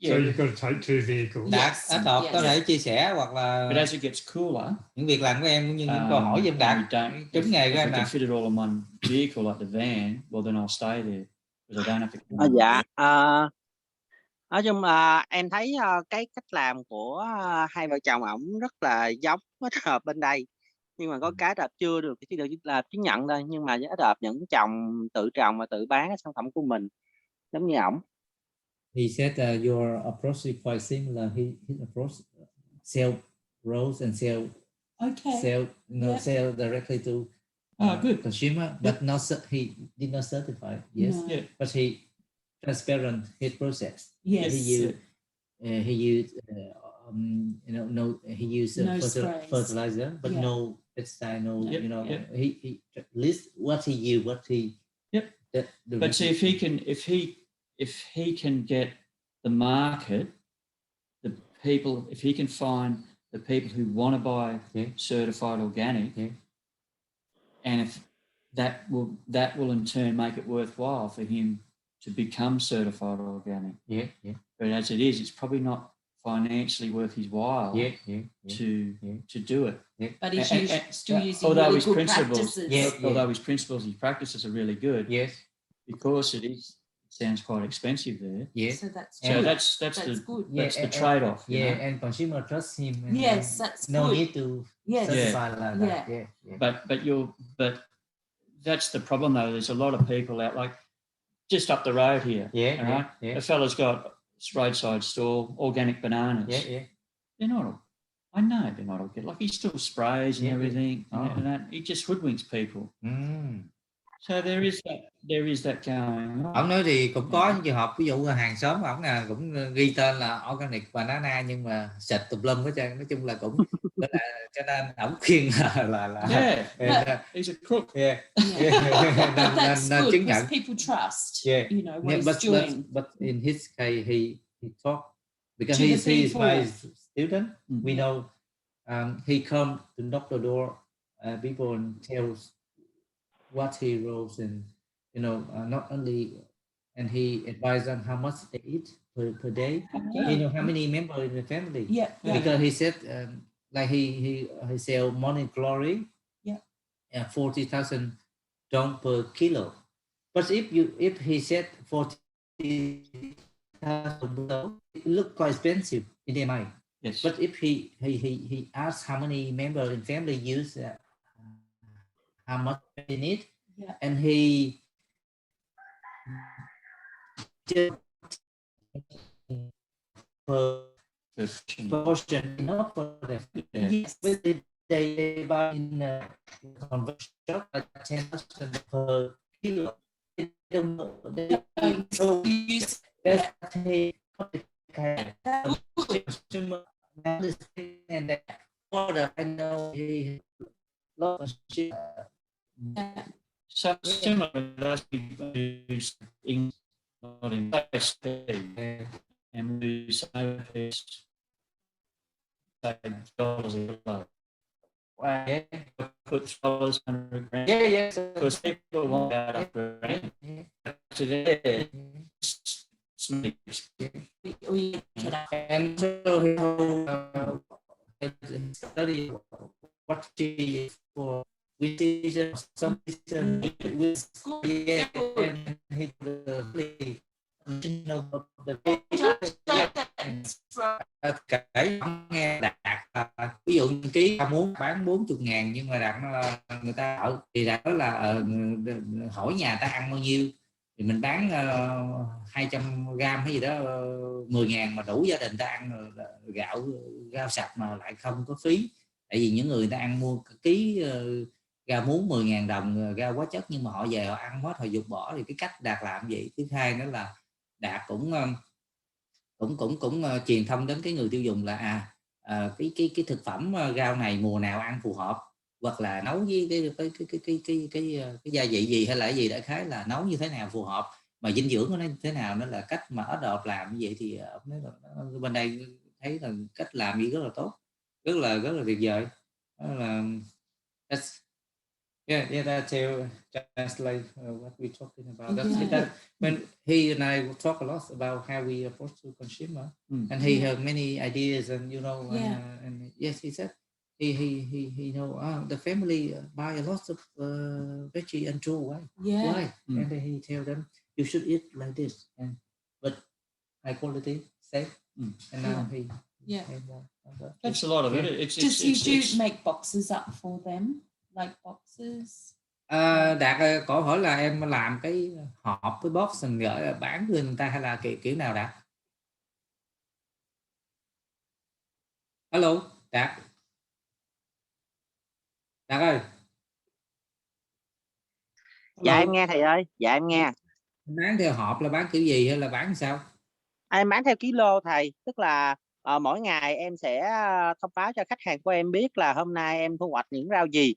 So you've got to take 2 vehicles. Đạt, Yes, anh Đạt yes. có thể chia sẻ hoặc là but as it gets cooler, những việc làm của em cũng như những câu hỏi với em Đạt, đúng nghề if của I em can Đạt. fit it all in one vehicle like the van, well then I'll stay there because I don't have to. Dạ, nói chung là em thấy cái cách làm của hai vợ chồng ổng rất là giống với hợp bên đây, nhưng mà có cái đợt chưa được chỉ được là chứng nhận thôi, nhưng mà giá đợt những tự trồng và tự bán cái sản phẩm của mình giống như ổng. He said your approach is quite similar. His approach sell rows and sell directly to good consumer, but he did not certify. Yes, No. Yeah. but he transparent his process. Yes. He used he used No sprays. fertilizer, but Yeah. no pesticide, no. Yep, You know, yep. he list what he used, what he. Yep. But see, if he can get the market, the people, if he can find the people who want to buy certified organic, and if that will in turn make it worthwhile for him to become certified organic. Yeah. But as it is, it's probably not financially worth his while to do it. But he's still using although really his good principles, practices. although his practices are really good. Yes. Because it sounds quite expensive there. Yes. So that's So good. that's good. That's the trade-off. you know? And consumer trust him. And Yes, that's no good. need to Yes. certify like that. Yeah. But that's the problem though. There's a lot of people out like just up the road here. All right. A fella's got roadside stall, organic bananas. Yeah. They're not. I know they're not organic. Like he still sprays and everything, and that. He just hoodwinks people. So there is that going on. Ông nói thì cũng có những trường hợp, ví dụ hàng xóm ổng là cũng ghi tên là organic banana nhưng mà xịt tùm lum hết trơn, nói chung là cũng cho nên ổng khuyên là he's a crook. But that's good chứng because nhận. people trust, Yeah. you know, what he's doing. But in his case, he talked because To he the is people. my student. We know he come to knock the door, people and tells what he rolls, and not only, and he advised them how much they eat per day. You know how many members in the family. Yeah. Because he said like he sell morning glory. 40,000 dong per kilo. But if he said 40,000, it look quite expensive in their mind. Yes. But if he asks how many members in family use, how much they need, and he just proportion enough for them. Yes, they buy in conversion shop at 10,000 per kilo. They don't know. They use that consumer and that order. I know he lots of So similar with us, we use not in place and we use overfeeds $5 a kilo. wow. Yeah. Put $100 grams. Yeah. Because people want out of grant. So there, and so he study what she is for, which is some reason with and he kể nghe Đạt ví dụ như ký muốn bán 40.000 nhưng mà Đạt người ta ở thì Đạt nói là hỏi nhà ta ăn bao nhiêu thì mình bán 200 gram hay gì đó 10.000 mà đủ gia đình ta ăn gạo sạch mà lại không có phí. Tại vì những người ta ăn mua ký gạo muống 10.000 đồng gạo quá chất nhưng mà họ về họ ăn hết họ dục bỏ thì cái cách Đạt làm vậy. Thứ hai nữa là Đạt cũng truyền thông đến cái người tiêu dùng là cái thực phẩm rau này mùa nào ăn phù hợp, hoặc là nấu với cái gia vị gì hay là cái gì đại khái là nấu như thế nào phù hợp mà dinh dưỡng của nó như thế nào. Nó là cách mà Adobe làm như vậy thì bên đây thấy là cách làm gì rất là tốt, rất là tuyệt vời. Đó là that's translate what we're talking about. That when he and I talk a lot about how we approach to consumer, and he have many ideas, and and yes, he said he know the family buy a lot of veggie and throw away. Why? And he tell them you should eat like this, but high quality, safe. And now he that's a lot of it. Does he do make boxes up for them? Like boxes? Đạt có hỏi là em làm cái hộp với box mình gửi bán cho người ta hay là kiểu nào Đạt? Alo, Đạt ơi. Dạ em nghe thầy ơi, dạ em nghe. Bán theo hộp là bán kiểu gì hay là bán sao? Em bán theo kilo thầy, tức là mỗi ngày em sẽ thông báo cho khách hàng của em biết là hôm nay em thu hoạch những rau gì.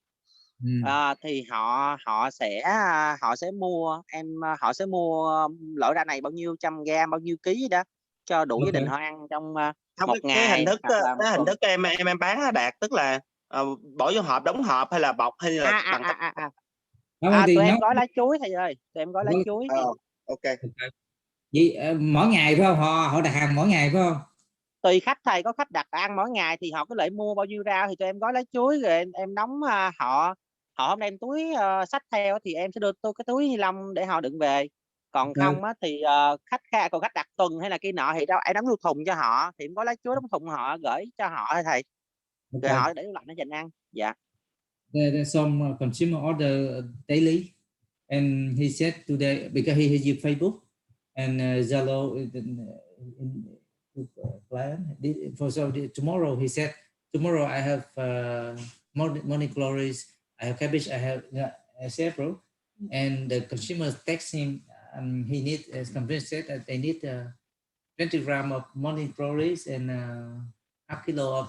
Thì họ sẽ mua họ sẽ mua loại rau này bao nhiêu trăm gram, bao nhiêu ký đó cho đủ gia đình họ ăn trong một ngày. Cái hình thức em bán á Đạt, tức là bỏ vô hộp đóng hộp hay là bọc hay là bằng tụi em gói lá chuối thầy ơi, tụi em gói lá chuối. Ok. Vậy mỗi ngày phải không? Họ đặt hàng mỗi ngày phải không? Tùy khách thầy, có khách đặt ăn mỗi ngày thì họ cứ lại mua bao nhiêu rau thì tụi em gói lá chuối rồi em đóng họ hôm nay em túi xách theo thì em sẽ đưa tôi cái túi ni lông để họ đựng về. Còn không á thì còn khách đặt tuần hay là kia nọ thì đâu em đóng vô thùng cho họ thì em gói lá chuối đóng thùng họ gửi cho họ thôi thầy. Rồi họ để lạnh để dành ăn. Dạ. There's some consumer order daily, and he said today because he has used Facebook and Zalo plan. So tomorrow he said tomorrow I have morning glories, I have cabbage, I have several, and the consumers text him. He needs, as convinced said, that they need 20 grams of morning glories and half kilo of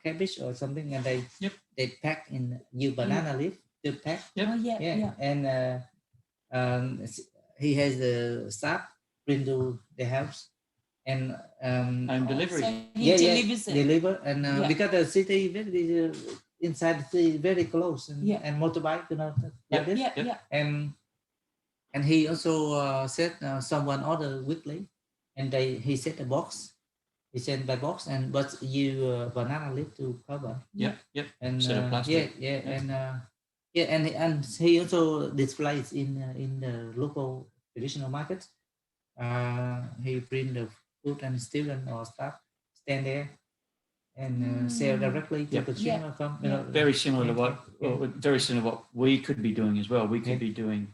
cabbage or something, and they pack in new banana leaf to pack. And he has the staff bring to the house and home delivery. So he delivers it. Deliver and because the city very inside the city very close and motorbike, like this. And he also said someone order weekly, and he set a box. He sent by box but you banana leaf to cover. Yep. And Instead of plastic. and Yeah, and he also displays in the local traditional market. He bring the food and student or staff stand there and sell directly to consumer from very similar to what very similar to what we could be doing as well. We could be doing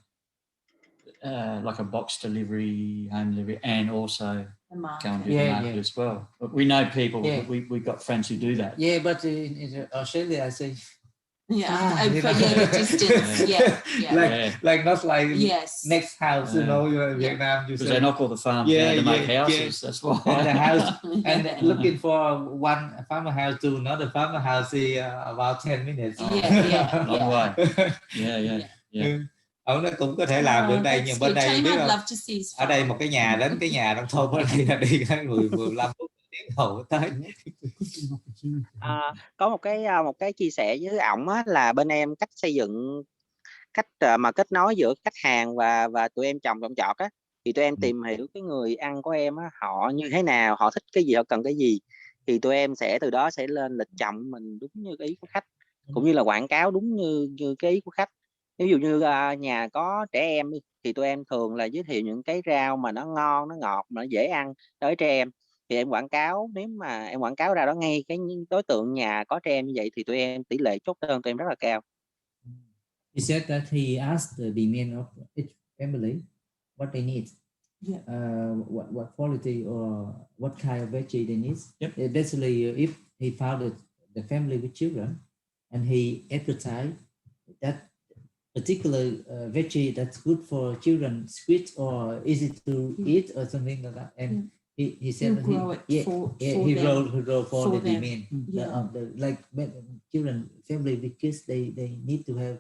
like a box delivery, home delivery, and also go and do the market as well. But we know people. We got friends who do that. Yeah, but in Australia, I say. The distance. Like not like next house, Vietnam. Because they knock all the farms down to make houses. That's why. And the house and looking for one farmer house to another farmer house is about 10 minutes. Long way. Yeah. Ông nó cũng có thể làm được đây, nhưng bên đây biết không? Ở đây một cái nhà đến cái nhà nông thôn ở đây là đi 15 phút tiếng hồ tới. Có một cái chia sẻ với ổng á, là bên em cách xây dựng mà kết nối giữa khách hàng và tụi em trồng trọt á, thì tụi em tìm hiểu cái người ăn của em á, họ như thế nào, họ thích cái gì, họ cần cái gì, thì tụi em sẽ từ đó sẽ lên lịch trồng mình đúng như cái ý của khách, cũng như là quảng cáo đúng như cái ý của khách. Ví dụ như nhà có trẻ em thì tụi em thường là giới thiệu những cái rau mà nó ngon, nó ngọt, mà nó dễ ăn tới trẻ em, thì em quảng cáo. Nếu mà em quảng cáo ra đó ngay cái đối tượng nhà có trẻ em như vậy thì tụi em tỷ lệ chốt đơn tụi em rất là cao. He said that he asked the demand of each family what they need, what quality or what kind of veggie they need. Basically, if he found the family with children and he advertised that particular veggie that's good for children, sweet or easy to eat or something like that, and he said that he wrote for the demand of the like children family with kids, they need to have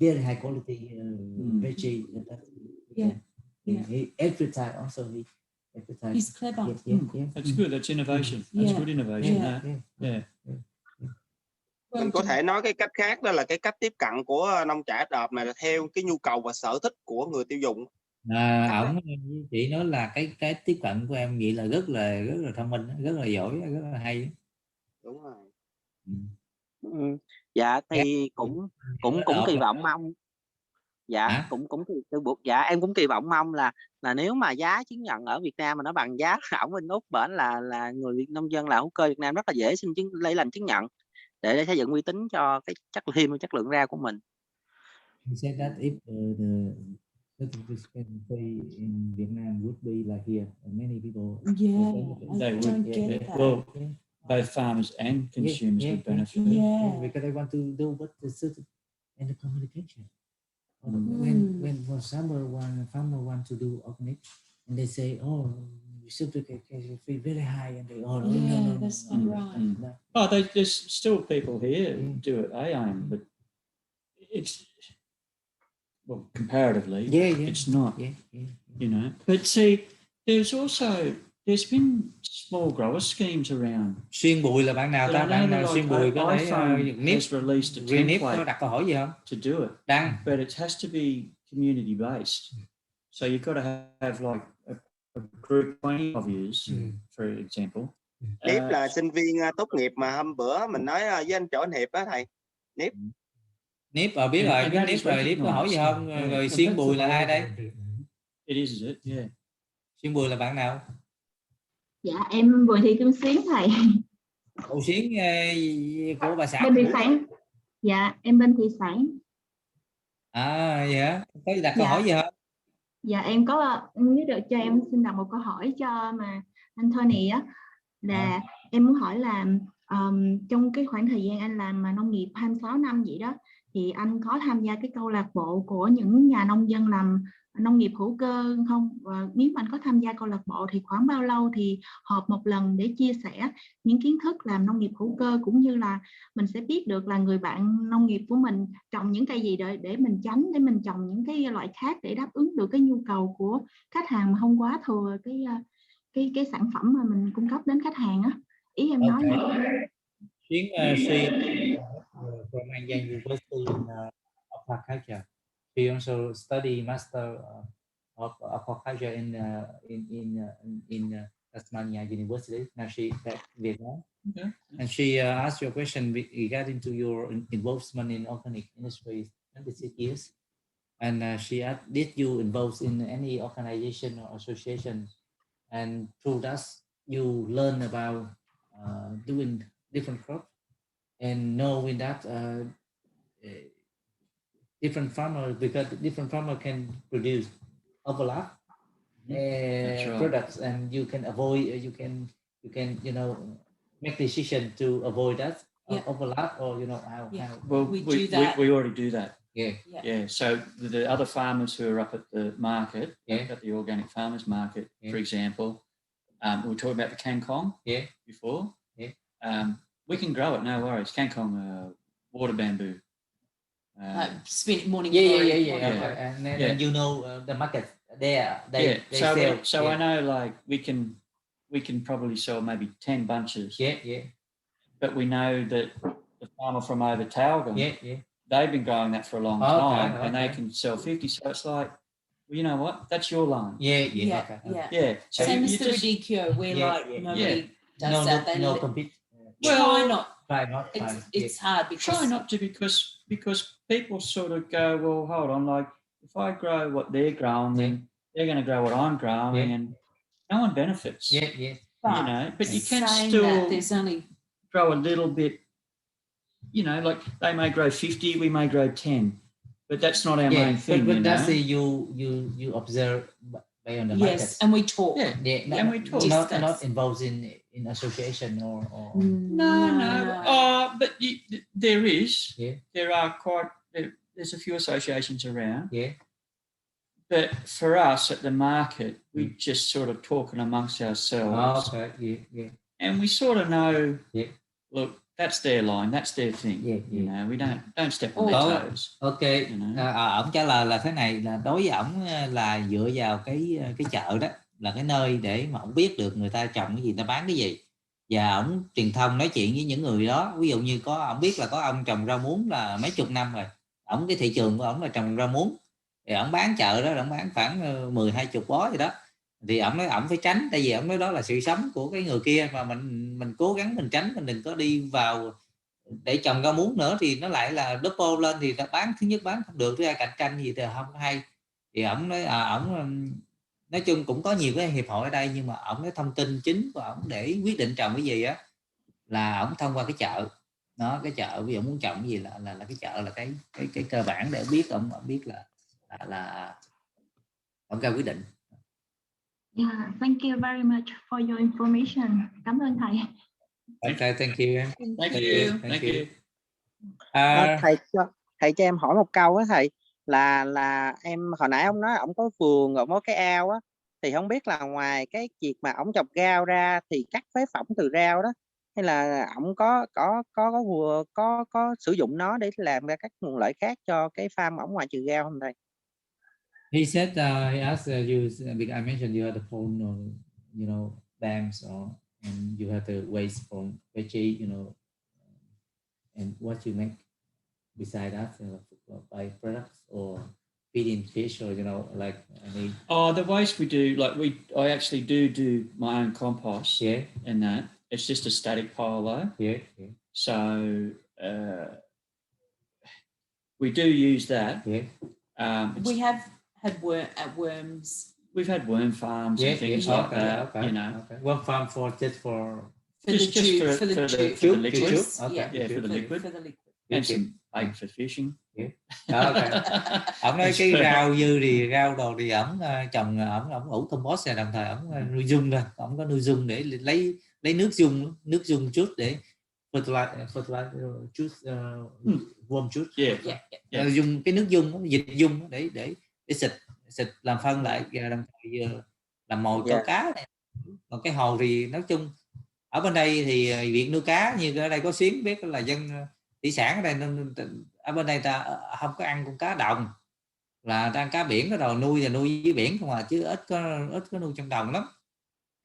very high quality veggie. He advertised also. He's clever. That's good. That's innovation. That's good innovation. Mình có thể nói cái cách khác, đó là cái cách tiếp cận của nông trại đợp này là theo cái nhu cầu và sở thích của người tiêu dùng. Ổng chỉ nói là cái tiếp cận của em nghĩ là rất là thông minh, rất là giỏi, rất là hay. Đúng rồi. Dạ thì cũng kỳ vọng mong. Em cũng kỳ vọng mong là nếu mà giá chứng nhận ở Việt Nam mà nó bằng giá ổng bên Úc, bển là người nông dân làm hữu cơ Việt Nam rất là dễ xin lấy làm chứng nhận để xây dựng uy tín cho cái chất lượng rau của mình. He said that if the certificate in Vietnam would be like here, many people they would get that. Well, both farmers and consumers would benefit. Because they want to do what the certificate and the communication. When for example, one farmer want to do organic, and they say, "Oh, certificate fee very high," and they, "Oh, no, that's not right." Oh, there's still people here who do it, but it's comparatively, it's not. You know, but see, there's been small grower schemes around. Xuyên bụi là bạn nào ta? Bạn nào xuyên bụi có thể has released a template có đặt câu hỏi gì không? To do it. But it has to be community based. So you've got to have like a group 20 of yous, for example. Nếp là sinh viên tốt nghiệp mà hôm bữa mình nói với anh Chỗ anh Hiệp á thầy. Nếp biết rồi, Nếp có hỏi gì không? Rồi xuyên bụi là ai đây? It is it? Yeah. Xuyên bụi là bạn nào? Dạ em Bùi Thị Kim Xuyến thầy. Ủa Xuyến của bà xã. Bên Thị Sản. Dạ em bên Thị Sản. Vậy hả? Có đặt câu hỏi gì không? Dạ em có, nếu được cho em xin đặt một câu hỏi cho mà anh Tony á, là em muốn hỏi là trong cái khoảng thời gian anh làm mà nông nghiệp 26 năm vậy đó, thì anh có tham gia cái câu lạc bộ của những nhà nông dân làm nông nghiệp hữu cơ không? Và nếu mà anh có tham gia câu lạc bộ thì khoảng bao lâu thì họp một lần để chia sẻ những kiến thức làm nông nghiệp hữu cơ, cũng như là mình sẽ biết được là người bạn nông nghiệp của mình trồng những cây gì để mình tránh, để mình trồng những cái loại khác để đáp ứng được cái nhu cầu của khách hàng mà không quá thừa cái sản phẩm mà mình cung cấp đến khách hàng á. Ý em nói như vậy. Xuyến from An Giang University in aquaculture. She also study master of aquaculture in Tasmania University. Now she back Vietnam, and she asked your question regarding to your involvement in organic industry. 26 years. And she asked, did you involve in any organization or association? And through that, you learn about doing different crops and knowing that different farmers, because different farmers can produce overlap right. products, and you can avoid, you can make decision to avoid that overlap, or how. Well, we do that. We already do that. Yeah. So the other farmers who are up at the market, at the organic farmers market, for example, we were talking about the kangkong before. We can grow it, no worries. Kangkong, water bamboo. Morning glory. And then the market they sell. So I know, like, we can probably sell maybe 10 bunches. But we know that the farmer from over Tauranga, they've been growing that for a long time, and they can sell 50. So it's like, well, you know what? That's your line. So same as the radicchio, where nobody does that. They no compete. Try not. It's hard because try not to, because people sort of go, well, hold on, like, if I grow what they're growing, then they're going to grow what I'm growing, and no one benefits. But you can still there's only grow a little bit. Like they may grow 50, we may grow 10, but that's not our main thing. But that's you observe by on the market. Yes, and we talk. And we talk. Not involved in association or No. But there is. There are there's a few associations around. But for us at the market, we just sort of talking amongst ourselves. And we sort of know. Look, that's their line, that's their thing. We don't step on their toes. Ổng trả lời là thế này, là đối với ổng là dựa vào cái chợ đó là cái nơi để mà ổng biết được người ta trồng cái gì, người ta bán cái gì, và ổng truyền thông nói chuyện với những người đó. Ví dụ như ổng biết là có ông trồng rau muống là mấy chục năm rồi, ổng cái thị trường của ổng là trồng rau muống, thì ổng bán chợ đó, ổng bán khoảng 10-20 bó gì đó, thì ổng nói ổng phải tránh, tại vì ổng nói đó là sự sống của cái người kia, mà mình cố gắng mình tránh, mình đừng có đi vào để trồng rau muống nữa, thì nó lại là double lên, thì ta bán, thứ nhất bán không được, thứ hai cạnh tranh gì thì không hay. Thì ổng nói ổng nói chung cũng có nhiều cái hiệp hội ở đây, nhưng mà ổng nói thông tin chính của ổng để quyết định trồng cái gì á là ổng thông qua cái chợ đó. Cái chợ ví dụ muốn trồng cái gì là cái chợ là cái cơ bản để biết, ổng biết là ổng ra quyết định. Thank you very much for your information. Cảm ơn thầy. Okay, thank you. Thank you. Thầy cho em hỏi một câu á thầy, là em hồi nãy ông nói ông có vườn, ông có cái ao á, thì không biết là ngoài cái việc mà ông trồng rau ra thì cắt phế phẩm từ rau đó, hay là ông có sử dụng nó để làm ra các nguồn lợi khác cho cái farm ông ngoài trừ rau không thầy? He said, he asked you, because I mentioned you had the phone, or dams, and you have the waste from veggie, and what you make beside that, by products or feeding fish, or like any. The waste we do, like I actually do my own compost. And that it's just a static pile though. So we do use that. We have had worms. We've had worm farms and things like that. Okay. Worm farm for the liquid. Okay. For the liquid. And some bait for fishing. Ổng nói cái rau dư thì rau đồ thì ổng trồng, ổng ủ compost, và đồng thời ổng nuôi dung thôi, ổng có nuôi dung để lấy nước dung chút để fertilizer chút, worm chút. Dùng cái nước dung, dịch dung để xịt làm phân lại, đồng thời làm mồi cho cá này. Còn cái hồ thì nói chung ở bên đây thì việc nuôi cá, như ở đây có Xuyến biết là dân thủy sản ở đây, nên ở bên đây ta không có ăn con cá đồng, là ta ăn cá biển, cái đầu nuôi là nuôi dưới biển không chứ ít có nuôi trong đồng lắm.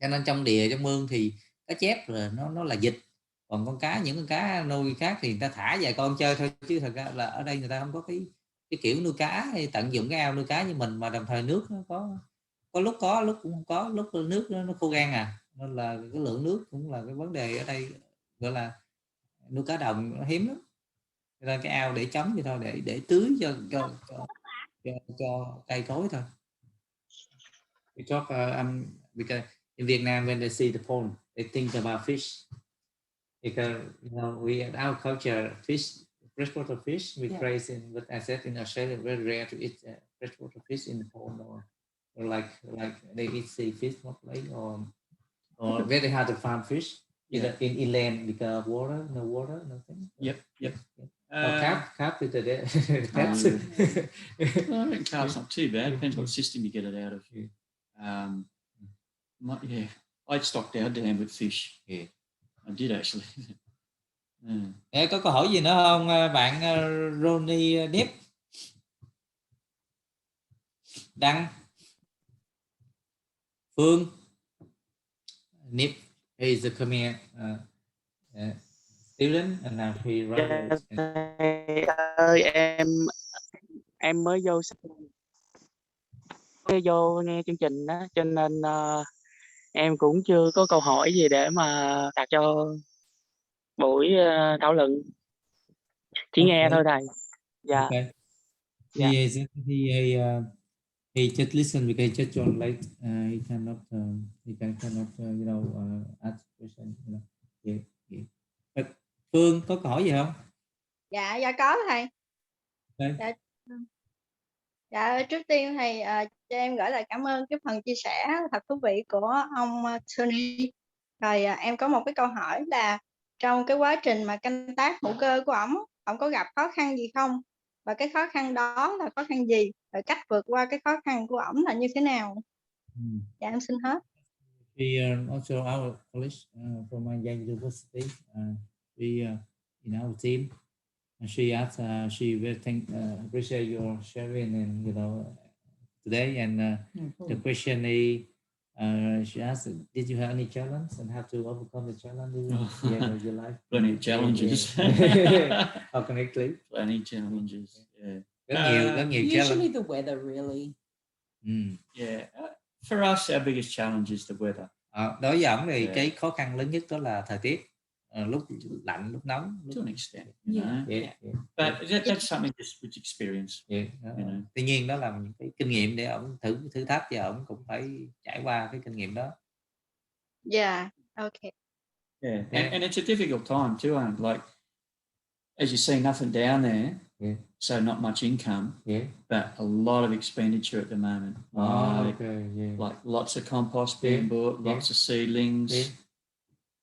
Cho nên trong đìa, trong mương thì cá chép rồi nó là dịch, còn những con cá nuôi khác thì người ta thả vài con chơi thôi, chứ thật ra là ở đây người ta không có cái kiểu nuôi cá hay tận dụng cái ao nuôi cá như mình, mà đồng thời nước nó có lúc cũng không có, lúc nước nó khô gan nên là cái lượng nước cũng là cái vấn đề ở đây, gọi là nuôi cá đồng nó hiếm lắm. Nên cái ao để trống vậy thôi, để tưới cho cây cối thôi. Because in Vietnam when they see the pond they think about fish, because we at our culture fish, freshwater fish we raise in, but I said in Australia very rare to eat freshwater fish in the pond or like they eat sea fish mostly or very hard to farm fish in inland because of water, nothing. Yep. Carp is the Well, I think carp's not too bad. Depends what system you get it out of. I stocked our dam with fish. Yeah. I did actually. Có câu hỏi gì nữa không bạn Ronnie Nip? Đăng, Phương, Nip is a coming student and now he writes. Ơi em mới vô nghe chương trình đó, cho nên em cũng chưa có câu hỏi gì để mà đặt cho buổi thảo luận, chỉ nghe thôi thầy. Dạ. Okay. He just listen because he just joined late. He cannot ask question. But Phương có câu hỏi gì không? Dạ có thầy. Okay. Dạ trước tiên thầy cho em gửi lời cảm ơn cái phần chia sẻ thật thú vị của ông Tony. Rồi em có một cái câu hỏi là trong cái quá trình mà canh tác hữu cơ của ổng có gặp khó khăn gì không? Và cái khó khăn đó là khó khăn gì? Rồi cách vượt qua cái khó khăn của ổng là như thế nào? Dạ em xin hết. We also our college from Manure University. We in our team. And she asked, she very appreciate your sharing and today. And the question is, she asked, did you have any challenge and how to overcome the challenge? Yeah, your life. Plenty of challenges. Organically. Plenty challenges. Yeah. Rất nhiều Usually challenge. the weather really. Yeah. For us, our biggest challenge is the weather. Đối với ổng thì cái khó khăn lớn nhất đó là thời tiết. Lúc lạnh, lúc nóng. To an extent. But that's something just with experience. Tuy nhiên đó là những cái kinh nghiệm để ổng thử thách và ổng cũng phải trải qua cái kinh nghiệm đó. Yeah, okay. Yeah, and it's a difficult time too. Like, as you see, nothing down there, so not much income, but a lot of expenditure at the moment. Like lots of compost being bought, lots of seedlings.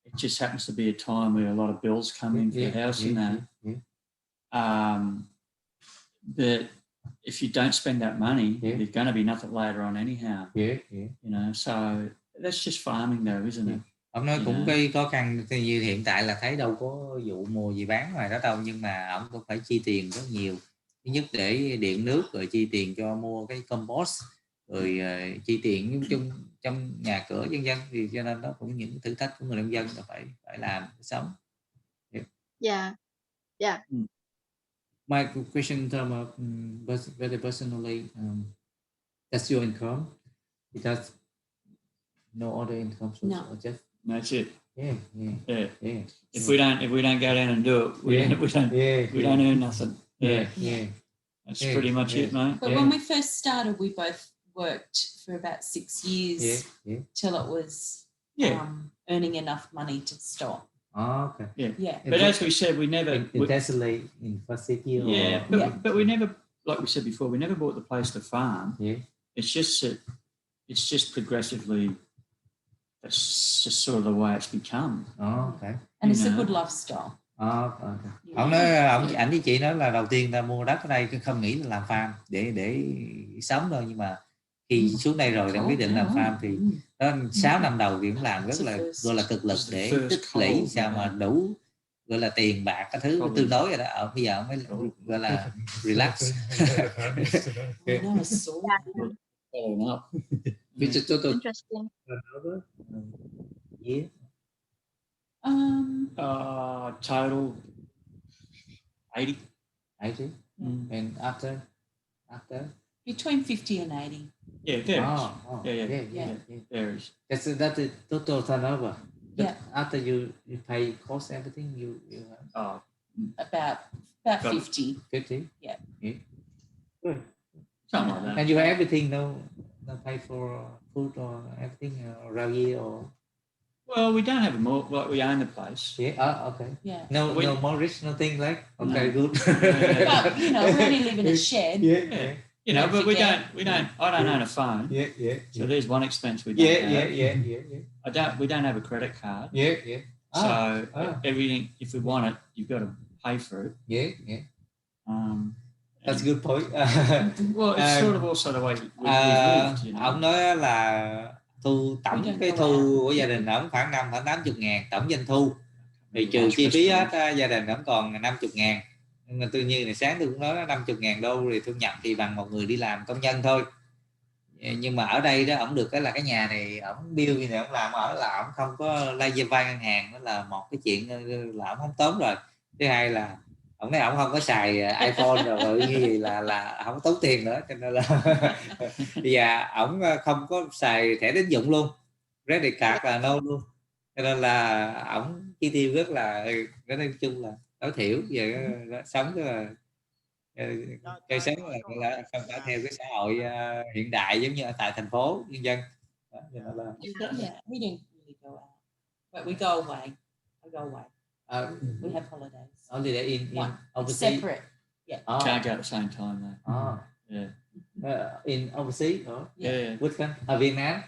It just happens to be a time where a lot of bills come in for the house and that. But if you don't spend that money, there's going to be nothing later on anyhow. So that's just farming though, isn't it? Ông nói cũng cái khó khăn như hiện tại là thấy đâu có vụ mùa gì bán ngoài đó đâu, nhưng mà ông cũng phải chi tiền rất nhiều. Thứ nhất để điện nước, rồi chi tiền cho mua cái compost, rồi chi tiền chung trong nhà cửa dân dân, thì cho nên đó cũng những thử thách của người nông dân là phải làm để sống. My question in terms of very personally, that's your income? Because no other income source? No. Or just that's it. Yeah. If we don't go down and do it, we don't earn nothing. That's pretty much it, mate. But when we first started, we both worked for about 6 years till it was earning enough money to stop. Okay. Yeah. But as we said, we never intensely in first year. But we never, like we said before, we never bought the place to farm. It's just progressively. That's just sort of the way it's become. Okay. And it's a good lifestyle. Okay. Ông nói ảnh với chị nói là đầu tiên ta mua đất ở đây không nghĩ là làm farm để sống đâu, nhưng mà khi xuống đây rồi đã quyết định làm farm thì đó 6 năm đầu thì cũng làm rất là gọi là cực lực để tích lũy sao mà đủ gọi là tiền bạc cái thứ tương đối rồi đó. Bây giờ mới gọi là relax. Interesting. Total 80. And after between 50 and 80. Yeah, varies. Varies. That's the total turnover. Yeah. After you pay cost everything, you about About 50. 50. Yeah. Good. Something like that. And you have everything, no pay for food or everything, ragi or. Well, we don't have more. Like we own the place. Yeah. Okay. Yeah. No We- more rich, nothing like. Okay, No. good. But you know, we only live in a shed. Yeah. You know, Don't but forget. I don't own a phone. Yeah. So there's one expense we don't have. Yeah. We don't have a credit card. Yeah. So everything, if we want it, you've got to pay for it. Yeah. That's a and- good point. Well, it's sort of also the way we lived, you know. Ông nói là tổng cái thu của gia đình ổng khoảng 80.000 tổng doanh thu, thì trừ chi phí hết gia đình ổng còn 50.000. Nhưng mà tự nhiên là sáng tôi cũng nói 50.000 đô thì thu nhập thì bằng một người đi làm công nhân thôi. Nhưng mà ở đây đó ổng được cái là cái nhà này ổng build như này ổng làm ở là ổng không có vay ngân hàng, đó là một cái chuyện là ổng không tốn rồi. Thứ hai là ổng nói ổng không có xài iPhone rồi như gì là không tốn tiền nữa, cho nên là bây giờ ổng không có xài thẻ tín dụng luôn, credit card là no luôn, cho nên là ổng chi tiêu rất là nói chung là tối thiểu về sống là cây sống là không phải theo cái xã hội hiện đại giống như ở tại thành phố nhân dân. Đó, cho nên là Yeah, we didn't really go out, but we go away. I go away. We have holidays. only there in One. overseas. Separate. Yeah. Can't go at the same time though. Yeah. In overseas. Yeah. Which country? Vietnam.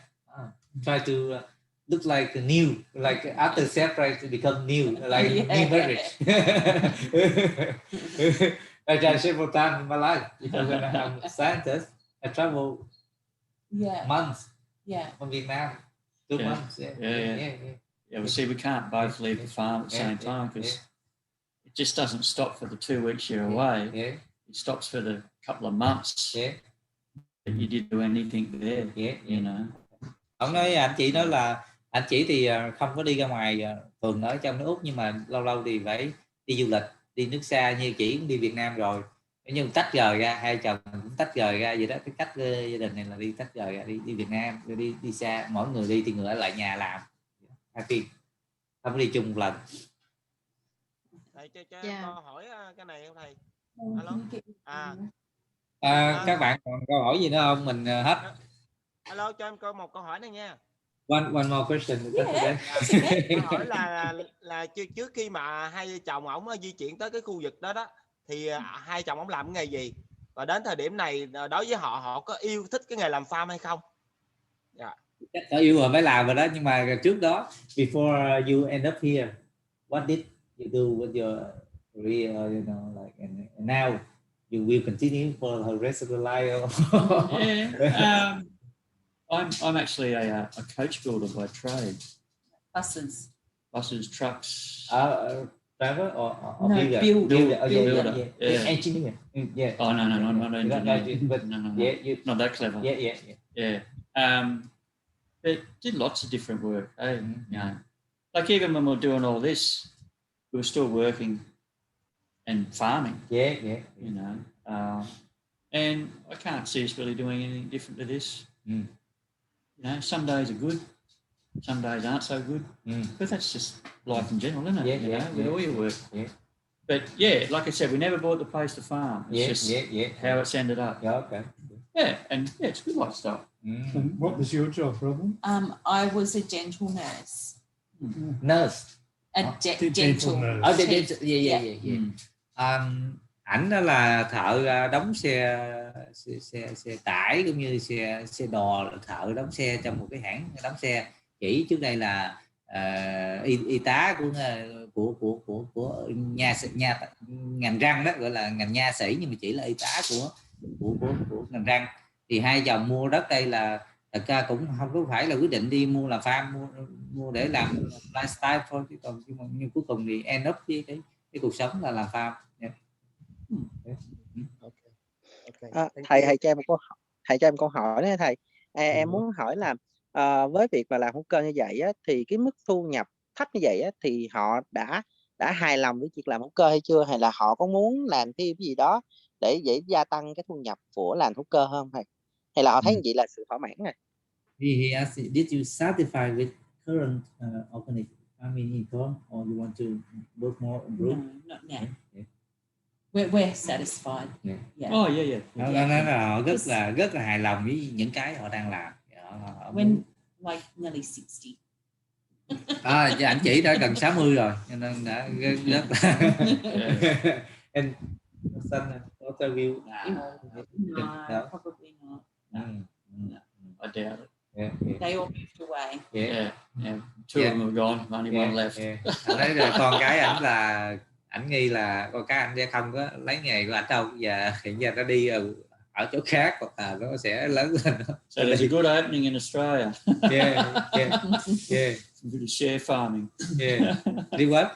Try to look like new, like after separate to become new, like new marriage. I tried several times in my life because when I'm a scientist, I travel months from Vietnam, 2 months. Yeah, well, see, we can't both leave the farm at the same time because it just doesn't stop for the 2 weeks you're away. It stops for the couple of months that you didn't do anything there. You know. Ông nói anh chị nói là anh chị thì không có đi ra ngoài thường ở trong nước Úc, nhưng mà lâu lâu thì phải đi du lịch, đi nước xa, như chị cũng đi Việt Nam rồi, nhưng tách rời ra, hai chồng cũng tách rời ra vậy đó. Cái cách gia đình này là đi tách rời ra, đi Việt Nam rồi đi xa, mỗi người đi thì người ở lại nhà làm happy, không có đi chung một lần. Thầy cho em câu hỏi cái này không thầy? Các bạn còn câu hỏi gì nữa không? Mình hết. Alo, cho em một câu hỏi này nha. One more question. Câu hỏi là trước khi mà hai vợ chồng ổng di chuyển tới cái khu vực đó thì hai chồng ổng làm cái nghề gì, và đến thời điểm này đối với họ có yêu thích cái nghề làm farm hay không? Chắc có yêu rồi mới làm rồi đó, nhưng mà trước đó, before you end up here, what did you do with your career, you know, like and now you will continue for the rest of the life? I'm actually a coach builder by trade. Buses, trucks. Driver or no, builder. Yeah. Engineer. Yeah. Oh no, not engineer. But no. Yeah, Not that clever. Yeah. But did lots of different work. You know, like even when we're doing all this, we were still working and farming. Yeah. You know, and I can't see us really doing anything different to this. You know, some days are good, some days aren't so good. But that's just life in general, isn't it? With all your work. But like I said, we never bought the place to farm. It's just how it's ended up. Okay. And it's a good lifestyle. And what was your job, Robin? I was a dental nurse. Nurse. Dental nurse. Ảnh đó là thợ đóng xe tải cũng như xe đò, thợ đóng xe trong một cái hãng đóng xe. Chỉ trước đây là y tá của ngành răng đó, gọi là ngành nha sĩ, nhưng mà chỉ là y tá của ngành răng. Thì hai chồng mua đất đây là thật ra cũng không có phải là quyết định đi mua là farm, mua để làm lifestyle thôi, chứ còn nhưng cuối cùng thì end up với cái cuộc sống là làm farm. Thầy cho em câu hỏi đó thầy. Em muốn hỏi là với việc mà làm hữu cơ như vậy á, thì cái mức thu nhập thấp như vậy á, thì họ đã hài lòng với việc làm hữu cơ hay chưa, hay là họ có muốn làm thêm cái gì đó để gia tăng cái thu nhập của làm hữu cơ hơn thầy, hay là họ thấy như vậy là sự thỏa mãn này? He asked, did you satisfy with current organic farming income, or you want to work more on group? No, not now. we're satisfied. Yeah. Oh yeah. Nó nói là họ rất là hài lòng với những cái họ đang làm. Họ When like nearly 60. Anh chỉ đã gần 60 rồi, cho nên đã rất là em xanh có view. No, probably not. I doubt it. Yeah. They all moved away. Yeah. Two of them are gone. Only one left. Anh thấy là con cái ảnh là ảnh nghi là con cái anh sẽ không có lấy nghề của ảnh đâu, và hiện giờ nó đi ở chỗ khác hoặc là nó sẽ lớn lên. So there's a good opening in Australia. Yeah. Some good share farming. Yeah. Did what?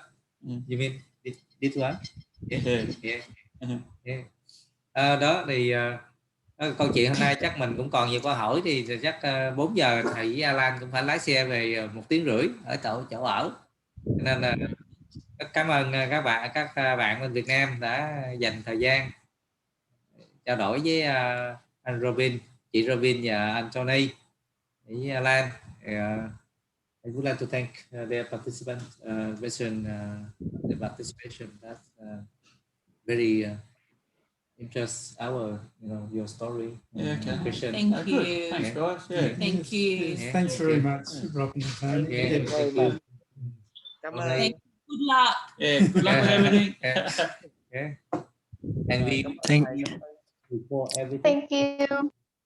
You mean did what? Yeah. Đó thì câu chuyện hôm nay chắc mình cũng còn nhiều câu hỏi, thì chắc 4 giờ thầy với Alan cũng phải lái xe về 1 tiếng rưỡi ở chỗ ở, nên là cảm ơn các bạn bên Việt Nam đã dành thời gian trao đổi với anh Robin, chị Robin và anh Tony với Alan. I would like to thank their participants, the participation. That's very interest your story. Yeah, okay. Question. Thank you. Thanks, guys. Yeah. Thank you. Thanks very much, Robin and Tony. Yeah. Thank you. Cảm ơn. Good luck. Yeah. Good luck with everything. Yeah. And we Thank before everything. Thank you.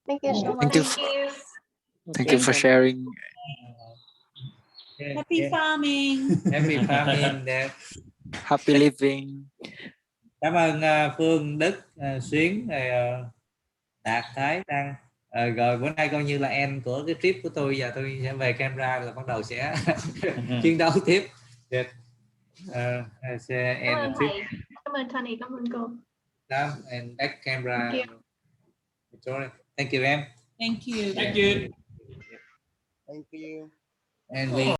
Thank you so much. Thank you for sharing. Happy farming. Happy farming. Happy living. Cảm ơn Phương, Đức, Xuyến, Đạt, Thái, Đăng. Rồi bữa nay coi như là end của cái trip của tôi, và tôi sẽ về Canberra là bắt đầu sẽ chiến đấu tiếp. Sẽ end the trip. Cảm ơn Tony, cảm ơn cô. And back Canberra. Thank you. Victoria. Thank you em. Thank you. Thank you. Thank you. And we